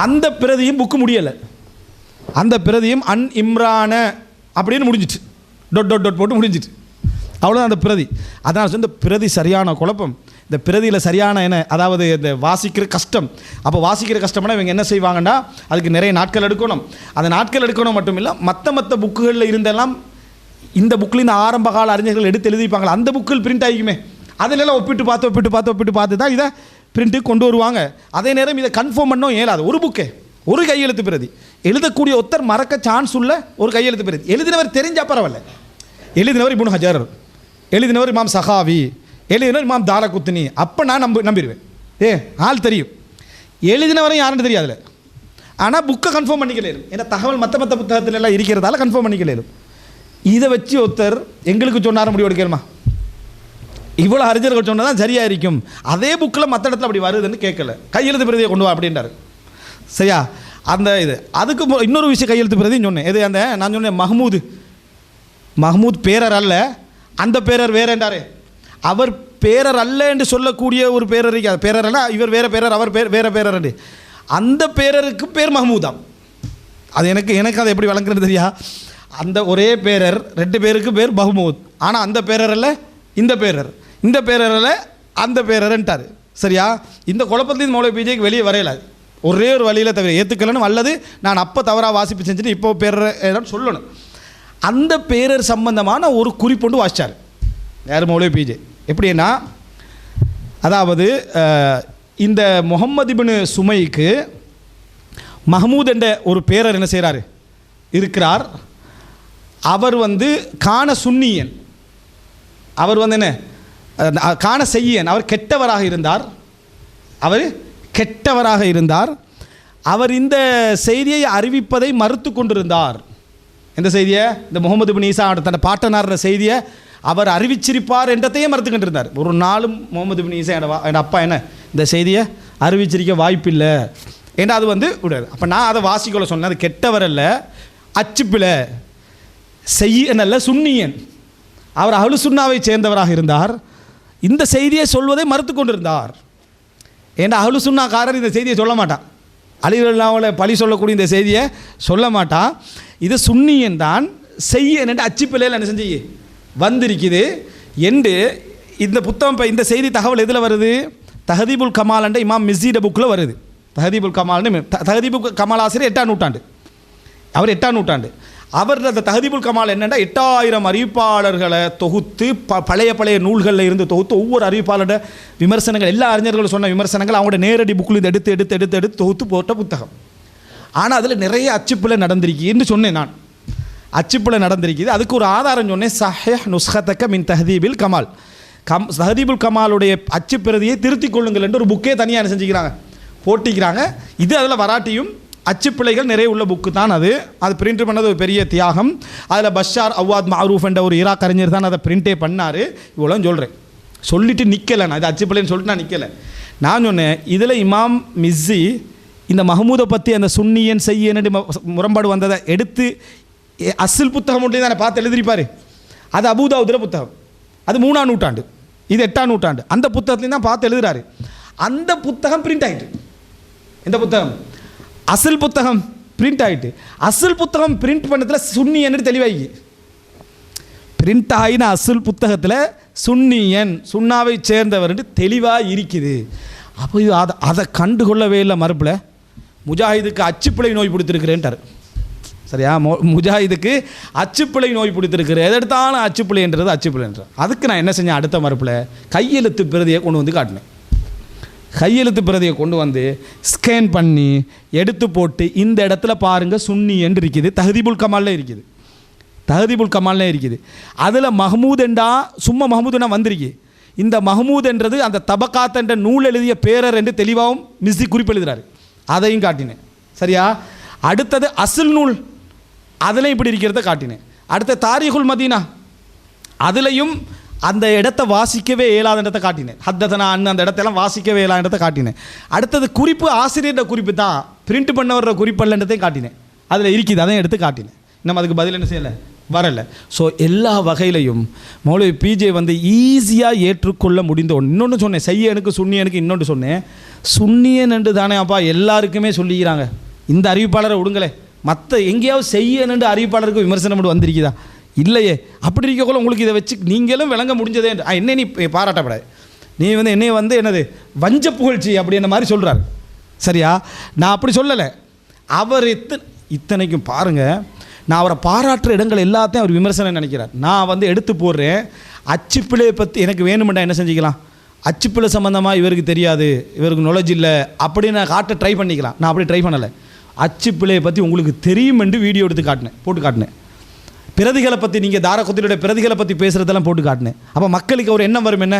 அந்த பிரதியும் புக்கு முடியலை. அந்த பிரதியும் அன் இம்ரான அப்படின்னு முடிஞ்சிட்டு, டொட் போட்டு முடிஞ்சிட்டு, அவ்வளோதான் அந்த பிரதி. அதனால் இந்த பிரதி சரியான குழப்பம். இந்த பிரதியில் சரியான என்ன, அதாவது இந்த வாசிக்கிற கஷ்டம். அப்போ வாசிக்கிற கஷ்டம்னா இவங்க என்ன செய்வாங்கன்னா அதுக்கு நிறைய நாட்கள் எடுக்கணும். அந்த நாட்கள் எடுக்கணும் மட்டும் இல்லை, மற்ற புக்குகளில் இருந்தெல்லாம் இந்த புக்கில் இந்த ஆரம்ப கால அறிஞர்கள் எடுத்து எழுதிப்பாங்களா, அந்த புக்கில் பிரிண்ட் ஆகிக்குமே, அதிலெல்லாம் ஒப்பிட்டு பார்த்து தான் இதை பிரிண்ட்டு கொண்டு வருவாங்க. அதே நேரம் இதை கன்ஃபார்ம் பண்ணவும் இயலாது. ஒரு புக்கே ஒரு கையெழுத்து பிரதி எழுதக்கூடிய ஒருத்தர் மறக்க சான்ஸ் உள்ள ஒரு கையெழுத்து பிரதி. எழுதினவர் தெரிஞ்சால் பரவாயில்ல, எழுதினவர் இப்னு ஹஜர், எழுதினவர் இமாம் சஹாவி, எழுதினவர் இமாம் தாரகுத்னி, அப்போ நான் நம்பிடுவேன். ஆள் தெரியும், எழுதினவரையும் யாருன்னு தெரியாதுல. ஆனால் புக்கை கன்ஃபார்ம் பண்ணிக்கலும், ஏன்னா தகவல் மற்ற புத்தகத்துல எல்லாம் இருக்கிறதால கன்ஃபார்ம் பண்ணிக்கலும். இதை வச்சு ஒருத்தர் எங்களுக்கு சொன்னார முடிவு எடுக்கணுமா, இவ்வளோ அறிஞர்கள் சொன்னால் தான் சரியாக இருக்கும், அதே புக்கில் மற்ற இடத்துல அப்படி வருதுன்னு கேட்கல, கையெழுத்து பிரதியை கொண்டு வா அப்படின்றாரு. சரியா, அந்த இது அதுக்கு இன்னொரு விஷயம் கையெழுத்து பிரதின்னு சொன்னேன். எது அந்த நான் சொன்னேன் மஹமூத் பேரர் அல்ல, அந்த பேரர் வேற என்றாரே, அவர் பேரர் அல்ல என்று சொல்லக்கூடிய ஒரு பேரர் இருக்காது. பேரர் அல்ல, இவர் வேற பேரர், அவர் வேற பேரர் என்று, அந்த பேரருக்கு பேர் மஹமூதாம். அது எனக்கு அதை எப்படி வழங்குறது தெரியா. அந்த ஒரே பேரர் 2 பேருக்கு பேர் மஹமூத், ஆனால் அந்த பேரர் அல்ல இந்த பேரர், இந்த பேரர் அல்ல அந்த பேரர்ன்ட்டார். சரியா, இந்த குழப்பத்தின் மௌலவி பிஜேக்கு வெளியே வரையலாது. ஒரே ஒரு வழியில் தவிர ஏற்றுக்கலனும், அல்லது நான் அப்போ தவறாக வாசிப்பு செஞ்சுட்டு இப்போ பேரர் சொல்லணும். அந்த பேரர் சம்பந்தமான ஒரு குறிப்பொண்டு வாசித்தார் யார், மௌலவி பிஜே. எப்படின்னா, அதாவது இந்த முகம்மது இப்னு சுமைக்கு மஹமூத் என்ற ஒரு பேரர் என்ன செய்கிறார் இருக்கிறார். அவர் காண சுன்னியன், அவர் என்ன காண செய்யன், அவர் கெட்டவராக இருந்தார். அவர் இந்த செய்தியை அறிவிப்பதை மறுத்து கொண்டிருந்தார். எந்த செய்தியை, இந்த முகமது இப்னு ஈசா தன் பாட்டனார் செய்தியை அவர் அறிவிச்சிருப்பார் என்றதையே மறுத்து கொண்டிருந்தார். ஒரு நாளும் முகமது இப்னு ஈசா என் அப்பா என்ன இந்த செய்தியை அறிவிச்சிருக்க வாய்ப்பில்லை ஏன்னா அது விடாது. அப்போ நான் அதை வாசிக்கொள்ள சொன்னேன், அது கெட்டவர் அல்ல, அச்சுப்பிழை, செய்யன் அல்ல, சுன்னியன். அவர் அஹ்லு சுன்னாவை சேர்ந்தவராக இருந்தார். இந்த செய்தியை சொல்வதை மறுத்து கொண்டிருந்தார். ஏன்னா அஹ்லு சுன்னாக்காரர் இந்த செய்தியை சொல்ல மாட்டான், அலிவல்லாவில் பழி சொல்லக்கூடிய இந்த செய்தியை சொல்ல மாட்டான். இது சுன்னியன் தான், செய்யன் என்று அச்சுப்பிள்ளையில் என்ன செஞ்சு வந்திருக்குது என்று இந்த புத்தகம். இப்போ இந்த செய்தி தகவல் எதில் வருது? தஹதீபுல் கமால் என்ற இமாம் மிஸ்ஸிட புக்கில் வருது. தஹதீபுல் கமால்னு தஹதீபுல் கமால் ஆசிரியர் 8ஆம் நூற்றாண்டு, அவர் 8ஆம் நூற்றாண்டு. அவர் அந்த தஹதீபுல் கமால் என்னென்னா 8000 அறிவிப்பாளர்களை தொகுத்து பழைய நூல்களில் இருந்து தொகுத்து ஒவ்வொரு அறிவிப்பாளரோட விமர்சனங்கள், எல்லா அறிஞர்களும் சொன்ன விமர்சனங்கள் அவங்களோட நேரடி புக்கில் எடுத்து தொகுத்து போட்ட புத்தகம். ஆனால் அதில் நிறைய அச்சுப்பிழை நடந்திருக்குன்னு சொன்னேன் நான். அச்சுப்பிழை நடந்திருக்குது. அதுக்கு ஒரு ஆதாரம் சொன்னேன். சஹீஹ் நுஸ்ஹதக மின் தஹதீபில் கமால், தஹதீபுல் கமாலுடைய அச்சு பிரதியை திருத்திக் கொள்ளுங்கள் என்று ஒரு புக்கே தனியாக செஞ்சுக்கிறாங்க, போட்டிக்கிறாங்க. இது அதில் வராட்டியும் அச்சுப்பிழைகள் நிறைய உள்ள புக்கு தான் அது. பிரிண்ட் பண்ணது ஒரு பெரிய தியாகம். அதில் பஷார் அவ்வாத் மஅரூஃப் என்ற ஒரு ஈராக் அறிஞர் தான் அதை பிரிண்டே பண்ணார். இவ்வளோ சொல்கிறேன், சொல்லிட்டு நிற்கலை. நான் இது அச்சுப்பிழைன்னு சொல்லிட்டு நான் நிற்கலை. நான் சொன்னேன், இதில் இமாம் மிஸ்ஸி இந்த மஹமூதை பற்றி அந்த சுன்னியன் செய்யன்னு முரண்பாடு வந்ததை எடுத்து அசில் புத்தகம் ஒன்றே தானே பார்த்து எழுதிருப்பார். அது அபூதாவுதுல புத்தகம், அது 3ஆம் நூற்றாண்டு, இது 8ஆம் நூற்றாண்டு. அந்த புத்தகத்துலேயும் தான் பார்த்து எழுதுறாரு. அந்த புத்தகம் பிரிண்ட் ஆகிட்டு. இந்த புத்தகம் அசல் புத்தகம் பிரிண்ட் ஆகிட்டு. அசல் புத்தகம் பிரிண்ட் பண்ணதில் சுன்னியன் தெளிவாகி பிரிண்ட் ஆகின அசல் புத்தகத்தில் சுன்னியன், சுன்னாவை சேர்ந்தவர் தெளிவாக இருக்குது. அப்போ இது அதை கண்டுகொள்ளவே இல்லை. மறுப்பில் முஜாஹிதுக்கு அச்சுப்பிழை நோய் பிடித்திருக்கிறேன்ட்டார். சரியா? முஜாஹிதுக்கு அச்சுப்பிழை நோய் பிடித்திருக்கிறேன், எது எடுத்தாலும் அச்சுப்பிழைன்றது அச்சுப்பிழைன்றார். அதுக்கு நான் என்ன செஞ்சேன்? அடுத்த மறுப்பில் கையெழுத்து பிரதியை கொண்டு வந்து காட்டினேன். கையெழுத்து பிரதியை கொண்டு வந்து ஸ்கேன் பண்ணி எடுத்து போட்டு இந்த இடத்துல பாருங்கள் சுன்னி என்று இருக்குது. தஹதீபுல் கமாலில் இருக்குது, தஹதீபுல் கமாலில் இருக்குது. அதில் மஹமூத் என்றா சும்மா மஹமூதுன்னா வந்திருக்கு. இந்த மஹமூத் என்றது அந்த தபக்காத் என்ற நூல் எழுதிய பேரர் என்று தெளிவாகவும் மிஸ்ஸி குறிப்பெழுதுகிறார். அதையும் காட்டினேன். சரியா? அடுத்தது அசில் நூல், அதில் இப்படி இருக்கிறத காட்டினேன். அடுத்த தாரீகுல் மதீனா, அதுலேயும் அந்த இடத்த வாசிக்கவே இயலாத இடத்தை காட்டினேன். ஹத்ததனா அந்த இடத்தெல்லாம் வாசிக்கவே இயலாத இடத்தை காட்டினேன். அடுத்தது குறிப்பு ஆசிரியரோட குறிப்பு தான், பிரிண்ட் பண்ண வர்ற குறிப்பல்லன்றதையும் காட்டினேன். அதில் இருக்குது, அதையும் எடுத்து காட்டினேன். நம்ம அதுக்கு பதில் என்ன செய்யலை, வரலை. ஸோ எல்லா வகையிலையும் மௌலவி பிஜே ஈஸியாக ஏற்றுக்கொள்ள முடிந்த ஒன்று. இன்னொன்று சொன்னேன், செய்யனுக்கு சுன்னியனுக்கு இன்னொன்று சொன்னேன். சுன்னியன் என்று தானே அப்பா எல்லாருக்குமே சொல்லிக்கிறாங்க. இந்த அறிவிப்பாளரை விடுங்களே, மற்ற எங்கேயாவது செய்யணுன்ற அறிவிப்பாளருக்கு விமர்சனம் மட்டும் வந்திருக்குதா? இல்லையே. அப்படி இருக்கக்குள்ள உங்களுக்கு இதை வச்சு நீங்களும் விளங்க முடிஞ்சதே. என்ன நீ பாராட்டப்படாது, நீ என்னைய என்னது வஞ்ச புகழ்ச்சி அப்படி என்ன மாதிரி சொல்கிறார். சரியா? நான் அப்படி சொல்லலை. அவர் இத்தனைக்கும் பாருங்கள், நான் அவரை பாராட்டுற இடங்கள் எல்லாத்தையும் அவர் விமர்சனம் நினைக்கிறார். நான் எடுத்து போடுறேன். அச்சுப்பிழையை பற்றி எனக்கு வேணுமெண்டா என்ன செஞ்சுக்கலாம், அச்சுப்பிழை சம்மந்தமாக இவருக்கு தெரியாது, இவருக்கு நாலேஜ் இல்லை அப்படின்னு நான் காட்ட ட்ரை பண்ணிக்கலாம். நான் அப்படி ட்ரை பண்ணலை. அச்சுப்பிழையை பற்றி உங்களுக்கு தெரியும் என்று வீடியோ எடுத்து காட்டினேன், போட்டு காட்டினேன். பிரதிகளை பற்றி நீங்கள் தாரகுத்தினுடைய பிரதிகளை பற்றி பேசுகிறதெல்லாம் போட்டு காட்டினேன். அப்போ மக்களுக்கு ஒரு எண்ணம் வரும், என்ன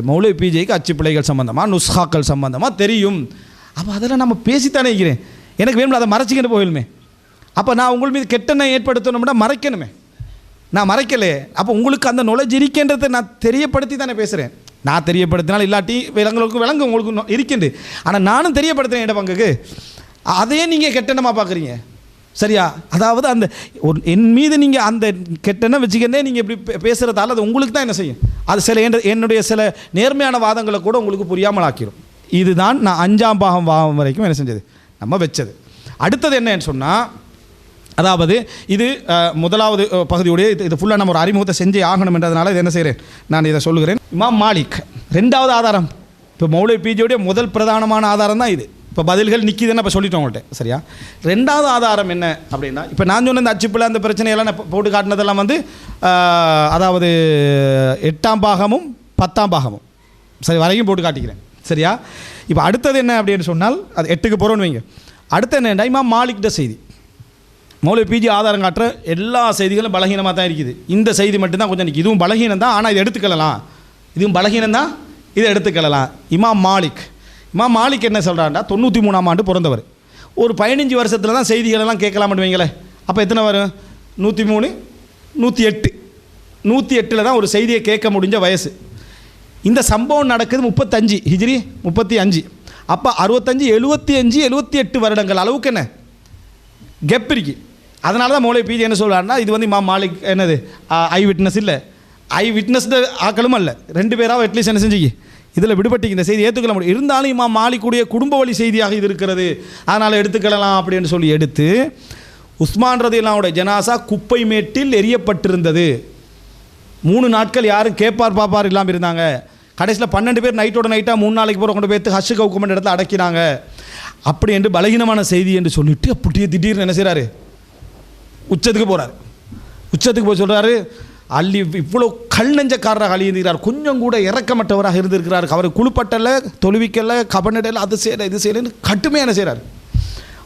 மௌலவி பிஜேக்கு அச்சுப்பிழைகள் சம்மந்தமாக நுஸ்ஹாக்கள் சம்மந்தமாக தெரியும். அப்போ அதெல்லாம் நம்ம பேசித்தானே இருக்கிறேன். எனக்கு வேணும் அதை மறைச்சிக்கிட்டு போயிடுமே. அப்போ நான் உங்கள் மீது கெட்டெண்ணை ஏற்படுத்தணும்னா மறைக்கணுமே, நான் மறைக்கலே. அப்போ உங்களுக்கு அந்த நாலேஜ் இருக்கின்றதை நான் தெரியப்படுத்தி தானே பேசுகிறேன். நான் தெரியப்படுத்தினால் இல்லாட்டி விலங்கு உங்களுக்கு இருக்கின்று. ஆனால் நானும் தெரியப்படுத்துகிறேன் இட பங்குக்கு. அதையே நீங்கள் கெட்டெண்ணமாக பார்க்குறீங்க. சரியா? அதாவது அந்த ஒரு என் மீது நீங்கள் அந்த கெட்டெண்ணம் வச்சுக்கிறதே நீங்கள் இப்படி பேசுகிறதால அது உங்களுக்கு தான் என்ன செய்யும், அது சில என்னுடைய சில நேர்மையான வாதங்களை கூட உங்களுக்கு புரியாமல் ஆக்கிடும். இதுதான் நான் 5ஆம் பாகம் வரைக்கும் என்ன செஞ்சது, நம்ம வச்சது. அடுத்தது என்னன்னு சொன்னால், அதாவது இது முதலாவது பகுதியுடைய இது ஃபுல்லாக நம்ம ஒரு அறிமுகத்தை செஞ்சே ஆகணும் என்றதுனால இது என்ன செய்கிறேன், நான் இதை சொல்லுகிறேன். இமாம் மாலிக் 2வது ஆதாரம். இப்போ மௌலவி பிஜேயுடைய முதல் பிரதானமான ஆதாரம் தான் இது. இப்போ பதில்கள் நிற்கிதுன்னு இப்போ சொல்லிட்டோம் உங்கள்கிட்ட. சரியா? 2வது ஆதாரம் என்ன அப்படின்னா, இப்போ நான் சொன்ன இந்த அச்சுப்பில் அந்த பிரச்சனையெல்லாம் நான் போட்டு காட்டினதெல்லாம் அதாவது 8ஆம் பாகமும் 10ஆம் பாகமும் சரி வரைக்கும் போட்டு காட்டிக்கிறேன். சரியா? இப்போ அடுத்தது என்ன அப்படின்னு சொன்னால், அது 8க்கு போகிறோன்னு வைங்க. அடுத்து என்ன, இமாம் மாலிக்ட செய்தி. மௌலவி பிஜி ஆதாரம் காட்டுற எல்லா செய்திகளும் பலகீனமாக தான் இருக்குது. இந்த செய்தி மட்டும்தான் கொஞ்சம் நிற்கி. இதுவும் பலகீனம் தான், ஆனால் இதை எடுத்துக்கலாம். இதுவும் பலகீனம் தான், இதை எடுத்துக்கலாம். இமாம் மாலிக் என்ன சொல்கிறாண்டா, 93ஆம் ஆண்டு பிறந்தவர். ஒரு 15 வருஷத்தில் தான் செய்திகளெல்லாம் கேட்கலாம்னு வைங்களேன். அப்போ எத்தனை வரும், 103, 108. 108 தான் ஒரு செய்தியை கேட்க முடிஞ்ச வயசு. இந்த சம்பவம் நடக்குது 35 ஹிஜ்ரி 35. அப்போ 65, 75, 78 வருடங்கள் அளவுக்கு என்ன கெப் இருக்கு. அதனால தான் மௌலவி பிஜி என்ன சொல்கிறாருன்னா, இது இமாம் மாலிக் என்னது ஐ விட்னஸ் இல்லை, ஐ விட்னஸ் ஆக்களும் அல்ல, 2 பேராக அட்லீஸ்ட் என்ன செஞ்சு இதில் விடுபட்டு இந்த செய்தி ஏற்றுக்கொள்ள முடியும். இருந்தாலும் இமாம் மாலிக்குடைய குடும்ப வழி செய்தியாக இது இருக்கிறது, அதனால் எடுத்துக்கலாம் அப்படின்னு சொல்லி எடுத்து, உஸ்மான் ரதியல்லாஹுடைய ஜனாசா குப்பை மேட்டில் எரியப்பட்டிருந்தது. 3 நாட்கள் யாரும் கேட்பார் பாப்பார் இல்லாமல் இருந்தாங்க. கடைசியில் 12 பேர் நைட்டோட நைட்டாக 3 நாளைக்கு போகிற கொண்டு போய்த்து ஹஷ் கவுக்குமெண்ட் இடத்துல அடக்கினாங்க. அப்படி என்று பலகீனமான செய்தி என்று சொல்லிட்டு அப்படியே திடீர்னு என்ன செய்கிறாரு, உச்சத்துக்கு போகிறார். உச்சத்துக்கு போய் சொல்கிறாரு, அள்ளி இவ்வளோ கல் நெஞ்சக்காரராக அள்ளி இருக்கிறார், கொஞ்சம் கூட இறக்கமற்றவராக இருந்திருக்கிறார், அவர் குழுப்பட்டல, தொழுவிக்கல, கபனடல, அது செய்யலை இது செய்யலைன்னு கட்டுமையாக என்ன செய்கிறார்.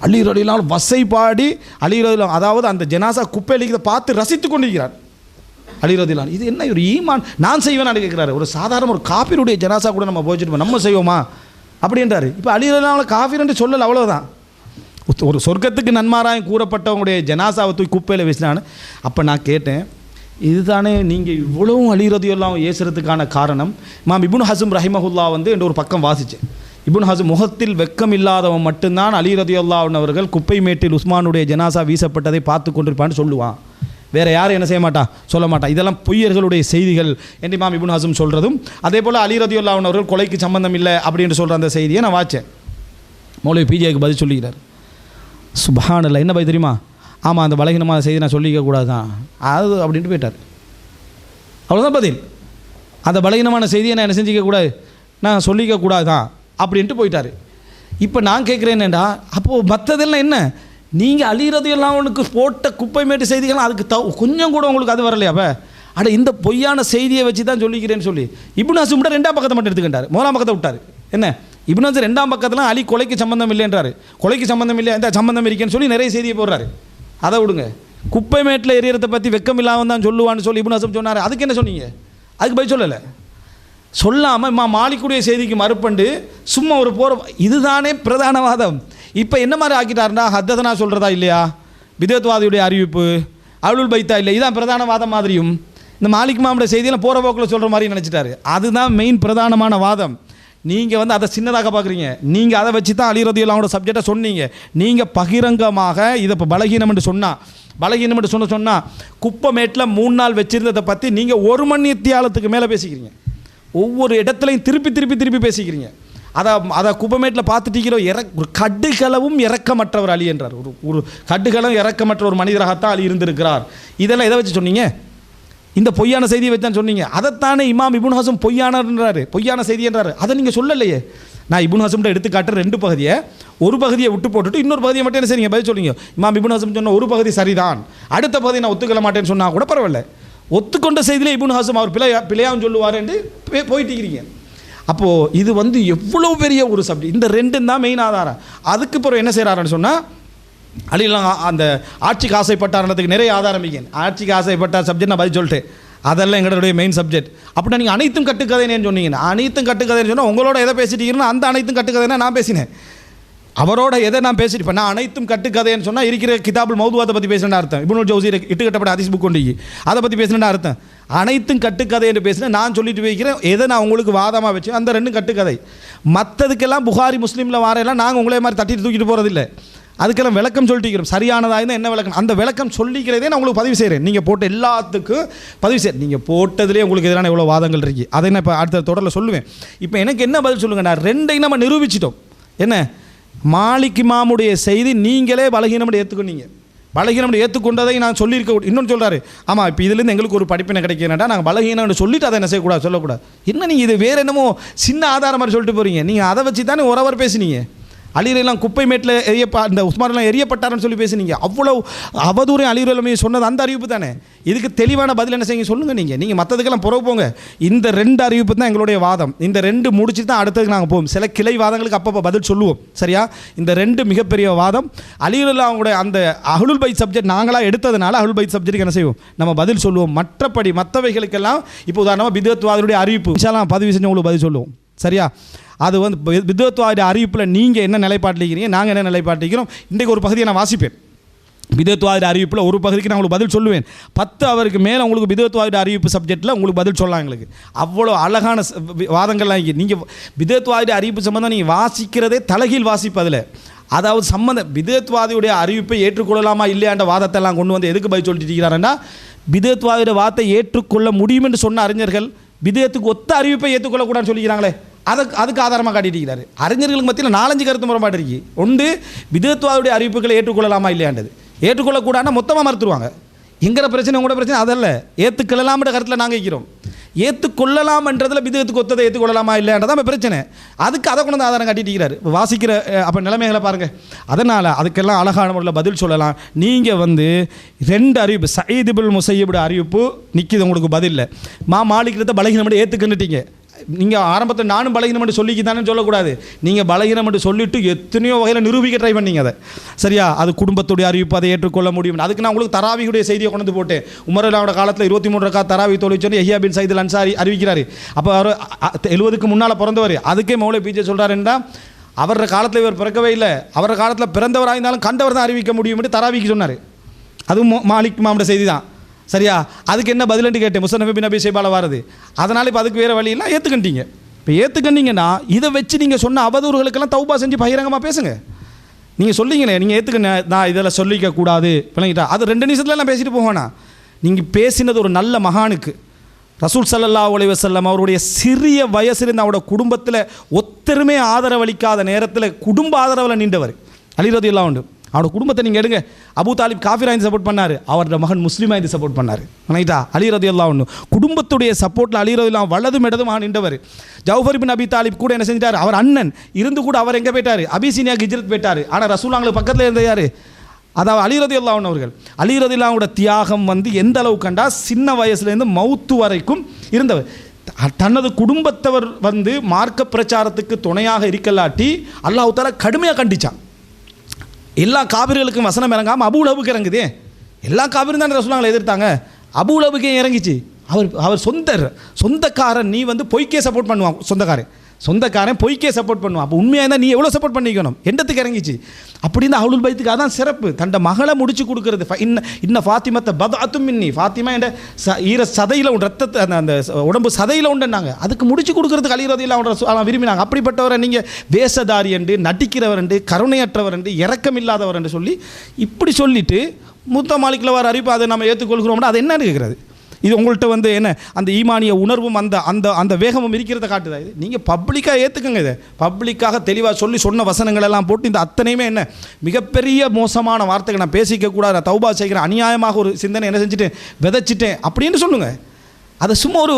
அலி ரலியல்லாஹு அன்ஹு வசைப்பாடி அலி ரலியல்லாஹு, அதாவது அந்த ஜனாசா குப்பையிலிக்கிறத பார்த்து ரசித்து கொண்டிருக்கிறார் அலி ரலியல்லாஹு அன்ஹு. இது என்ன ஒரு ஈமான், நான் செய்வேன் கேட்குறாரு. ஒரு சாதாரண ஒரு காபிருடைய ஜனாசா கூட நம்ம போயிட்டு நம்ம செய்வோமா அப்படின்றாரு. இப்போ அலி ரலியல்லாஹு அன்ஹு காஃபிர் என்று சொல்லலை, அவ்வளோதான். ஒரு சொர்க்கத்துக்கு நன்மாராயம் கூறப்பட்டவங்களுடைய ஜனாசாவை தூக்கி குப்பையில் வீசினான்னு. அப்போ நான் கேட்டேன், இதுதானே நீங்கள் இவ்வளவும் அலி ரலியல்லாஹு அன்ஹு ஏசுறதுக்கான காரணம்? இமாம் இப்னு ஹஸம் ரஹிமஹுல்லா என்ற ஒரு பக்கம் வாசித்தேன். இப்னு ஹஸம் முகத்தில் வெக்கம் இல்லாதவன் மட்டும்தான் அலி ரலியல்லாஹு அன்ஹு அவர்கள் குப்பை மேட்டில் உஸ்மானுடைய ஜனாசா வீசப்பட்டதை பார்த்து கொண்டிருப்பான்னு சொல்லுவான், வேறு யாரும் என்ன செய்ய மாட்டா, சொல்ல மாட்டா. இதெல்லாம் பொய்யர்களுடைய செய்திகள் என்று இமாம் இப்னு ஹஸம் சொல்கிறதும், அதே போல் அலி ரலியல்லாஹு அன்ஹு அவர்கள் கொலைக்கு சம்பந்தம் இல்லை அப்படின்னு சொல்கிற அந்த செய்தியை நான் வாச்சேன். மௌலவி பிஜேக்கு பதில் சொல்லிக்கிறார். சுப்ஹானல்லாஹ், என்ன பதில் தெரியுமா? ஆமாம், அந்த பலகீனமான செய்தி நான் சொல்லிக்க கூடாது தான் அது அப்படின்ட்டு போயிட்டார். அவ்வளோதான் பதில். அந்த பலகீனமான செய்தியை நான் என்ன செஞ்சிக்கக்கூடாது, நான் சொல்லிக்க கூடாது தான் அப்படின்ட்டு போயிட்டார். இப்போ நான் கேட்குறேன் என்னடா, அப்போது மற்றதெல்லாம் என்ன, நீங்கள் அலி ரலியல்லாஹு அன்ஹுவுக்கு போட்ட குப்பை மேட்டு செய்திகள்லாம் அதுக்கு கொஞ்சம் கூட உங்களுக்கு அது வரலையா? அப்போ அட இந்த பொய்யான செய்தியை வச்சு தான் சொல்லிக்கிறேன்னு சொல்லி இப்னு ஹஸம் கூட 2ஆம் பக்கத்தை மட்டும் எடுத்துக்கிட்டார், 1ஆம் பக்கத்தை விட்டார். என்ன இப்னு ஹஸம் 2ஆம் பக்கத்தில் அலி கொலைக்கு சம்பந்தம் இல்லைன்றாரு, கொலைக்கு சம்பந்தம் இல்லை, எந்த சம்பந்தம் இருக்கேன்னு சொல்லி நிறைய செய்தியை போடுறாரு. அதை விடுங்க, குப்பை மேட்டில் எரியறதை பற்றி வெக்கம் இல்லாமல் தான் சொல்லுவான்னு சொல்லி இப்னு ஹஸம் சொன்னார். அதுக்கு என்ன சொன்னீங்க? அதுக்கு போய் சொல்லலை. சொல்லாமல் மாலிக்குடைய செய்திக்கு மறுப்பண்டு சும்மா ஒரு போகிற, இதுதானே பிரதானவாதம். இப்போ என்ன மாதிரி ஆக்கிட்டாருன்னா, ஹத்ததனா சொல்கிறதா இல்லையா, பிதத்வாதியுடைய அறிவிப்பு, அஹ்லுல் பைத்தா இல்லை, இதான் பிரதானவாதம் மாதிரியும் இந்த மாலிக் மாமுடைய செய்தியெல்லாம் போகிற போக்கில் சொல்கிற மாதிரி நினச்சிட்டாரு. அதுதான் மெயின் பிரதானமான வாதம். நீங்கள் அதை சின்னதாக பார்க்குறீங்க. நீங்கள் அதை வச்சு தான் அலி ரலியல்லாஹு அன்ஹு சப்ஜெக்டை சொன்னீங்க. நீங்கள் பகிரங்கமாக இதை இப்போ பலகீனம் என்று சொன்னால் குப்பை மேட்டில் 3 நாள் வச்சிருந்ததை பற்றி நீங்கள் 1 மணி தியாலத்துக்கு மேலே பேசிக்கிறீங்க. ஒவ்வொரு இடத்துலையும் திருப்பி பேசிக்கிறீங்க. அதை குப்பமேட்டில் பார்த்துட்டீங்களோ, ஒரு கடுகளவும் இறக்கமற்றவர் அலி என்றார். ஒரு கடுகளவும் இறக்கமற்ற ஒரு மனிதராகத்தான் அலி இருந்திருக்கிறார். இதெல்லாம் எதை வச்சு சொன்னீங்க? இந்த பொய்யான செய்தியை வச்சு தான் சொன்னீங்க. அதைத்தானே இமாம் இப்னு ஹஸம் பொய்யான செய்தி என்றார். அதை நீங்கள் சொல்லலையே. நான் இப்னு ஹஸம்கிட்ட எடுத்து காட்டுற 2 பகுதியை, ஒரு பகுதியை விட்டு போட்டுட்டு இன்னொரு பகுதியை மட்டும் என்ன செய்யுங்க, பதில் சொல்லுங்க. இமாம் இப்னு ஹஸம் சொன்ன ஒரு பகுதி சரிதான், அடுத்த பகுதி நான் ஒத்துக்கொள்ள மாட்டேன்னு சொன்னால் கூட பரவாயில்ல. ஒத்துக்கொண்ட செய்தியிலே இப்னு ஹஸம் அவர் பிழையாவும் சொல்லுவார் என்று போயிட்டீங்க. அப்போது இது எவ்வளோ பெரிய ஒரு சப்ஜெக்ட். இந்த 2 தான் மெயின் ஆதாரம். அதுக்கு பிறகு என்ன செய்கிறாருன்னு சொன்னால், அலிலாம் அந்த ஆட்சிக்கு ஆசைப்பட்டார்ன்றதுக்கு நிறைய ஆதாரம் இருக்கேன். ஆட்சிக்கு ஆசைப்பட்டார் சப்ஜெக்ட் நான் பதில் சொல்லிட்டேன், அதெல்லாம் எங்களுடைய மெயின் சப்ஜெக்ட். அப்படின்னா நீங்கள் அனைத்தும் கட்டுக்கதைன்னு சொன்னீங்க. அனைத்தும் கட்டுக்கதைன்னு சொன்னால் உங்களோட எதை பேசிட்டீங்கன்னா அந்த அனைத்தும் கட்டுக்கதைன்னா நான் பேசினேன், அவரோட எதை நான் பேசிட்டு இப்போ நான் அனைத்தும் கட்டுக்கதைன்னு சொன்னால் இருக்கிற கிதாபுல் மௌதுவாத்தை பற்றி பேசுகிறேன் அர்த்தம். இப்னுல் ஜௌஸி இட்டுக்கட்டப்பட்ட ஹதீஸ் புக் கொண்டு அதை பற்றி பேசுகிறேன் அர்த்தம். அனைத்தும் கட்டுக்கதை என்று பேசுகிறேன். நான் சொல்லிட்டு வைக்கிறேன் எதை நான் உங்களுக்கு வாதமாக வச்சு அந்த 2 கட்டுக்கதை. மற்றதுக்கெல்லாம் புகாரி முஸ்லீமில் வாரையெல்லாம் நாங்கள் உங்களே மாதிரி தட்டிட்டு தூக்கிட்டு போகிறதில்லை. அதுக்கெல்லாம் விளக்கம் சொல்லிட்டு இருக்கிறோம். சரியானதாக இருந்தால் என்ன விளக்கம், அந்த விளக்கம் சொல்லிக்கிறதே நான் உங்களுக்கு பதிவு செய்கிறேன். நீங்கள் போட்ட எல்லாத்துக்கும் பதிவு செய்கிறேன். நீங்கள் போட்டதுலேயே உங்களுக்கு எதிரான எவ்வளோ வாதங்கள் இருக்குது, அதை நான் இப்போ அடுத்த தொடரில் சொல்லுவேன். இப்போ எனக்கு என்ன பதில் சொல்லுங்கள், நான் 2ஐயும் நம்ம நிரூபிச்சிட்டோம். என்ன, மாலிக் இமாமுடைய செய்தி நீங்களே பலகீனம்னு ஏற்றுக்கொண்டீங்க. பலகீனம்னு ஏற்றுக்கொண்டதை நான் சொல்லியிருக்க. இன்னொன்று சொல்கிறாரு, ஆமாம் இப்போ இதுலேருந்து எங்களுக்கு ஒரு படிப்பினை கிடைக்கிறேன்டா, நாங்கள் பலகீனம்னு சொல்லிட்டு அதை என்ன செய்யக்கூடாது, சொல்லக்கூடாது. என்ன நீங்கள் இது வேறு என்னமோ சின்ன ஆதாரம் மாதிரி சொல்லிட்டு போகிறீங்க. நீங்கள் அதை வச்சு தானே ஒரு பேசுனீங்க. அலிரெல்லாம் குப்பை மேட்டில் இந்த உஸ்மான்லாம் எரியப்பட்டார்னு சொல்லி பேசுனீங்க. அவ்வளோ அவதூறு அலிரெல்லாமே சொன்னது அந்த அறிவிப்பு தானே. இதுக்கு தெளிவான பதில் என்ன செய்யுங்க சொல்லுங்கள். நீங்கள் மற்றதுக்கெல்லாம் புறவு போங்க. இந்த 2 அறிவிப்பு தான் எங்களுடைய வாதம். இந்த 2 முடிச்சு தான் அடுத்ததுக்கு நாங்கள் போவோம். சில கிளை வாதங்களுக்கு அப்பப்போ பதில் சொல்லுவோம், சரியா? இந்த 2 மிகப்பெரிய வாதம். அலிரெல்லாம் அவங்களுடைய அந்த அஹ்லுல் பைத் சப்ஜெக்ட் நாங்களாக எடுத்ததுனால அஹ்லுல் பைத் சப்ஜெக்ட்டுக்கு என்ன செய்வோம், நம்ம பதில் சொல்லுவோம். மற்றபடி மற்றவைகளுக்கெல்லாம் இப்போ உதாரணமாக பிதத்வாதியுடைய அறிவிப்பு இன்ஷாஅல்லாஹ் பதிவு செஞ்சு உங்களுக்கு பதில் சொல்லுவோம், சரியா? அது பிதத்வாதிய அறிவிப்பில் நீங்கள் என்ன நிலைப்பாட்டில் இருக்கிறீங்க, நாங்கள் என்ன நிலைப்பாட்டில் இருக்கிறோம். இன்றைக்கு ஒரு பகுதியை நான் வாசிப்பேன். பிதத்வாதிய அறிவிப்பில் ஒரு பகுதிக்கு நான் உங்களுக்கு பதில் சொல்லுவேன். 10 அவருக்கு மேலே உங்களுக்கு பிதத்வாதிய அறிவிப்பு சப்ஜெக்டில் உங்களுக்கு பதில் சொல்லலாம். எங்களுக்கு அவ்வளோ அழகான வாதங்கள்லாம் இங்கே. நீங்கள் பிதத்வாதிய அறிவிப்பு சம்பந்தம் நீங்கள் வாசிக்கிறதே தலைகீழ் வாசிப்பு. அதில் அதாவது சம்பந்தம் பிதத்வாதியுடைய அறிவிப்பை ஏற்றுக்கொள்ளலாமா இல்லையாண்ட வாதத்தெல்லாம் கொண்டு வந்து எதுக்கு பதில் சொல்லிட்டு இருக்கிறாருன்னா, பிதத்வாதியுடைய வாதத்தை ஏற்றுக்கொள்ள முடியும் என்று சொன்ன அறிஞர்கள் பிதத்துக்கு ஒத்த அறிவிப்பை ஏற்றுக்கொள்ளக்கூடாதுன்னு சொல்லிக்கிறாங்களே, அதுக்கு ஆதாரமாக காட்டிட்டு அறிஞர்களுக்கு மத்தியில் 4-5 கருத்து முறைப்பாடு இருக்கு. ஒன்று, பிதத்வாதுடைய அறிவிப்புகளை ஏற்றுக்கொள்ளலாமா இல்லையாண்டது. ஏற்றுக்கொள்ளக்கூடாதுன்னா மொத்தமாக மறுத்துருவாங்க. எங்கிற பிரச்சனை உங்களோட பிரச்சனை அதல்ல. ஏற்றுக்கொள்ளலாம்ன்ற கருத்தில் நாங்கள் இருக்கிறோம். ஏற்றுக்கொள்ளலாம்ன்றதில் பிதத்துக்கு ஒத்ததை ஏற்றுக்கொள்ளலாமா இல்லைன்றதான் பிரச்சனை. அதுக்கு அதை கொண்டு ஆதாரம் காட்டிட்டு வாசிக்கிற அப்போ நிலைமைகளை பாருங்கள். அதனால் அதுக்கெல்லாம் அழகான முறையில் பதில் சொல்லலாம். நீங்கள் வந்து 2 அறிவிப்பு சயீத் இப்னு முஸையிபுடைய அறிவிப்பு நிற்கிது உங்களுக்கு பதில் இல்லை. மாலிக்கிட்ட பலகீனம் ஏற்றுக்கிட்டீங்க. நீங்கள் ஆரம்பத்தில் நானும் பலகீனம் என்று சொல்லிக்கித்தானே சொல்லக்கூடாது. நீங்கள் பலகீனம் என்று சொல்லிட்டு எத்தனையோ வகையில் நிரூபிக்க ட்ரை பண்ணீங்க. அதை சரியா, அது குடும்பத்துடைய அறிவிப்பு, அதை ஏற்றுக்கொள்ள முடியும். அதுக்கு நான் உங்களுக்கு தராவியுடைய செய்தியை கொண்டு போட்டேன். உமரோட காலத்தில் 23 ரக்காத் தராவி தொழிற்சொல்லி யஹ்யா பின் சயீத் அல் அன்சாரி அறிவிக்கிறார். அப்போ அவர் 70க்கு முன்னால் பிறந்தவர். அதுக்கே மௌலை பிஜே சொல்கிறாருன்னா அவரோட காலத்தில் இவர் பிறக்கவே இல்லை, அவரோட காலத்தில் பிறந்தவராக இருந்தாலும் கண்டவர் தான் அறிவிக்க முடியும் என்று தராவிக்கு சொன்னார். அதுவும் மாலிக் இமாமுடைய செய்தி தான். சரியா, அதுக்கு என்ன பதிலண்டு கேட்டேன். முஸன்னஃப் பின் அபி ஷைபால வருது. அதனால் இப்போ அதுக்கு வேறு வழியெல்லாம் ஏற்றுக்கிட்டீங்க. இப்போ ஏற்றுக்கிட்டீங்கன்னா இதை வச்சு நீங்கள் சொன்ன அவதூறுகளுக்கெல்லாம் தௌபா செஞ்சு பகிரங்கமாக பேசுங்க. நீங்கள் சொல்லிங்கண்ணே, நீங்கள் ஏற்றுக்கண்ணே, நான் இதெல்லாம் சொல்லிக்க கூடாது விளங்கிட்டா, அது 2 நிமிஷத்தில் நான் பேசிட்டு போவேண்ணா. நீங்கள் பேசினது ஒரு நல்ல மகானுக்கு, ரசூல் ஸல்லல்லாஹு அலைஹி வஸல்லம் அவருடைய சிறிய வயசிலிருந்து அவரோட குடும்பத்தில் ஒத்தருமே ஆதரவளிக்காத நேரத்தில் குடும்ப ஆதரவில் நின்றவர் அலி ரலியல்லாஹு அன்ஹு. அவரோட குடும்பத்தை நீங்கள் எடுங்க. அபூ தாலிப் காஃபிரா இருந்து சப்போர்ட் பண்ணார், அவரோட மகன் முஸ்லீமாக இருந்து சப்போர்ட் பண்ணார். ரைட்டா, அலி ரலியல்லாஹு அன்ஹு குடும்பத்துடைய சப்போர்ட்டில் அலி ரலியல்லாஹு வலதும் இடதுமாக நின்றவர். ஜௌஃபர் இப்னு அபி தாலிப் கூட என்ன செஞ்சிட்டார், அவர் அண்ணன் இருந்து கூட அவர் எங்கே போயிட்டார், அபிசீனியாவுக்கு ஹிஜ்ரத் போயிட்டார். ஆனால் ரசூலுல்லாஹ்வுக்கு பக்கத்தில் இருந்த யார், அதாவது அலி ரலியல்லாஹு அன்ஹு அவர்கள். அலி ரலியல்லாஹுவோட தியாகம் வந்து எந்த அளவு கண்டா, சின்ன வயசுலேருந்து மௌத்து வரைக்கும் இருந்தவர். தனது குடும்பத்தவர் வந்து மார்க்க பிரச்சாரத்துக்கு துணையாக இருக்கலாட்டி அல்லாஹ் தஆலா கடுமையாக கண்டிச்சான். எல்லா காபிர்களுக்கும் வசனம் இறங்காமல் அபூ லஹபுக்கு இறங்குதே. எல்லா காபிரும் தான் ரசூலுல்லாஹ்வை எதிர்த்தாங்க, அபூ லஹபுக்கே இறங்கிச்சு. அவர் சொந்தக்காரன், நீ வந்து பொய்க்கே சப்போர்ட் பண்ணுவான். சொந்தக்காரன் பொய்க்கே சப்போர்ட் பண்ணுவான். அப்போ உண்மையாக இருந்தால் நீ எவ்வளோ சப்போர்ட் பண்ணிக்கணும், எண்டத்துக்கு இறங்கிச்சு. அப்படின்னு அஹ்லுல் பைத்துக்கு அதான் சிறப்பு. தண்ட மகளை முடிச்சு கொடுக்கறது. இன்ன ஃபாத்திமத்தை பத்அத்தும் மின்னி, ஃபாத்திமா என்ற ஈர சதையில் ரத்தத்தை அந்த உடம்பு சதையில் உண்டுன்னாங்க. அதுக்கு முடிச்சு கொடுக்கறதுக்கு அலி ரலியல்லாஹு விரும்பினாங்க. அப்படிப்பட்டவரை நீங்கள் வேஷதாரி என்று, நடிக்கிறவர் என்று, கருணையற்றவர் என்று, இரக்கம் இல்லாதவர் என்று சொல்லி இப்படி சொல்லிட்டு மூத்த மாலிக்கில் வர அறிவிப்பு அதை நம்ம ஏற்றுக்கொள்கிறோம்னா அது என்ன இருக்கிறது? இது உங்கள்கிட்ட வந்து என்ன அந்த ஈமானிய உணர்வும் அந்த அந்த அந்த வேகமும் இருக்கிறத காட்டுதா? இது நீங்கள் பப்ளிக்காக ஏற்றுக்குங்க. இதை பப்ளிக்காக தெளிவாக சொல்லி சொன்ன வசனங்கள் எல்லாம் போட்டு இந்த அத்தனையுமே என்ன மிகப்பெரிய மோசமான வார்த்தைகள், நான் பேசிக்க கூடாது, நான் தௌபா செய்கிறேன், அநியாயமாக ஒரு சிந்தனை என்ன செஞ்சுட்டேன், விதைச்சிட்டேன் அப்படின்னு சொல்லுங்கள். அதை சும்மா ஒரு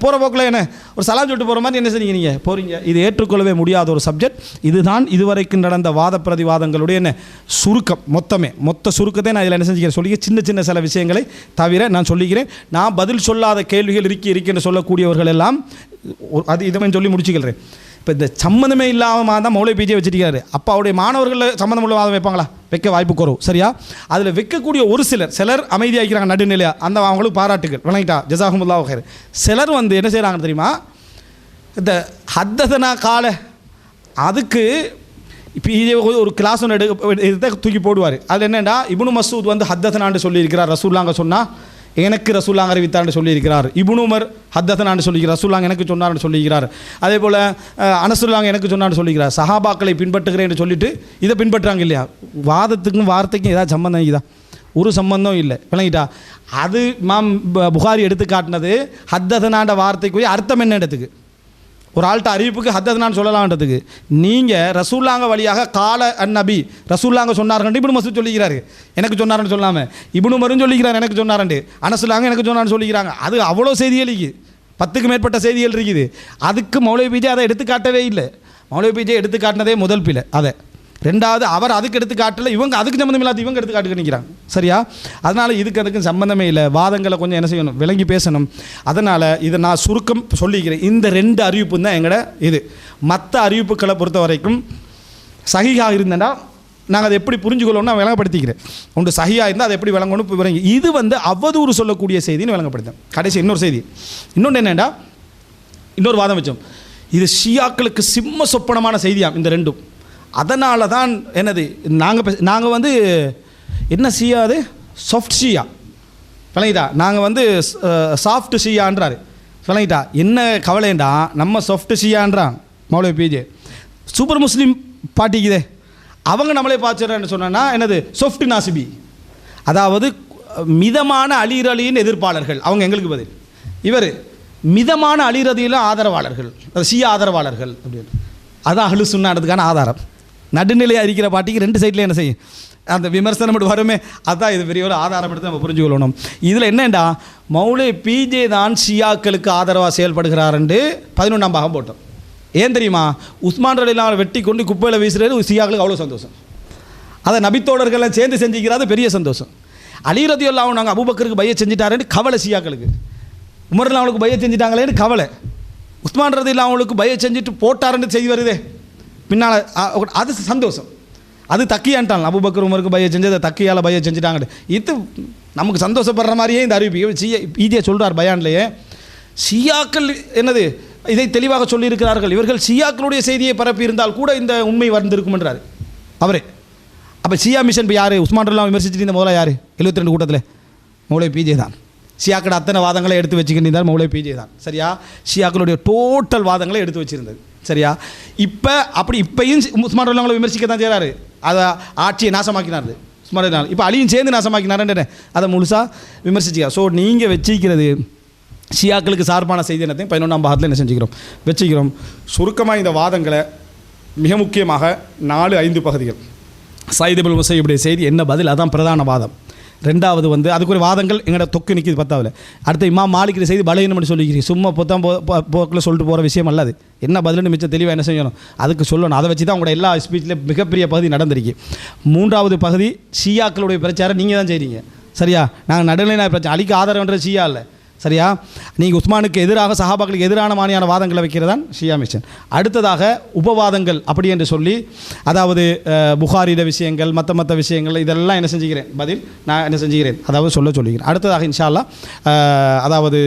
போகிற போக்கில் என்ன ஒரு சலாம் சொல்லிட்டு போகிற மாதிரி என்ன செய்றீங்க, நீங்கள் போகிறீங்க. இது ஏற்றுக்கொள்ளவே முடியாத ஒரு சப்ஜெக்ட். இதுதான் இதுவரைக்கும் நடந்த வாத பிரதிவாதங்களுடைய என்ன சுருக்கம். மொத்த சுருக்கத்தை நான் இதில் என்ன செஞ்சுக்கிறேன் சொல்லி சின்ன சில விஷயங்களை தவிர நான் சொல்லிக்கிறேன். நான் பதில் சொல்லாத கேள்விகள் இருக்குன்னு சொல்லக்கூடியவர்கள் எல்லாம் அது இதை சொல்லி முடிச்சுக்கிறேன். இப்போ இந்த சம்மந்தமே இல்லாமல் தான் மௌலை பிஜே வச்சுருக்காரு. அப்போ அவருடைய மாணவர்களில் சம்மந்தம் உள்ள வாதம் வைப்பாங்களா? வைக்க வாய்ப்பு குறவு. சரியா, அதில் வைக்கக்கூடிய ஒரு சிலர் அமைதியாகிறாங்க நடுநிலையா, அந்த அவங்களுக்கு பாராட்டுகள் வணங்கிட்டா ஜஸாகுமுல்லாஹு ஹைர். சிலர் வந்து என்ன செய்கிறாங்க தெரியுமா, இந்த ஹத்ததனா கால அதுக்கு இப்போ இதே ஒரு கிளாஸ் ஒன்று இதை தூக்கி போடுவார். அதில் என்னென்னா இப்னு மஸ்ஊத் வந்து ஹத்ததனான்னு சொல்லியிருக்கிறார், ரசூலுல்லாஹ் சொன்னால் எனக்கு ரசூலுல்லாஹ் அறிவித்தார்னு சொல்லியிருக்கிறார். இப்னு உமர் ஹத்ததனான்னு சொல்லியிருக்கிறார், ரசூலுல்லாஹ் எனக்கு சொன்னார்னு சொல்லியிருக்கிறார். அதே போல் அனசுல்லாஹ் எனக்கு சொன்னார்னு சொல்லியிருக்கிறார். சஹாபாக்களை பின்பற்றுகிறேன்னு சொல்லிட்டு இதை பின்பற்றுறாங்க இல்லையா? வாதத்துக்கும் வார்த்தைக்கும் ஏதாவது சம்பந்தம் இருக்குதா? ஒரு சம்பந்தம் இல்லை. விளங்கிட்டா? அது இமாம் புகாரி எடுத்து காட்டினது ஹத்ததனான்ற வார்த்தைக்குரிய அர்த்தம் என்ன இடத்துக்கு, ஒரு ஆள்கிட்ட அறிவிப்புக்கு ஹத்ததனான்னு சொல்லலாம்ன்றதுக்கு. நீங்கள் ரசூலுல்லாஹ் வழியாக கால அந்நபி ரசூலுல்லாஹ் சொன்னார்ன்னு இப்னு மஸ்ஊத் சொல்லிக்கிறாரு, எனக்கு சொன்னார்னு சொல்லாமல். இப்னு உமரும் சொல்லிக்கிறார் எனக்கு சொன்னார்ண்டு, அனசுல்லாஹ் எனக்கு சொன்னார்னு சொல்லிக்கிறாங்க. அது அவ்வளோ செய்திகள் இருக்குது, 10க்கு மேற்பட்ட செய்திகள் இருக்குது. அதுக்கு மௌலவி பிஜே அதை எடுத்துக்காட்டவே இல்லை. மௌலவி பிஜே எடுத்துக்காட்டினதே முதல் பிழை. அதை ரெண்டாவது அவர் அதுக்கு எடுத்து காட்டல, இவங்க அதுக்கு சம்மந்தம் இல்லாத இவங்க எடுத்து காட்டுக்கு நிற்கிறாங்க. சரியா, அதனால் அதுக்கும் சம்மந்தமே இல்லை. வாதங்களை கொஞ்சம் என்ன செய்யணும், விளங்கி பேசணும். அதனால் இதை நான் சுருக்கம் சொல்லிக்கிறேன். இந்த 2 அறிவிப்பு தான் எங்களோட இது. மற்ற அறிவிப்புகளை பொறுத்த வரைக்கும் சஹீஹாக இருந்தேன்னா நாங்கள் அதை எப்படி புரிஞ்சுக்கொள்ளணும்னு நான் விளங்கப்படுத்திக்கிறேன். ஒன்று சஹீஹாக இருந்தால் அதை எப்படி விளங்கணும் விளங்கி, இது வந்து அவதூறு சொல்லக்கூடிய செய்தின்னு விளங்கப்படுத்தேன். கடைசி இன்னொரு செய்தி, இன்னொன்று என்னென்னா இன்னொரு வாதம் வச்சோம், இது ஷியாக்களுக்கு சிம்ம சொப்பனமான செய்தியாம் இந்த 2. அதனால தான் என்னது நாங்கள் வந்து என்ன ஷியா, அது சாஃப்ட் ஷியா விளங்கிட்டா, நாங்கள் வந்து சாஃப்ட் ஷியான்றாரு விளங்கிட்டா. என்ன கவலைண்டா நம்ம சாஃப்ட் ஷியான்றான் மௌலவி பிஜே. சூப்பர் முஸ்லீம் பாட்டிக்குதே அவங்க நம்மளே பார்த்துறேன்னு சொன்னா என்னது சாஃப்ட் நாசிபி, அதாவது மிதமான அலிரலியின் எதிர்ப்பாளர்கள் அவங்க எங்களுக்கு பதில். இவர் மிதமான அலிரதியில் ஆதரவாளர்கள், ஷியா ஆதரவாளர்கள் அப்படின்னு. அதான் அஹ்லு சுன்னான்றதுக்கான ஆதாரம். நடுநிலையாக இருக்கிற பாட்டிக்கு ரெண்டு சைட்லேயும் என்ன செய்யும் அந்த விமர்சனம் மட்டும் வருமே. அதுதான் இது பெரிய ஒரு ஆதாரம் எடுத்து நம்ம புரிஞ்சுக்கொள்ளணும். இதில் என்னென்னா மௌலை பிஜே தான் ஷியாக்களுக்கு ஆதரவாக செயல்படுகிறார் என்று 11ஆம் பாகம் போட்டோம். ஏன் தெரியுமா? உஸ்மான் ரலியல்லாஹு வெட்டி கொண்டு குப்பையில் வீசுறது ஷியாக்களுக்கு அவ்வளோ சந்தோஷம். அதை நபித்தோழர்களை சேர்ந்து செஞ்சுக்கிறாது பெரிய சந்தோஷம். அலி ரலியல்லாஹு நாங்கள் அபூபக்கருக்கு பைய செஞ்சுட்டாருன்னு கவலை ஷியாக்களுக்கு. உமர் அவங்களுக்கு பைய செஞ்சுட்டாங்களேன்னு கவலை. உஸ்மான் ரலியல்லாஹு அவங்களுக்கு பைய செஞ்சுட்டு போட்டாருன்னு செய்தி வருதே பின்னால், அது சந்தோஷம். அது தக்கியான்ட்டான். அபூபக்கர் உமருக்கு பைய செஞ்சு அதை தக்கியால் பைய செஞ்சுட்டாங்க. இது நமக்கு சந்தோஷப்படுற மாதிரியே இந்த அறிவிப்பு ஈஜியாக சொல்கிறார் பயான்லையே. ஷியாக்கள் என்னது இதை தெளிவாக சொல்லியிருக்கிறார்கள். இவர்கள் ஷியாக்களுடைய செய்தியை பரப்பி இருந்தால் கூட இந்த உண்மை வந்திருக்கும்ன்றார் அவரே. அப்போ ஷியா மிஷன் இப்போ யார்? உஸ்மான் ரலியல்லாஹு விமர்சிச்சுட்டு இந்த முதல்ல யார்? 72 கூட்டத்தில் மௌலை பிஜே தான். ஷியாக்களோட அத்தனை வாதங்களை எடுத்து வச்சுக்கிட்டு மௌலை பிஜே தான். சரியா? ஷியாக்களுடைய டோட்டல் வாதங்களை எடுத்து வச்சுருந்தது. சரியா? இப்போ அப்படி இப்பையும் உஸ்மான் ரலியல்லாஹு விமர்சிக்க தான் செய்கிறாரு. அதை ஆட்சியை நாசமாக்கினார் உஸ்மான் ரலியல்லாஹு. இப்போ அலியும் சேர்ந்து நாசமாக்கினாருன்னு அதை முழுசாக விமர்சிச்சிக்க. ஸோ நீங்கள் வச்சிக்கிறது ஷியாக்களுக்கு சார்பான செய்தி என்னத்தையும் 11ஆம் பாகத்தில் என்ன செஞ்சுக்கிறோம் வச்சுக்கிறோம். சுருக்கமாக இந்த வாதங்களை மிக முக்கியமாக 4-5 பகுதிகள். சயீத் இப்னு முஸையிபுடைய செய்தி என்ன பதில், அதான் பிரதான வாதம். ரெண்டாவது அதுக்குரிய வாதங்கள் எங்களோட தொக்கு நிற்கிது 10வது. அடுத்த இமாம் மாலிக் செய்தி பலகீனம்னு சொல்லிக்கிறீங்க. சும்மா போக்கில் சொல்லிட்டு போகிற விஷயம் அல்லது. என்ன பதிலுன்னு மிச்சம் தெளிவாக என்ன செய்யணும் அதுக்கு சொல்லணும். அதை வச்சு தான் உங்களோட எல்லா ஸ்பீச்சில் மிகப்பெரிய பகுதி நடந்திருக்கு. 3வது பகுதி ஷியாக்களுடைய பிரச்சாரம் நீங்கள் தான் செய்கிறீங்க. சரியா? நாங்கள் நடுநிலை பிரச்சனை அலிக்கு ஆதரவுன்ற ஷியா இல்லை. சரியா? நீங்கள் உஸ்மானுக்கு எதிராக சஹாபாக்களுக்கு எதிரான மாதிரியான வாதங்களை வைக்கிறதான் ஷியா மிஷன். அடுத்ததாக உபவாதங்கள் அப்படி என்று சொல்லி, அதாவது புகாரிட விஷயங்கள் மற்ற விஷயங்கள் இதெல்லாம் என்ன செஞ்சுக்கிறேன் பதில் நான் என்ன செஞ்சுக்கிறேன் அதாவது சொல்லிக்கிறேன். அடுத்ததாக இன்ஷா அல்லாஹ் அதாவது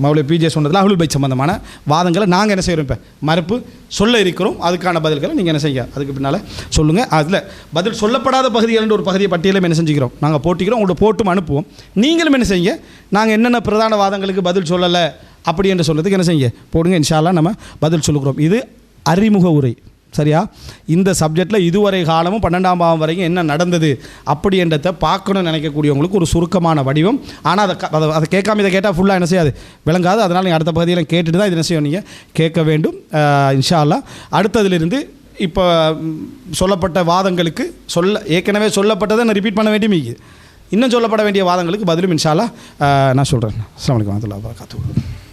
மௌலை பிஜே சொன்னதில் அஹ்லுல் பைத் சம்பந்தமான வாதங்களை நாங்கள் என்ன செய்கிறோம் இப்போ மறுப்பு சொல்ல இருக்கிறோம். அதுக்கான பதில்களை நீங்கள் என்ன செய்ய அதுக்கு பின்னால் சொல்லுங்கள். அதில் பதில் சொல்லப்படாத பகுதிகள் ஒரு பகுதியை பட்டியலும் என்ன செஞ்சுக்கிறோம் நாங்கள் போட்டிக்கிறோம். உங்களோட போட்டும் அனுப்புவோம். நீங்களும் என்ன செய்யுங்க நாங்கள் என்னென்ன பிரதான வாதங்களுக்கு பதில் சொல்லலை அப்படி என்று சொல்கிறதுக்கு என்ன செய்யுங்க போடுங்க. இன்ஷா அல்லாஹ் நம்ம பதில் சொல்லுகிறோம். இது அறிமுக உரை. சரியா? இந்த சப்ஜெக்டில் இதுவரை காலமும் 12ஆம் பாவம் வரைக்கும் என்ன நடந்தது அப்படி என்றதை பார்க்கணும்னு நினைக்கக்கூடியவங்களுக்கு ஒரு சுருக்கமான வடிவம். ஆனால் அதை கேட்காம இதை கேட்டால் ஃபுல்லாக என்ன செய்யாது விளங்காது. அதனால் நீங்கள் அடுத்த பகுதியில் கேட்டுட்டு தான் இது என்ன செய்யணும் நீங்கள் கேட்க வேண்டும். இன்ஷா அல்லாஹ் அடுத்ததிலிருந்து இப்போ சொல்லப்பட்ட வாதங்களுக்கு ஏற்கனவே சொல்லப்பட்டதை நான் ரிப்பீட் பண்ண வேண்டிய இன்னும் சொல்லப்பட வேண்டிய வாதங்களுக்கு பதிலும் இன்ஷா அல்லாஹ் நான் சொல்கிறேன். அஸ்ஸலாமு அலைக்கும் வரஹ்மத்துல்லாஹி வபரகாத்துஹு.